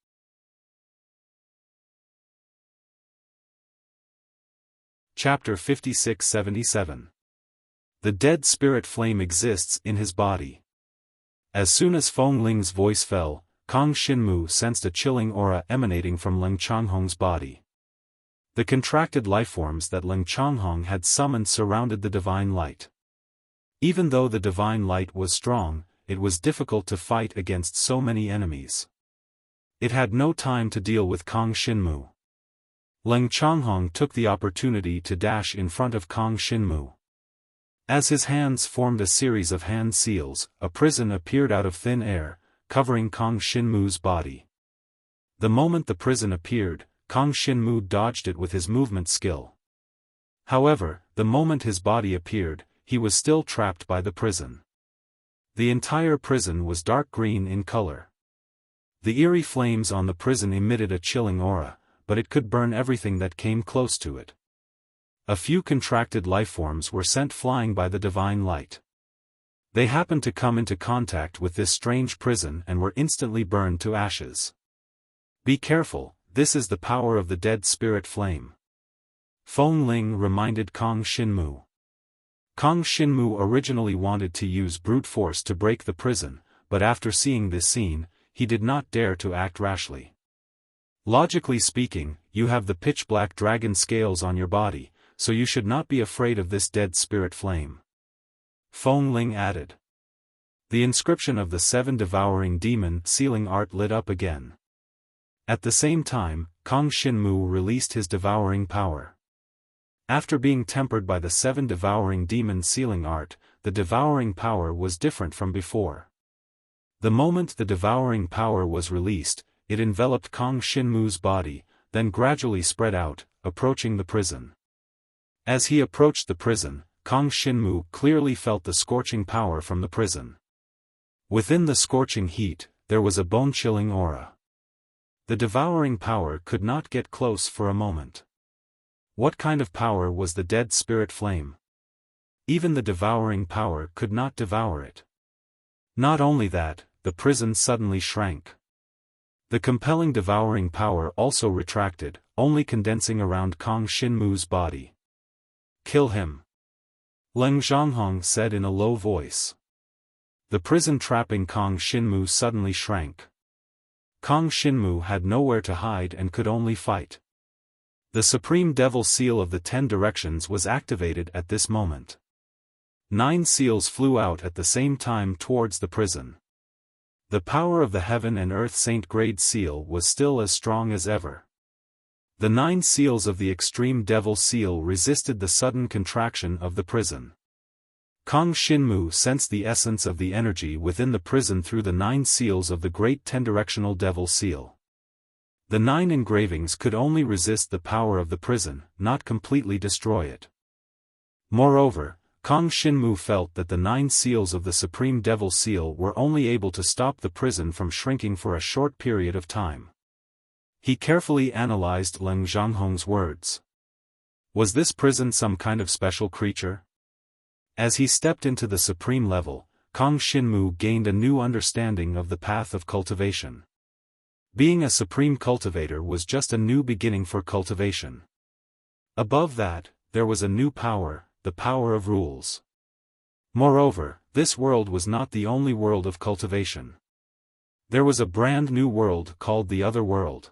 Chapter 56-77. The dead spirit flame exists in his body. As soon as Feng Ling's voice fell, Kang Xinmu sensed a chilling aura emanating from Leng Zhonghong's body. The contracted lifeforms that Leng Zhonghong had summoned surrounded the divine light. Even though the divine light was strong, it was difficult to fight against so many enemies. It had no time to deal with Kang Xinmu. Leng Zhonghong took the opportunity to dash in front of Kang Xinmu. As his hands formed a series of hand seals, a prison appeared out of thin air, covering Kang Xinmu's body. The moment the prison appeared, Kang Xinmu dodged it with his movement skill. However, the moment his body appeared, he was still trapped by the prison. The entire prison was dark green in color. The eerie flames on the prison emitted a chilling aura, but it could burn everything that came close to it. A few contracted lifeforms were sent flying by the divine light. They happened to come into contact with this strange prison and were instantly burned to ashes. Be careful, this is the power of the dead spirit flame. Feng Ling reminded Kang Xinmu. Kang Xinmu originally wanted to use brute force to break the prison, but after seeing this scene, he did not dare to act rashly. Logically speaking, you have the pitch-black dragon scales on your body, so you should not be afraid of this dead spirit flame. Feng Ling added. The inscription of the 7 devouring demon sealing art lit up again. At the same time, Kang Xinmu released his devouring power. After being tempered by the 7 devouring demon sealing art, the devouring power was different from before. The moment the devouring power was released, it enveloped Kang Xinmu's body, then gradually spread out, approaching the prison. As he approached the prison, Kang Xinmu clearly felt the scorching power from the prison. Within the scorching heat, there was a bone-chilling aura. The devouring power could not get close for a moment. What kind of power was the dead spirit flame? even the devouring power could not devour it. Not only that, the prison suddenly shrank. The compelling devouring power also retracted, only condensing around Kang Xinmu's body. "Kill him," Leng Zhanghong said in a low voice. The prison trapping Kang Xinmu suddenly shrank. Kang Xinmu had nowhere to hide and could only fight. The supreme devil seal of the 10 directions was activated at this moment. 9 seals flew out at the same time towards the prison. The power of the heaven and earth Saint Grade seal was still as strong as ever. The 9 seals of the extreme devil seal resisted the sudden contraction of the prison. Kang Xinmu sensed the essence of the energy within the prison through the 9 seals of the great 10-directional devil seal. The 9 engravings could only resist the power of the prison, not completely destroy it. Moreover, Kang Xinmu felt that the 9 seals of the supreme devil seal were only able to stop the prison from shrinking for a short period of time. He carefully analyzed Leng Zhanghong's words. Was this prison some kind of special creature? As he stepped into the supreme level, Kang Xinmu gained a new understanding of the path of cultivation. Being a supreme cultivator was just a new beginning for cultivation. Above that, there was a new power, the power of rules. Moreover, this world was not the only world of cultivation. There was a brand new world called the Other World.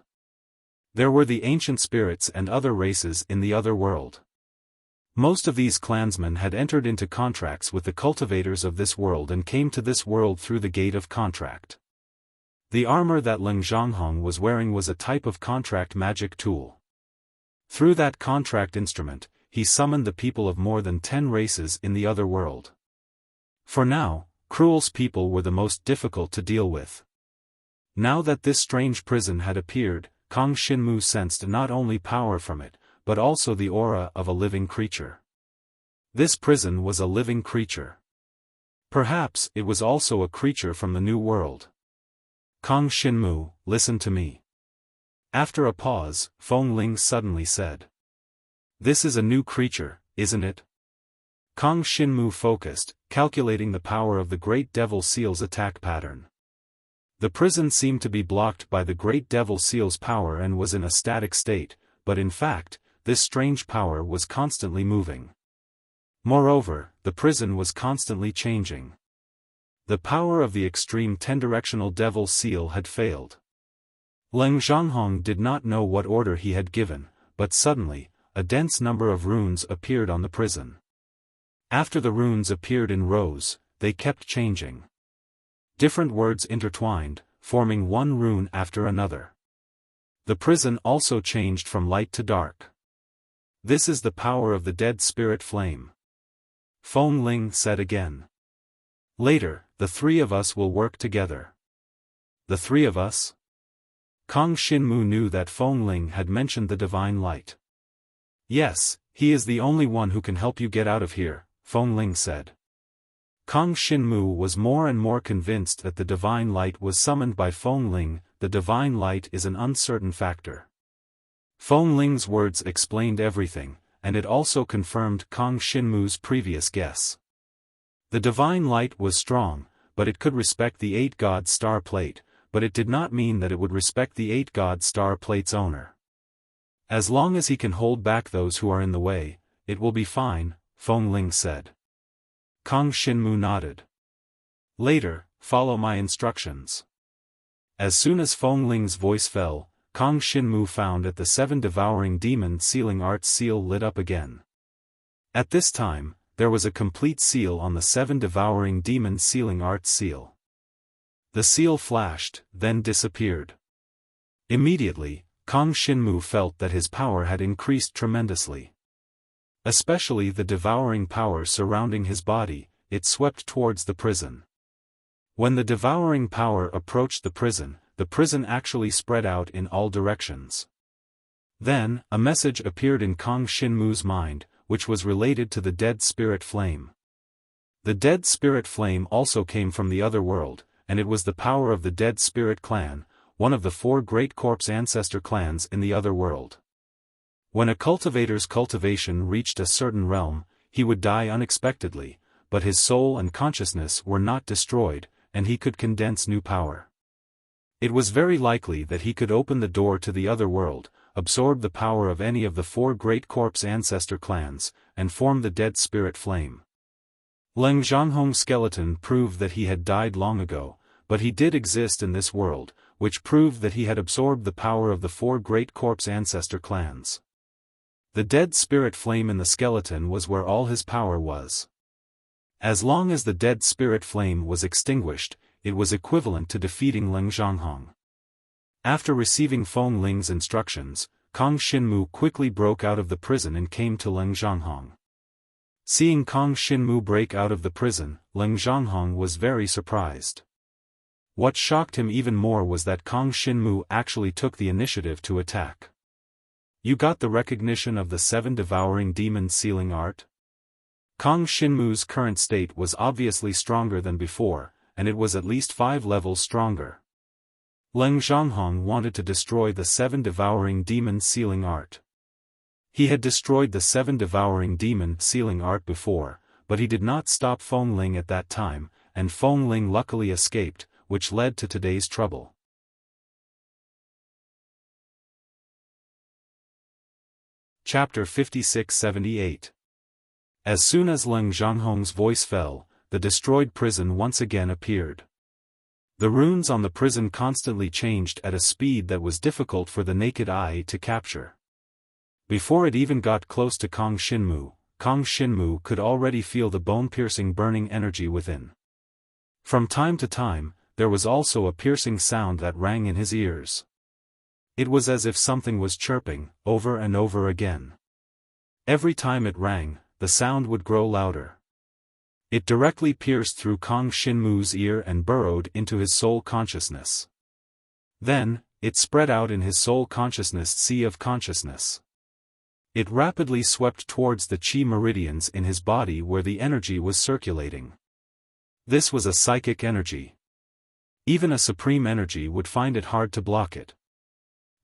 There were the ancient spirits and other races in the Other World. Most of these clansmen had entered into contracts with the cultivators of this world and came to this world through the gate of contract. The armor that Leng Zhanghong was wearing was a type of contract magic tool. Through that contract instrument, he summoned the people of more than 10 races in the Other World. For now, Cruel's people were the most difficult to deal with. Now that this strange prison had appeared, Kang Xinmu sensed not only power from it, but also the aura of a living creature. This prison was a living creature. Perhaps it was also a creature from the new world. Kang Xinmu, listen to me. After a pause, Feng Ling suddenly said. This is a new creature, isn't it? Kang Xinmu focused, calculating the power of the Great Devil Seal's attack pattern. The prison seemed to be blocked by the Great Devil Seal's power and was in a static state, but in fact, this strange power was constantly moving. Moreover, the prison was constantly changing. The power of the extreme 10-directional devil seal had failed. Leng Zhanghong did not know what order he had given, but suddenly, a dense number of runes appeared on the prison. After the runes appeared in rows, they kept changing. Different words intertwined, forming one rune after another. The prison also changed from light to dark. This is the power of the dead spirit flame. Feng Ling said again. Later, the 3 of us will work together. The 3 of us? Kang Xinmu knew that Feng Ling had mentioned the divine light. Yes, he is the only one who can help you get out of here, Feng Ling said. Kang Xinmu was more and more convinced that the divine light was summoned by Feng Ling. The divine light is an uncertain factor. Feng Ling's words explained everything, and it also confirmed Kang Xinmu's previous guess. The divine light was strong, but it could respect the 8-god star plate, but it did not mean that it would respect the 8-god star plate's owner. As long as he can hold back those who are in the way, it will be fine, Feng Ling said. Kang Xinmu nodded. Later, follow my instructions. As soon as Feng Ling's voice fell, Kang Xinmu found that the 7 devouring demon sealing arts seal lit up again. At this time, there was a complete seal on the 7 devouring demon sealing arts seal. The seal flashed, then disappeared. Immediately, Kang Xinmu felt that his power had increased tremendously. Especially the devouring power surrounding his body, it swept towards the prison. When the devouring power approached the prison actually spread out in all directions. Then, a message appeared in Kang Xinmu's mind, which was related to the dead spirit flame. The dead spirit flame also came from the Other World, and it was the power of the dead spirit clan, one of the 4 great corpse ancestor clans in the Other World. When a cultivator's cultivation reached a certain realm, he would die unexpectedly, but his soul and consciousness were not destroyed, and he could condense new power. It was very likely that he could open the door to the other world, absorb the power of any of the 4 great corpse ancestor clans, and form the dead spirit flame. Leng Zhanghong's skeleton proved that he had died long ago, but he did exist in this world, which proved that he had absorbed the power of the 4 great corpse ancestor clans. The dead spirit flame in the skeleton was where all his power was. As long as the dead spirit flame was extinguished, it was equivalent to defeating Leng Zhanghong. After receiving Feng Ling's instructions, Kang Xinmu quickly broke out of the prison and came to Leng Zhanghong. Seeing Kang Xinmu break out of the prison, Leng Zhanghong was very surprised. What shocked him even more was that Kang Xinmu actually took the initiative to attack. You got the recognition of the 7 devouring demons sealing art? Kang Xinmu's current state was obviously stronger than before, and it was at least 5 levels stronger. Leng Zhanghong wanted to destroy the 7 devouring demon sealing art. He had destroyed the 7 devouring demon sealing art before, but he did not stop Feng Ling at that time, and Feng Ling luckily escaped, which led to today's trouble. Chapter 56-78. As soon as Leng Zhanghong's voice fell, the destroyed prison once again appeared. The runes on the prison constantly changed at a speed that was difficult for the naked eye to capture. Before it even got close to Kang Xinmu could already feel the bone-piercing burning energy within. From time to time, there was also a piercing sound that rang in his ears. It was as if something was chirping, over and over again. Every time it rang, the sound would grow louder. It directly pierced through Kang Xinmu's ear and burrowed into his soul consciousness. Then, it spread out in his soul consciousness sea of consciousness. It rapidly swept towards the chi meridians in his body where the energy was circulating. This was a psychic energy. Even a supreme energy would find it hard to block it.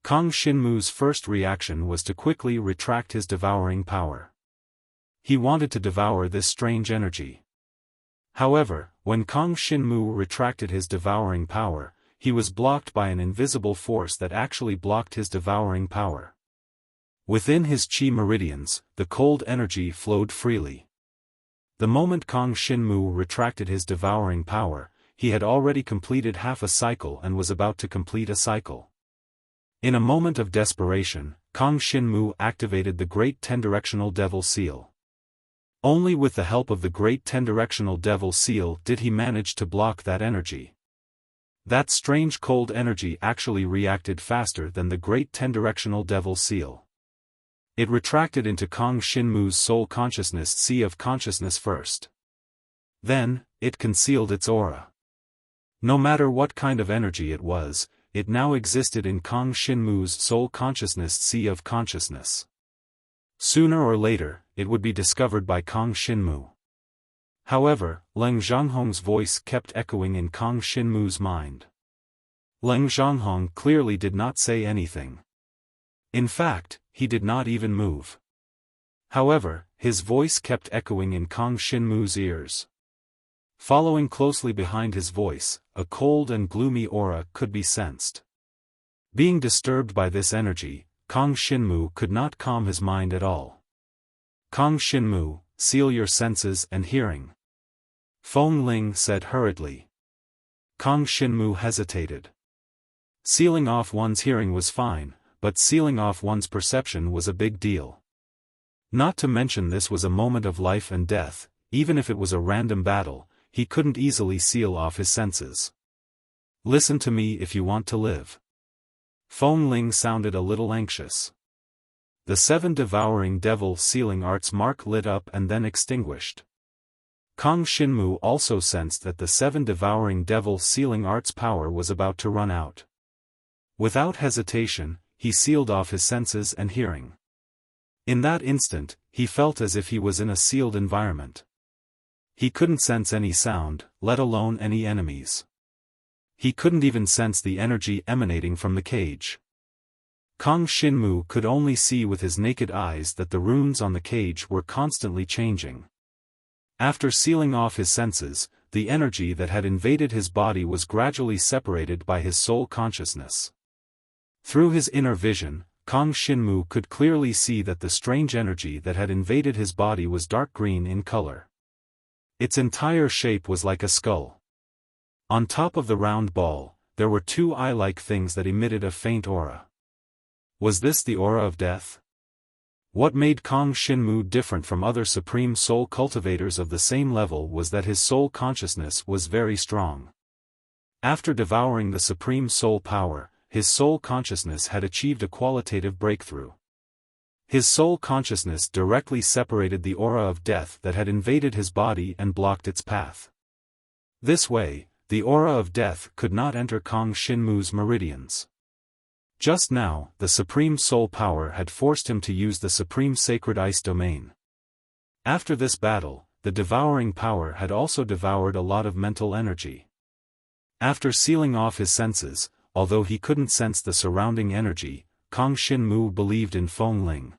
Kang Xinmu's first reaction was to quickly retract his devouring power. He wanted to devour this strange energy. However, when Kang Xinmu retracted his devouring power, he was blocked by an invisible force that actually blocked his devouring power. Within his chi meridians, the cold energy flowed freely. The moment Kang Xinmu retracted his devouring power, he had already completed half a cycle and was about to complete a cycle. In a moment of desperation, Kang Xinmu activated the Great Ten-Directional Devil Seal. Only with the help of the Great Ten-Directional Devil Seal did he manage to block that energy. That strange cold energy actually reacted faster than the Great Ten-Directional Devil Seal. It retracted into Kang Xinmu's soul consciousness sea of consciousness first. Then, it concealed its aura. No matter what kind of energy it was, it now existed in Kang Xinmu's soul consciousness sea of consciousness. Sooner or later, it would be discovered by Kang Xinmu. However, Leng Zhanghong's voice kept echoing in Kang Xinmu's mind. Leng Zhanghong clearly did not say anything. In fact, he did not even move. However, his voice kept echoing in Kang Xinmu's ears. Following closely behind his voice, a cold and gloomy aura could be sensed. Being disturbed by this energy, Kang Xinmu could not calm his mind at all. Kang Xinmu, seal your senses and hearing. Feng Ling said hurriedly. Kang Xinmu hesitated. Sealing off one's hearing was fine, but sealing off one's perception was a big deal. Not to mention this was a moment of life and death, even if it was a random battle, he couldn't easily seal off his senses. Listen to me if you want to live. Feng Ling sounded a little anxious. The 7 devouring devil sealing arts mark lit up and then extinguished. Kang Xinmu also sensed that the 7 devouring devil sealing arts power was about to run out. Without hesitation, he sealed off his senses and hearing. In that instant, he felt as if he was in a sealed environment. He couldn't sense any sound, let alone any enemies. He couldn't even sense the energy emanating from the cage. Kang Xinmu could only see with his naked eyes that the runes on the cage were constantly changing. After sealing off his senses, the energy that had invaded his body was gradually separated by his soul consciousness. Through his inner vision, Kang Xinmu could clearly see that the strange energy that had invaded his body was dark green in color. Its entire shape was like a skull. On top of the round ball, there were two eye-like things that emitted a faint aura. Was this the aura of death? What made Kang Xinmu different from other Supreme Soul cultivators of the same level was that his soul consciousness was very strong. After devouring the Supreme Soul power, his soul consciousness had achieved a qualitative breakthrough. His soul consciousness directly separated the aura of death that had invaded his body and blocked its path. This way, the aura of death could not enter Kang Xinmu's meridians. Just now, the Supreme Soul power had forced him to use the Supreme Sacred Ice domain. After this battle, the devouring power had also devoured a lot of mental energy. After sealing off his senses, although he couldn't sense the surrounding energy, Kang Xinmu believed in Feng Ling.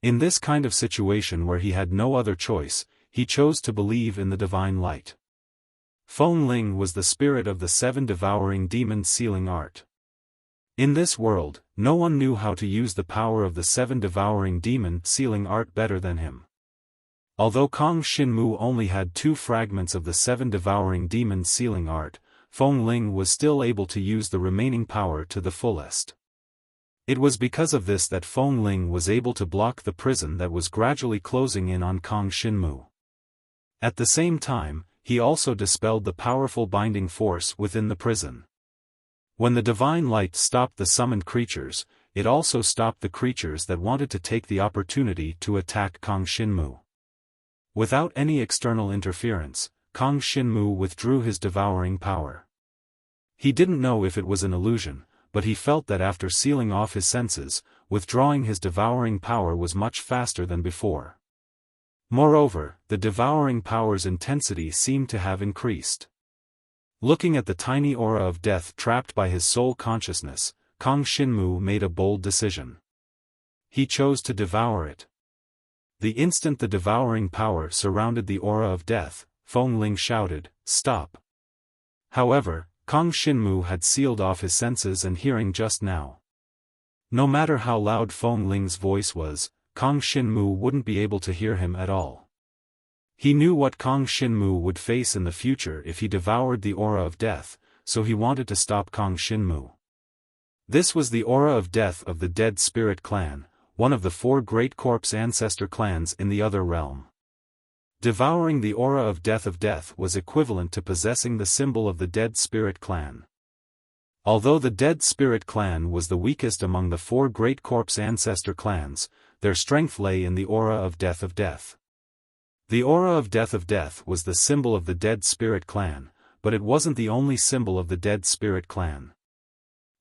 In this kind of situation where he had no other choice, he chose to believe in the divine light. Feng Ling was the spirit of the 7 devouring demon sealing art. In this world, no one knew how to use the power of the 7 devouring demon sealing art better than him. Although Kang Xinmu only had 2 fragments of the 7 devouring demon sealing art, Feng Ling was still able to use the remaining power to the fullest. It was because of this that Feng Ling was able to block the prison that was gradually closing in on Kang Xinmu. At the same time, he also dispelled the powerful binding force within the prison. When the divine light stopped the summoned creatures, it also stopped the creatures that wanted to take the opportunity to attack Kang Xinmu. Without any external interference, Kang Xinmu withdrew his devouring power. He didn't know if it was an illusion, but he felt that after sealing off his senses, withdrawing his devouring power was much faster than before. Moreover, the devouring power's intensity seemed to have increased. Looking at the tiny aura of death trapped by his soul consciousness, Kang Xinmu made a bold decision. He chose to devour it. The instant the devouring power surrounded the aura of death, Feng Ling shouted, "Stop!" However, Kang Xinmu had sealed off his senses and hearing just now. No matter how loud Feng Ling's voice was, Kang Xinmu wouldn't be able to hear him at all. He knew what Kang Xinmu would face in the future if he devoured the aura of death, so he wanted to stop Kang Xinmu. This was the aura of death of the Dead Spirit clan, one of the 4 great corpse ancestor clans in the other realm. Devouring the aura of death was equivalent to possessing the symbol of the Dead Spirit clan. Although the Dead Spirit clan was the weakest among the 4 great corpse ancestor clans, their strength lay in the aura of death. The aura of death was the symbol of the Dead Spirit clan, but it wasn't the only symbol of the Dead Spirit clan.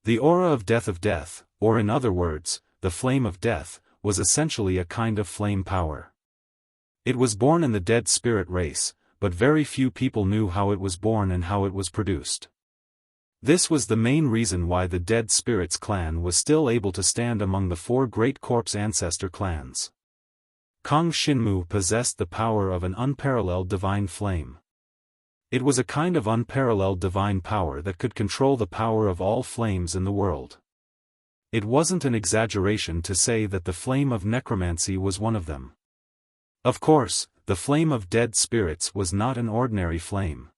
The aura of death, or in other words, the flame of death, was essentially a kind of flame power. It was born in the Dead Spirit race, but very few people knew how it was born and how it was produced. This was the main reason why the Dead Spirits clan was still able to stand among the 4 great corpse ancestor clans. Kang Xinmu possessed the power of an unparalleled divine flame. It was a kind of unparalleled divine power that could control the power of all flames in the world. It wasn't an exaggeration to say that the flame of necromancy was one of them. Of course, the flame of dead spirits was not an ordinary flame.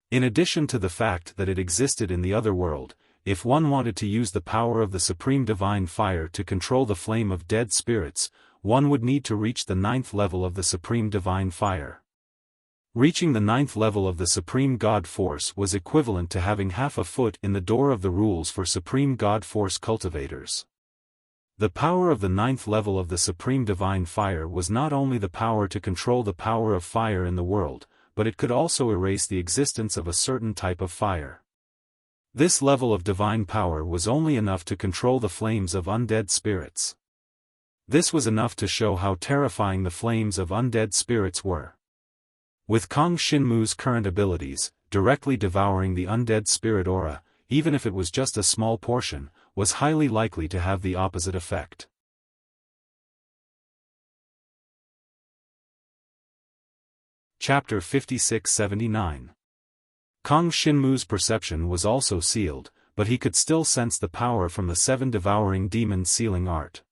In addition to the fact that it existed in the other world, if one wanted to use the power of the supreme divine fire to control the flame of dead spirits, one would need to reach the 9th level of the supreme divine fire. Reaching the 9th level of the supreme God force was equivalent to having half a foot in the door of the rules for supreme God force cultivators. The power of the 9th level of the supreme divine fire was not only the power to control the power of fire in the world, but it could also erase the existence of a certain type of fire. This level of divine power was only enough to control the flames of undead spirits. This was enough to show how terrifying the flames of undead spirits were. With Kang Xinmu's current abilities, directly devouring the undead spirit aura, even if it was just a small portion, was highly likely to have the opposite effect. Chapter 56-79. Kang Xinmu's perception was also sealed, but he could still sense the power from the 7 devouring demons' sealing art.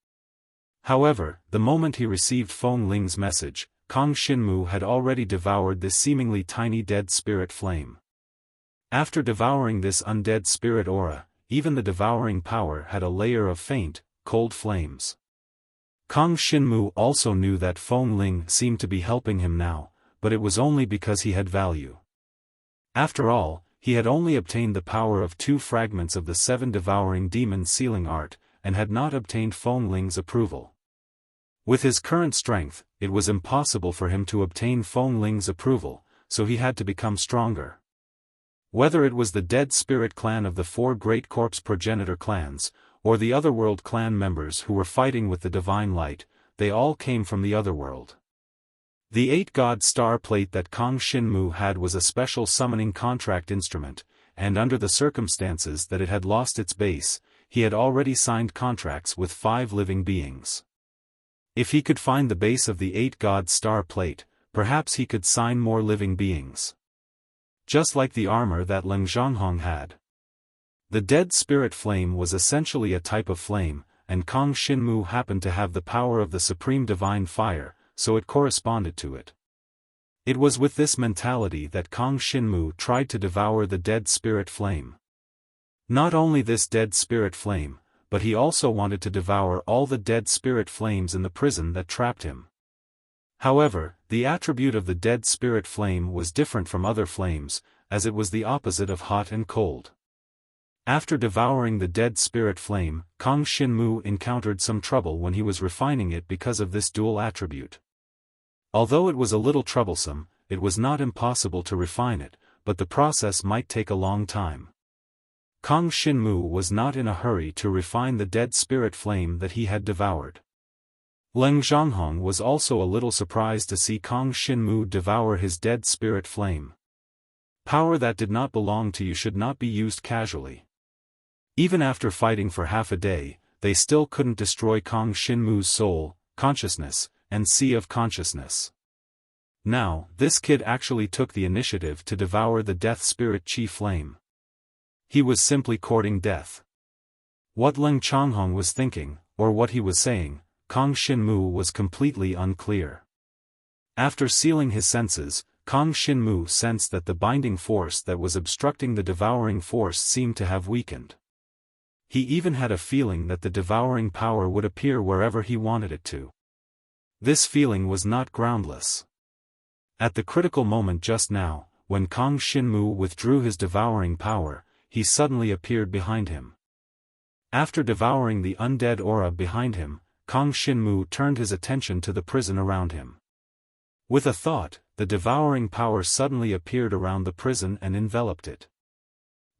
However, the moment he received Feng Ling's message, Kang Xinmu had already devoured this seemingly tiny dead spirit flame. After devouring this undead spirit aura, even the devouring power had a layer of faint, cold flames. Kang Xinmu also knew that Feng Ling seemed to be helping him now, but it was only because he had value. After all, he had only obtained the power of 2 fragments of the 7 devouring demons' sealing art, and had not obtained Feng Ling's approval. With his current strength, it was impossible for him to obtain Feng Ling's approval, so he had to become stronger. Whether it was the dead spirit clan of the 4 great corpse progenitor clans, or the Otherworld clan members who were fighting with the divine light, they all came from the Otherworld. The 8-god star plate that Kang Xinmu had was a special summoning contract instrument, and under the circumstances that it had lost its base, he had already signed contracts with 5 living beings. If he could find the base of the 8-god star plate, perhaps he could sign more living beings. Just like the armor that Leng Zhonghong had. The dead spirit flame was essentially a type of flame, and Kang Xinmu happened to have the power of the supreme divine fire, so it corresponded to it. It was with this mentality that Kang Xinmu tried to devour the dead spirit flame. Not only this dead spirit flame, but he also wanted to devour all the dead spirit flames in the prison that trapped him. However, the attribute of the dead spirit flame was different from other flames, as it was the opposite of hot and cold. After devouring the dead spirit flame, Kang Xinmu encountered some trouble when he was refining it because of this dual attribute. Although it was a little troublesome, it was not impossible to refine it, but the process might take a long time. Kang Xinmu was not in a hurry to refine the dead spirit flame that he had devoured. Leng Zhonghong was also a little surprised to see Kang Xinmu devour his dead spirit flame. Power that did not belong to you should not be used casually. Even after fighting for half a day, they still couldn't destroy Kang Xinmu's soul, consciousness, and sea of consciousness. Now, this kid actually took the initiative to devour the death spirit chi flame. He was simply courting death. What Leng Zhonghong was thinking, or what he was saying, Kang Xinmu was completely unclear. After sealing his senses, Kang Xinmu sensed that the binding force that was obstructing the devouring force seemed to have weakened. He even had a feeling that the devouring power would appear wherever he wanted it to. This feeling was not groundless. At the critical moment just now, when Kang Xinmu withdrew his devouring power, he suddenly appeared behind him. After devouring the undead aura behind him, Kang Xinmu turned his attention to the prison around him. With a thought, the devouring power suddenly appeared around the prison and enveloped it.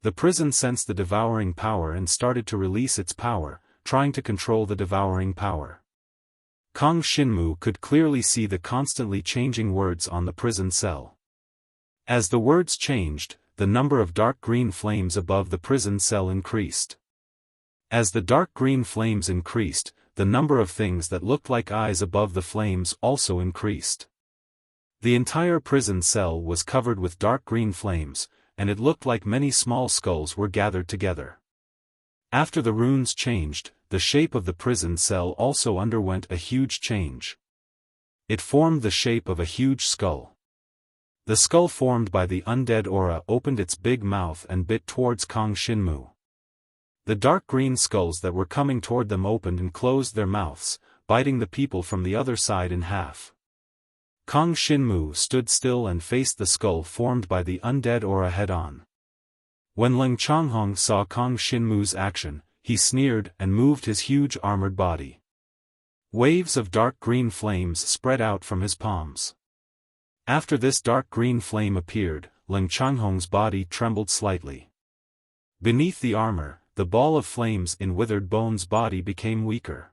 The prison sensed the devouring power and started to release its power, trying to control the devouring power. Kang Xinmu could clearly see the constantly changing words on the prison cell. As the words changed, the number of dark green flames above the prison cell increased. As the dark green flames increased, the number of things that looked like eyes above the flames also increased. The entire prison cell was covered with dark green flames, and it looked like many small skulls were gathered together. After the runes changed, the shape of the prison cell also underwent a huge change. It formed the shape of a huge skull. The skull formed by the undead aura opened its big mouth and bit towards Kang Xinmu. The dark green skulls that were coming toward them opened and closed their mouths, biting the people from the other side in half. Kang Xinmu stood still and faced the skull formed by the undead aura head-on. When Leng Zhonghong saw Kang Xinmu's action, he sneered and moved his huge armored body. Waves of dark green flames spread out from his palms. After this dark green flame appeared, Leng Zhonghong's body trembled slightly. Beneath the armor, the ball of flames in Withered Bone's body became weaker.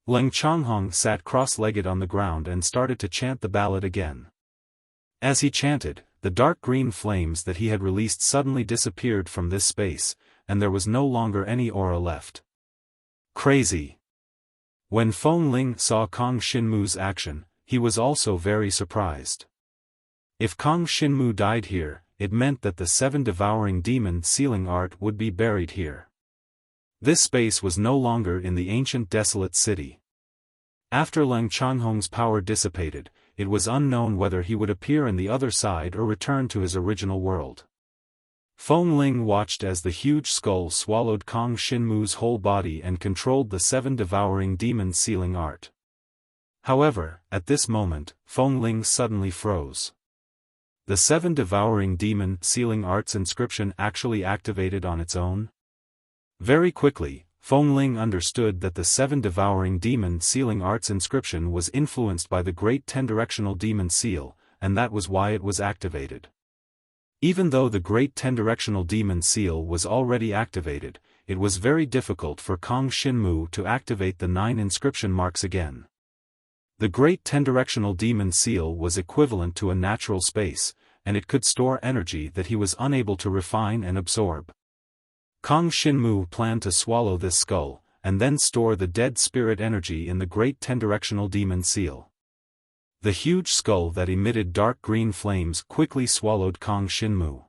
Leng Zhonghong sat cross-legged on the ground and started to chant the ballad again. As he chanted, the dark green flames that he had released suddenly disappeared from this space, and there was no longer any aura left. Crazy. When Feng Ling saw Kang Xinmu's action, he was also very surprised. If Kang Xinmu died here, it meant that the 7 devouring demon sealing art would be buried here. This space was no longer in the ancient desolate city. After Leng Changhong's power dissipated, it was unknown whether he would appear in the other side or return to his original world. Feng Ling watched as the huge skull swallowed Kang Xinmu's whole body and controlled the 7 devouring demon sealing art. However, at this moment, Feng Ling suddenly froze. The 7 devouring demon sealing art's inscription actually activated on its own? Very quickly, Feng Ling understood that the 7 devouring demon sealing art's inscription was influenced by the great 10-directional demon seal, and that was why it was activated. Even though the great 10-directional demon seal was already activated, it was very difficult for Kang Xinmu to activate the 9 inscription marks again. The great 10-directional demon seal was equivalent to a natural space, and it could store energy that he was unable to refine and absorb. Kang Xinmu planned to swallow this skull, and then store the dead spirit energy in the great 10-directional demon seal. The huge skull that emitted dark green flames quickly swallowed Kang Xinmu.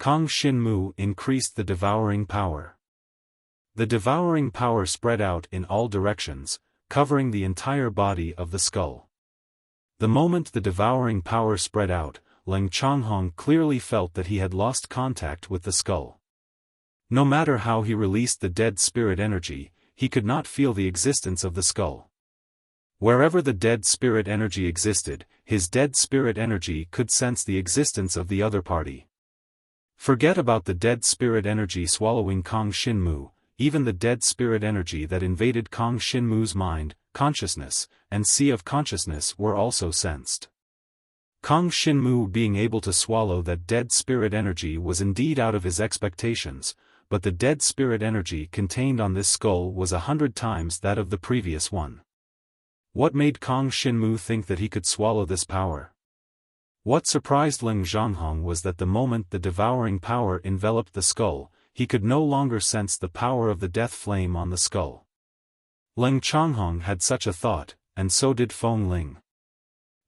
Kang Xinmu increased the devouring power. The devouring power spread out in all directions, covering the entire body of the skull. The moment the devouring power spread out, Leng Changhong clearly felt that he had lost contact with the skull. No matter how he released the dead spirit energy, he could not feel the existence of the skull. Wherever the dead spirit energy existed, his dead spirit energy could sense the existence of the other party. Forget about the dead spirit energy swallowing Kang Xinmu, even the dead spirit energy that invaded Kang Xinmu's mind, consciousness, and sea of consciousness were also sensed. Kang Xinmu being able to swallow that dead spirit energy was indeed out of his expectations, but the dead spirit energy contained on this skull was 100 times that of the previous one. What made Kang Xinmu think that he could swallow this power? What surprised Leng Zhanghong was that the moment the devouring power enveloped the skull, he could no longer sense the power of the death flame on the skull. Leng Changhong had such a thought, and so did Feng Ling.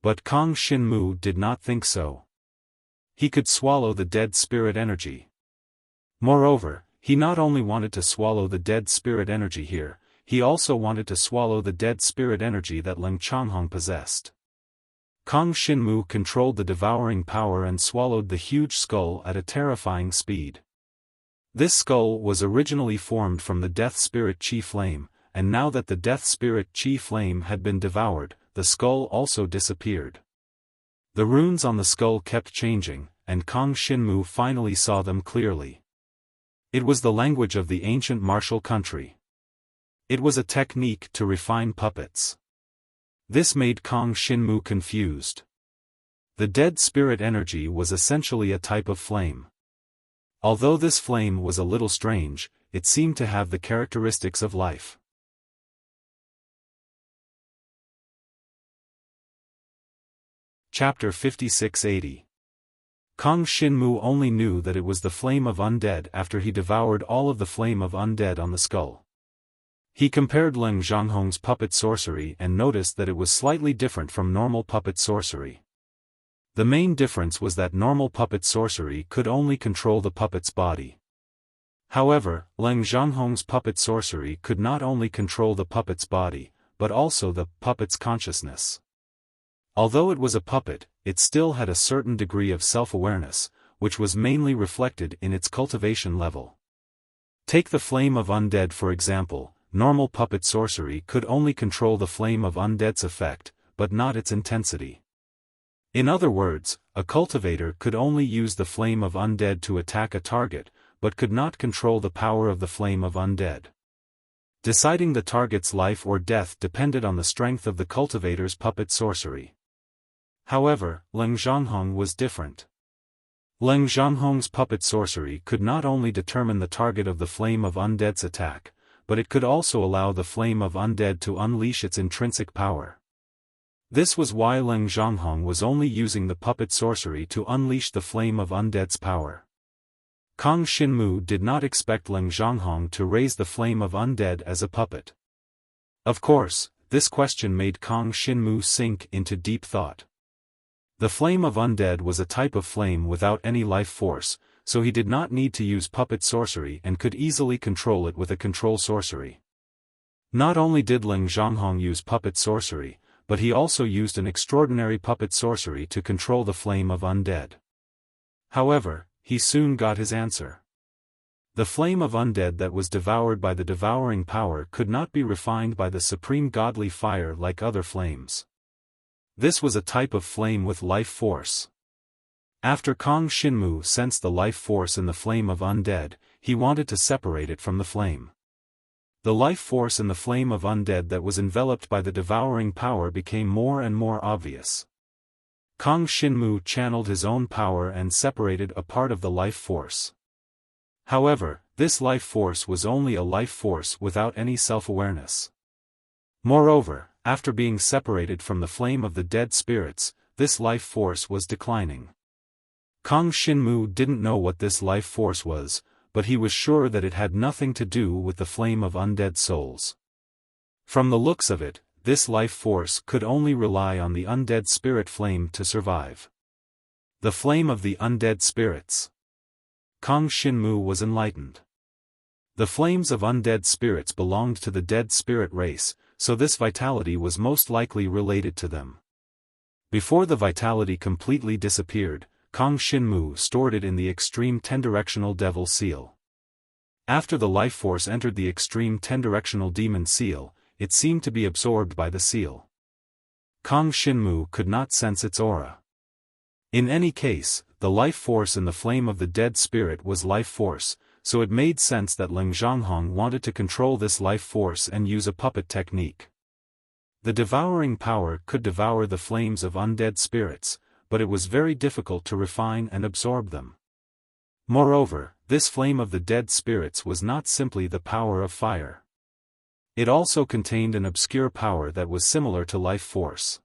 But Kang Xinmu did not think so. He could swallow the dead spirit energy. Moreover, he not only wanted to swallow the dead spirit energy here, he also wanted to swallow the dead spirit energy that Leng Changhong possessed. Kang Xinmu controlled the devouring power and swallowed the huge skull at a terrifying speed. This skull was originally formed from the death spirit chi flame, and now that the death spirit chi flame had been devoured, the skull also disappeared. The runes on the skull kept changing, and Kang Xinmu finally saw them clearly. It was the language of the ancient martial country. It was a technique to refine puppets. This made Kang Xinmu confused. The dead spirit energy was essentially a type of flame. Although this flame was a little strange, it seemed to have the characteristics of life. Chapter 5680. Kang Xinmu only knew that it was the flame of undead after he devoured all of the flame of undead on the skull. He compared Leng Zhanghong's puppet sorcery and noticed that it was slightly different from normal puppet sorcery. The main difference was that normal puppet sorcery could only control the puppet's body. However, Leng Zhanghong's puppet sorcery could not only control the puppet's body, but also the puppet's consciousness. Although it was a puppet, it still had a certain degree of self-awareness, which was mainly reflected in its cultivation level. Take the flame of undead for example. Normal puppet sorcery could only control the flame of undead's effect, but not its intensity. In other words, a cultivator could only use the flame of undead to attack a target, but could not control the power of the flame of undead. Deciding the target's life or death depended on the strength of the cultivator's puppet sorcery. However, Leng Zhanghong was different. Leng Zhanghong's puppet sorcery could not only determine the target of the flame of undead's attack, but it could also allow the flame of undead to unleash its intrinsic power. This was why Leng Zhanghong was only using the puppet sorcery to unleash the flame of undead's power. Kang Xinmu did not expect Leng Zhonghong to raise the flame of undead as a puppet. Of course, this question made Kang Xinmu sink into deep thought. The flame of undead was a type of flame without any life force, so he did not need to use puppet sorcery and could easily control it with a control sorcery. Not only did Leng Zhonghong use puppet sorcery, but he also used an extraordinary puppet sorcery to control the flame of undead. However, he soon got his answer. The flame of undead that was devoured by the devouring power could not be refined by the supreme godly fire like other flames. This was a type of flame with life force. After Kang Xinmu sensed the life force in the flame of undead, he wanted to separate it from the flame. The life force in the flame of undead that was enveloped by the devouring power became more and more obvious. Kang Xinmu channeled his own power and separated a part of the life force. However, this life force was only a life force without any self-awareness. Moreover, after being separated from the flame of the dead spirits, this life force was declining. Kang Xinmu didn't know what this life force was, but he was sure that it had nothing to do with the flame of undead souls. From the looks of it, this life force could only rely on the undead spirit flame to survive. The flame of the undead spirits. Kang Xinmu was enlightened. The flames of undead spirits belonged to the dead spirit race, so this vitality was most likely related to them. Before the vitality completely disappeared, Kang Xinmu stored it in the extreme 10-directional devil seal. After the life force entered the extreme 10-directional demon seal, it seemed to be absorbed by the seal. Kang Xinmu could not sense its aura. In any case, the life force in the flame of the dead spirit was life force, so it made sense that Leng Zhonghong wanted to control this life force and use a puppet technique. The devouring power could devour the flames of undead spirits, but it was very difficult to refine and absorb them. Moreover, this flame of the dead spirits was not simply the power of fire. It also contained an obscure power that was similar to life force.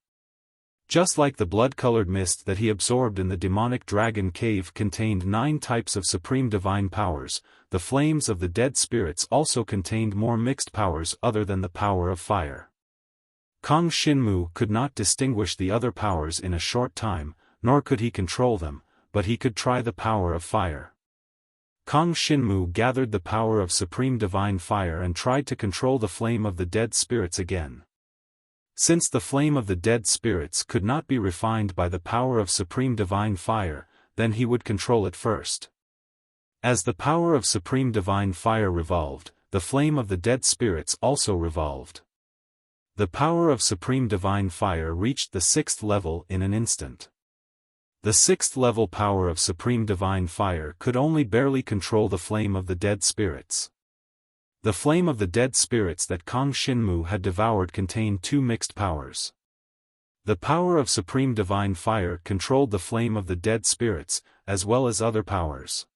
Just like the blood-colored mist that he absorbed in the demonic dragon cave contained 9 types of supreme divine powers, the flames of the dead spirits also contained more mixed powers other than the power of fire. Kang Xinmu could not distinguish the other powers in a short time, nor could he control them, but he could try the power of fire. Kang Xinmu gathered the power of supreme divine fire and tried to control the flame of the dead spirits again. Since the flame of the dead spirits could not be refined by the power of supreme divine fire, then he would control it first. As the power of supreme divine fire revolved, the flame of the dead spirits also revolved. The power of supreme divine fire reached the 6th level in an instant. The 6th level power of supreme divine fire could only barely control the flame of the dead spirits. The flame of the dead spirits that Kang Xinmu had devoured contained 2 mixed powers. The power of supreme divine fire controlled the flame of the dead spirits, as well as other powers.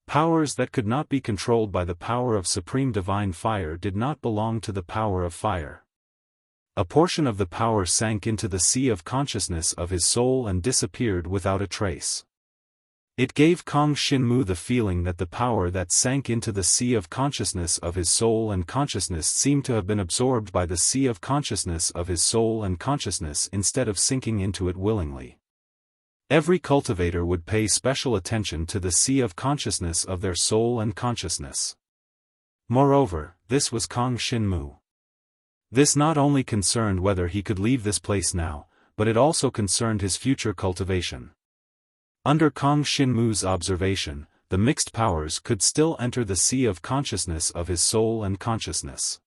Powers that could not be controlled by the power of supreme divine fire did not belong to the power of fire. A portion of the power sank into the sea of consciousness of his soul and disappeared without a trace. It gave Kang Xinmu the feeling that the power that sank into the sea of consciousness of his soul and consciousness seemed to have been absorbed by the sea of consciousness of his soul and consciousness instead of sinking into it willingly. Every cultivator would pay special attention to the sea of consciousness of their soul and consciousness. Moreover, this was Kang Xinmu. This not only concerned whether he could leave this place now, but it also concerned his future cultivation. Under Kang Xinmu's observation, the mixed powers could still enter the sea of consciousness of his soul and consciousness.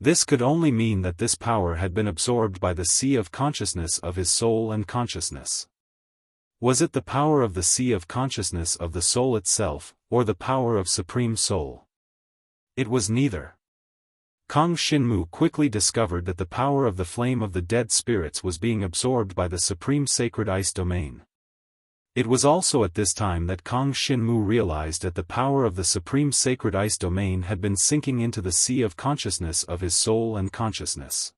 This could only mean that this power had been absorbed by the sea of consciousness of his soul and consciousness. Was it the power of the sea of consciousness of the soul itself, or the power of Supreme Soul? It was neither. Kang Xinmu quickly discovered that the power of the flame of the dead spirits was being absorbed by the Supreme Sacred Ice Domain. It was also at this time that Kang Xinmu realized that the power of the Supreme Sacred Ice Domain had been sinking into the sea of consciousness of his soul and consciousness.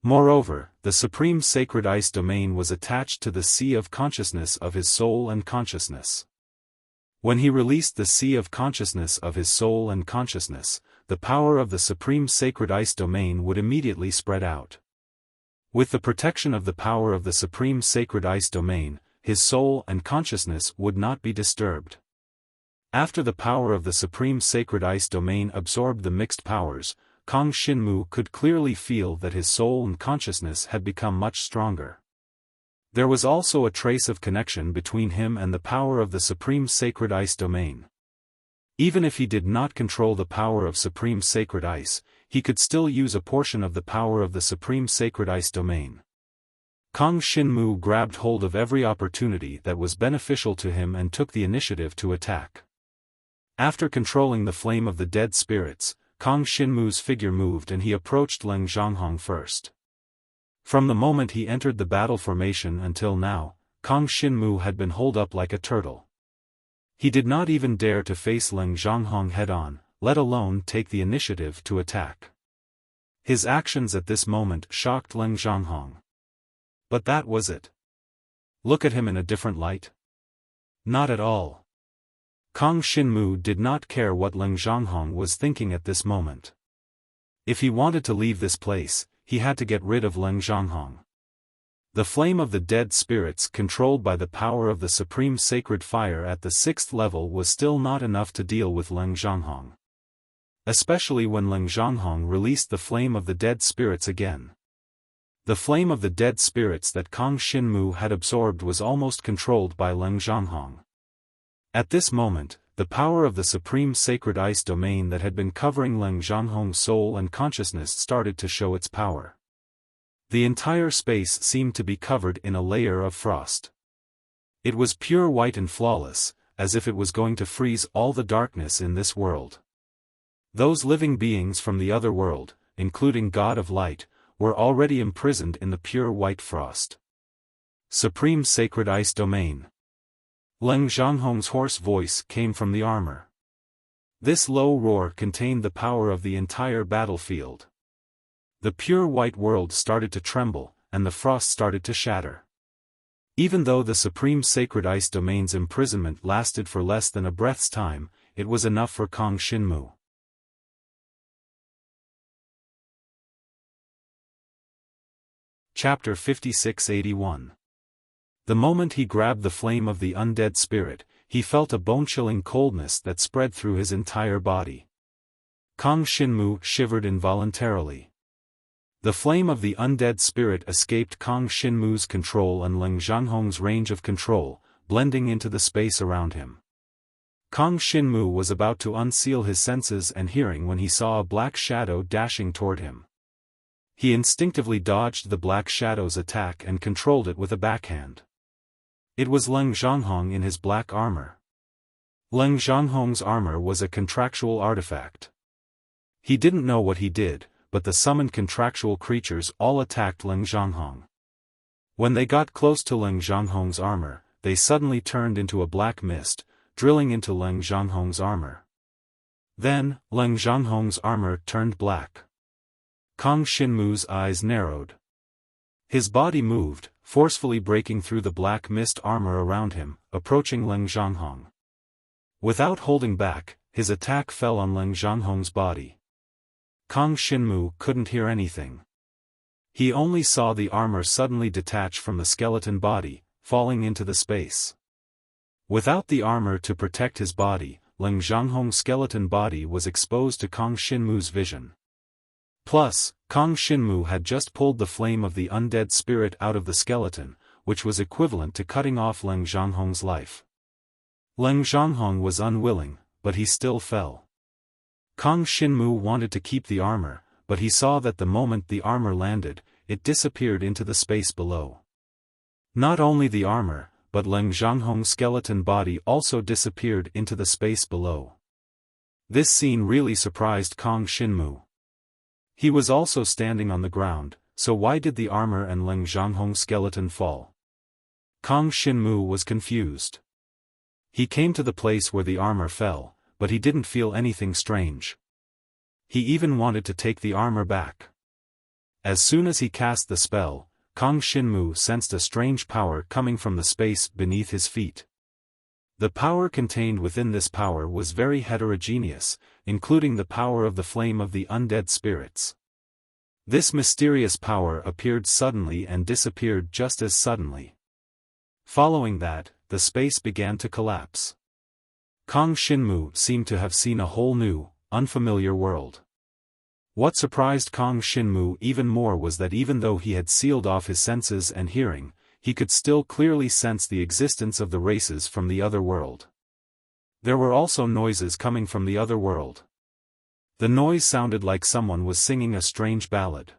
Moreover, the Supreme Sacred Ice Domain was attached to the sea of consciousness of his soul and consciousness. When he released the sea of consciousness of his soul and consciousness, the power of the supreme sacred ice domain would immediately spread out. With the protection of the power of the supreme sacred ice domain, his soul and consciousness would not be disturbed. After the power of the supreme sacred ice domain absorbed the mixed powers, Kang Xinmu could clearly feel that his soul and consciousness had become much stronger. There was also a trace of connection between him and the power of the supreme sacred ice domain. Even if he did not control the power of supreme sacred ice, he could still use a portion of the power of the supreme sacred ice domain. Kang Xinmu grabbed hold of every opportunity that was beneficial to him and took the initiative to attack. After controlling the flame of the dead spirits, Kang Xinmu's figure moved and he approached Leng Zhanghong first. From the moment he entered the battle formation until now, Kang Xinmu had been holed up like a turtle. He did not even dare to face Leng Zhanghong head-on, let alone take the initiative to attack. His actions at this moment shocked Leng Zhanghong. But that was it. Look at him in a different light? Not at all. Kang Xinmu did not care what Leng Zhanghong was thinking at this moment. If he wanted to leave this place, he had to get rid of Leng Zhanghong. The flame of the dead spirits controlled by the power of the supreme sacred fire at the 6th level was still not enough to deal with Leng Zhanghong. Especially when Leng Zhanghong released the flame of the dead spirits again. The flame of the dead spirits that Kang Xinmu had absorbed was almost controlled by Leng Zhanghong. At this moment, the power of the supreme sacred ice domain that had been covering Leng Zhanghong's soul and consciousness started to show its power. The entire space seemed to be covered in a layer of frost. It was pure white and flawless, as if it was going to freeze all the darkness in this world. Those living beings from the other world, including God of Light, were already imprisoned in the pure white frost. Supreme Sacred Ice Domain. Leng Zhanghong's hoarse voice came from the armor. This low roar contained the power of the entire battlefield. The pure white world started to tremble, and the frost started to shatter. Even though the Supreme Sacred Ice Domain's imprisonment lasted for less than a breath's time, it was enough for Kang Xinmu. Chapter 5681. The moment he grabbed the flame of the undead spirit, he felt a bone-chilling coldness that spread through his entire body. Kang Xinmu shivered involuntarily. The flame of the undead spirit escaped Kang Xinmu's control and Leng Zhanghong's range of control, blending into the space around him. Kang Xinmu was about to unseal his senses and hearing when he saw a black shadow dashing toward him. He instinctively dodged the black shadow's attack and controlled it with a backhand. It was Leng Zhanghong in his black armor. Leng Zhanghong's armor was a contractual artifact. He didn't know what he did, but the summoned contractual creatures all attacked Leng Zhanghong. When they got close to Leng Zhanghong's armor, they suddenly turned into a black mist, drilling into Leng Zhanghong's armor. Then, Leng Zhanghong's armor turned black. Kang Xinmu's eyes narrowed. His body moved, forcefully breaking through the black mist armor around him, approaching Leng Zhanghong. Without holding back, his attack fell on Leng Zhanghong's body. Kang Xinmu couldn't hear anything. He only saw the armor suddenly detach from the skeleton body, falling into the space. Without the armor to protect his body, Leng Zhanghong's skeleton body was exposed to Kang Xinmu's vision. Plus, Kang Xinmu had just pulled the flame of the undead spirit out of the skeleton, which was equivalent to cutting off Leng Zhanghong's life. Leng Zhanghong was unwilling, but he still fell. Kang Xinmu wanted to keep the armor, but he saw that the moment the armor landed, it disappeared into the space below. Not only the armor, but Leng Zhanghong's skeleton body also disappeared into the space below. This scene really surprised Kang Xinmu. He was also standing on the ground, so why did the armor and Leng Zhanghong's skeleton fall? Kang Xinmu was confused. He came to the place where the armor fell, but he didn't feel anything strange. He even wanted to take the armor back. As soon as he cast the spell, Kang Xinmu sensed a strange power coming from the space beneath his feet. The power contained within this power was very heterogeneous, including the power of the flame of the undead spirits. This mysterious power appeared suddenly and disappeared just as suddenly. Following that, the space began to collapse. Kang Xinmu seemed to have seen a whole new, unfamiliar world. What surprised Kang Xinmu even more was that even though he had sealed off his senses and hearing, he could still clearly sense the existence of the races from the other world. There were also noises coming from the other world. The noise sounded like someone was singing a strange ballad.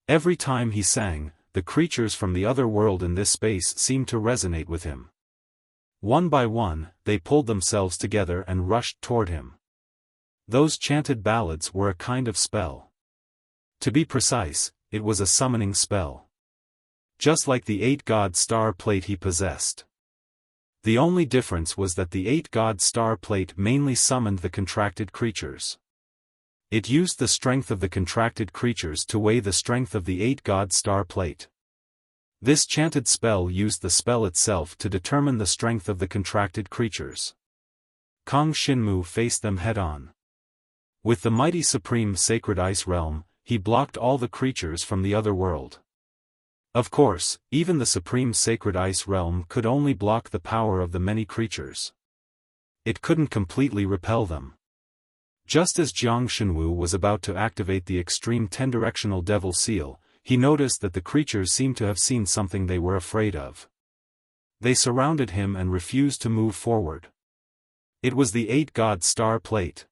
Every time he sang, the creatures from the other world in this space seemed to resonate with him. One by one, they pulled themselves together and rushed toward him. Those chanted ballads were a kind of spell. To be precise, it was a summoning spell. Just like the 8-god star plate he possessed. The only difference was that the 8-god star plate mainly summoned the contracted creatures. It used the strength of the contracted creatures to weigh the strength of the 8-god star plate. This chanted spell used the spell itself to determine the strength of the contracted creatures. Kang Xinmu faced them head-on. With the mighty supreme sacred ice realm, he blocked all the creatures from the other world. Of course, even the supreme sacred ice realm could only block the power of the many creatures. It couldn't completely repel them. Just as Jiang Shenwu was about to activate the extreme 10-directional devil seal, he noticed that the creatures seemed to have seen something they were afraid of. They surrounded him and refused to move forward. It was the 8-god star plate.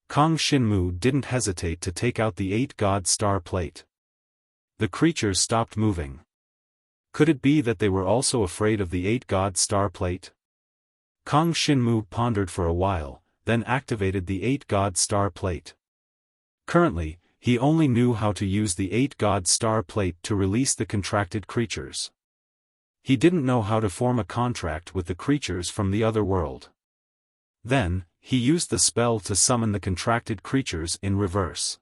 Kang Xinmu didn't hesitate to take out the 8-god star plate. The creatures stopped moving. Could it be that they were also afraid of the 8-god star plate? Kang Xinmu pondered for a while, then activated the 8-god star plate. Currently, he only knew how to use the 8-god star plate to release the contracted creatures. He didn't know how to form a contract with the creatures from the other world. Then, he used the spell to summon the contracted creatures in reverse.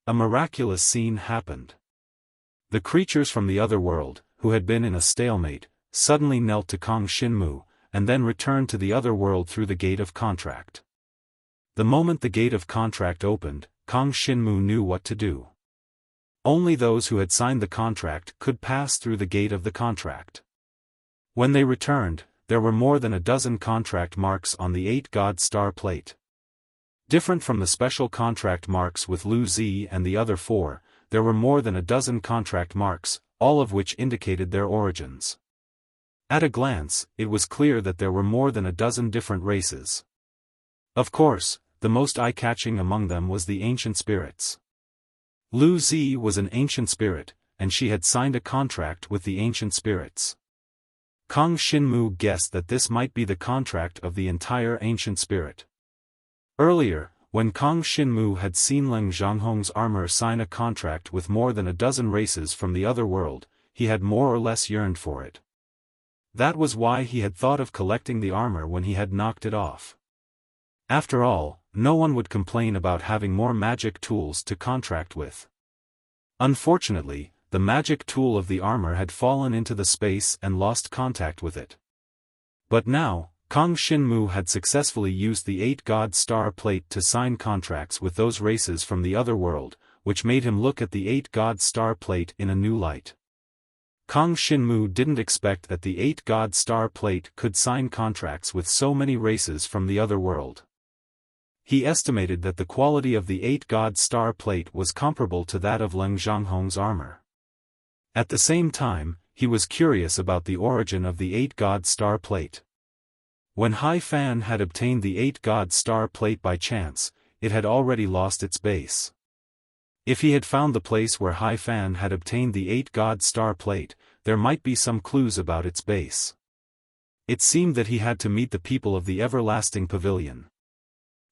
A miraculous scene happened. The creatures from the other world, who had been in a stalemate, suddenly knelt to Kang Xinmu, and then returned to the other world through the gate of contract. The moment the gate of contract opened, Kang Xinmu knew what to do. Only those who had signed the contract could pass through the gate of the contract. When they returned, there were more than a dozen contract marks on the 8-god star plate. Different from the special contract marks with Lu Zi and the other 4, there were more than a dozen contract marks, all of which indicated their origins. At a glance, it was clear that there were more than a dozen different races. Of course, the most eye-catching among them was the ancient spirits. Lu Zi was an ancient spirit, and she had signed a contract with the ancient spirits. Kang Xinmu guessed that this might be the contract of the entire ancient spirit. Earlier, when Kang Xinmu had seen Leng Zhanghong's armor sign a contract with more than a dozen races from the other world, he had more or less yearned for it. That was why he had thought of collecting the armor when he had knocked it off. After all, no one would complain about having more magic tools to contract with. Unfortunately, the magic tool of the armor had fallen into the space and lost contact with it. But now, Kang Xinmu had successfully used the 8-god star plate to sign contracts with those races from the other world, which made him look at the 8-god star plate in a new light. Kang Xinmu didn't expect that the 8-god star plate could sign contracts with so many races from the other world. He estimated that the quality of the 8-god star plate was comparable to that of Leng Zhanghong's armor. At the same time, he was curious about the origin of the 8-god star plate. When Hai Fan had obtained the 8-god star plate by chance, it had already lost its base. If he had found the place where Hai Fan had obtained the 8-god star plate, there might be some clues about its base. It seemed that he had to meet the people of the Everlasting Pavilion.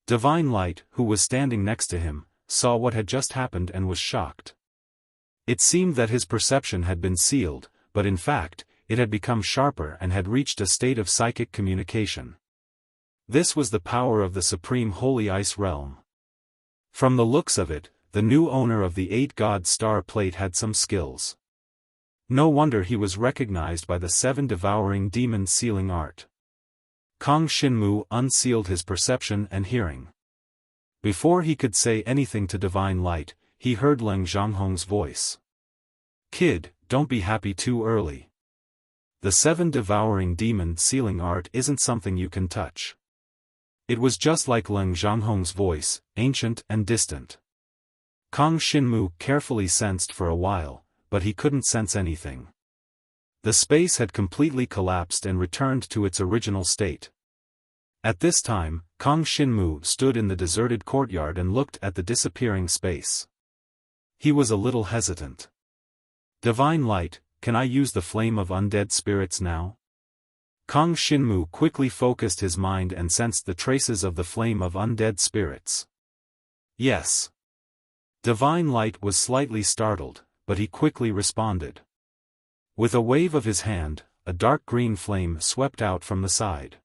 Divine Light, who was standing next to him, saw what had just happened and was shocked. It seemed that his perception had been sealed, but in fact, it had become sharper and had reached a state of psychic communication. This was the power of the Supreme Holy Ice Realm. From the looks of it, the new owner of the 8-god star plate had some skills. No wonder he was recognized by the 7 devouring demon sealing art. Kang Xinmu unsealed his perception and hearing. Before he could say anything to Divine Light, he heard Leng Zhanghong's voice. "Kid, don't be happy too early. The 7 devouring demon sealing art isn't something you can touch." It was just like Leng Zhanghong's voice, ancient and distant. Kang Xinmu carefully sensed for a while, but he couldn't sense anything. The space had completely collapsed and returned to its original state. At this time, Kang Xinmu stood in the deserted courtyard and looked at the disappearing space. He was a little hesitant. "Divine Light, can I use the flame of undead spirits now?" Kang Xinmu quickly focused his mind and sensed the traces of the flame of undead spirits. "Yes." Divine Light was slightly startled, but he quickly responded. With a wave of his hand, a dark green flame swept out from the side.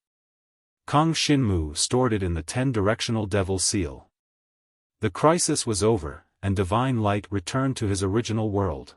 Kang Xinmu stored it in the 10-directional devil seal. The crisis was over, and Divine Light returned to his original world.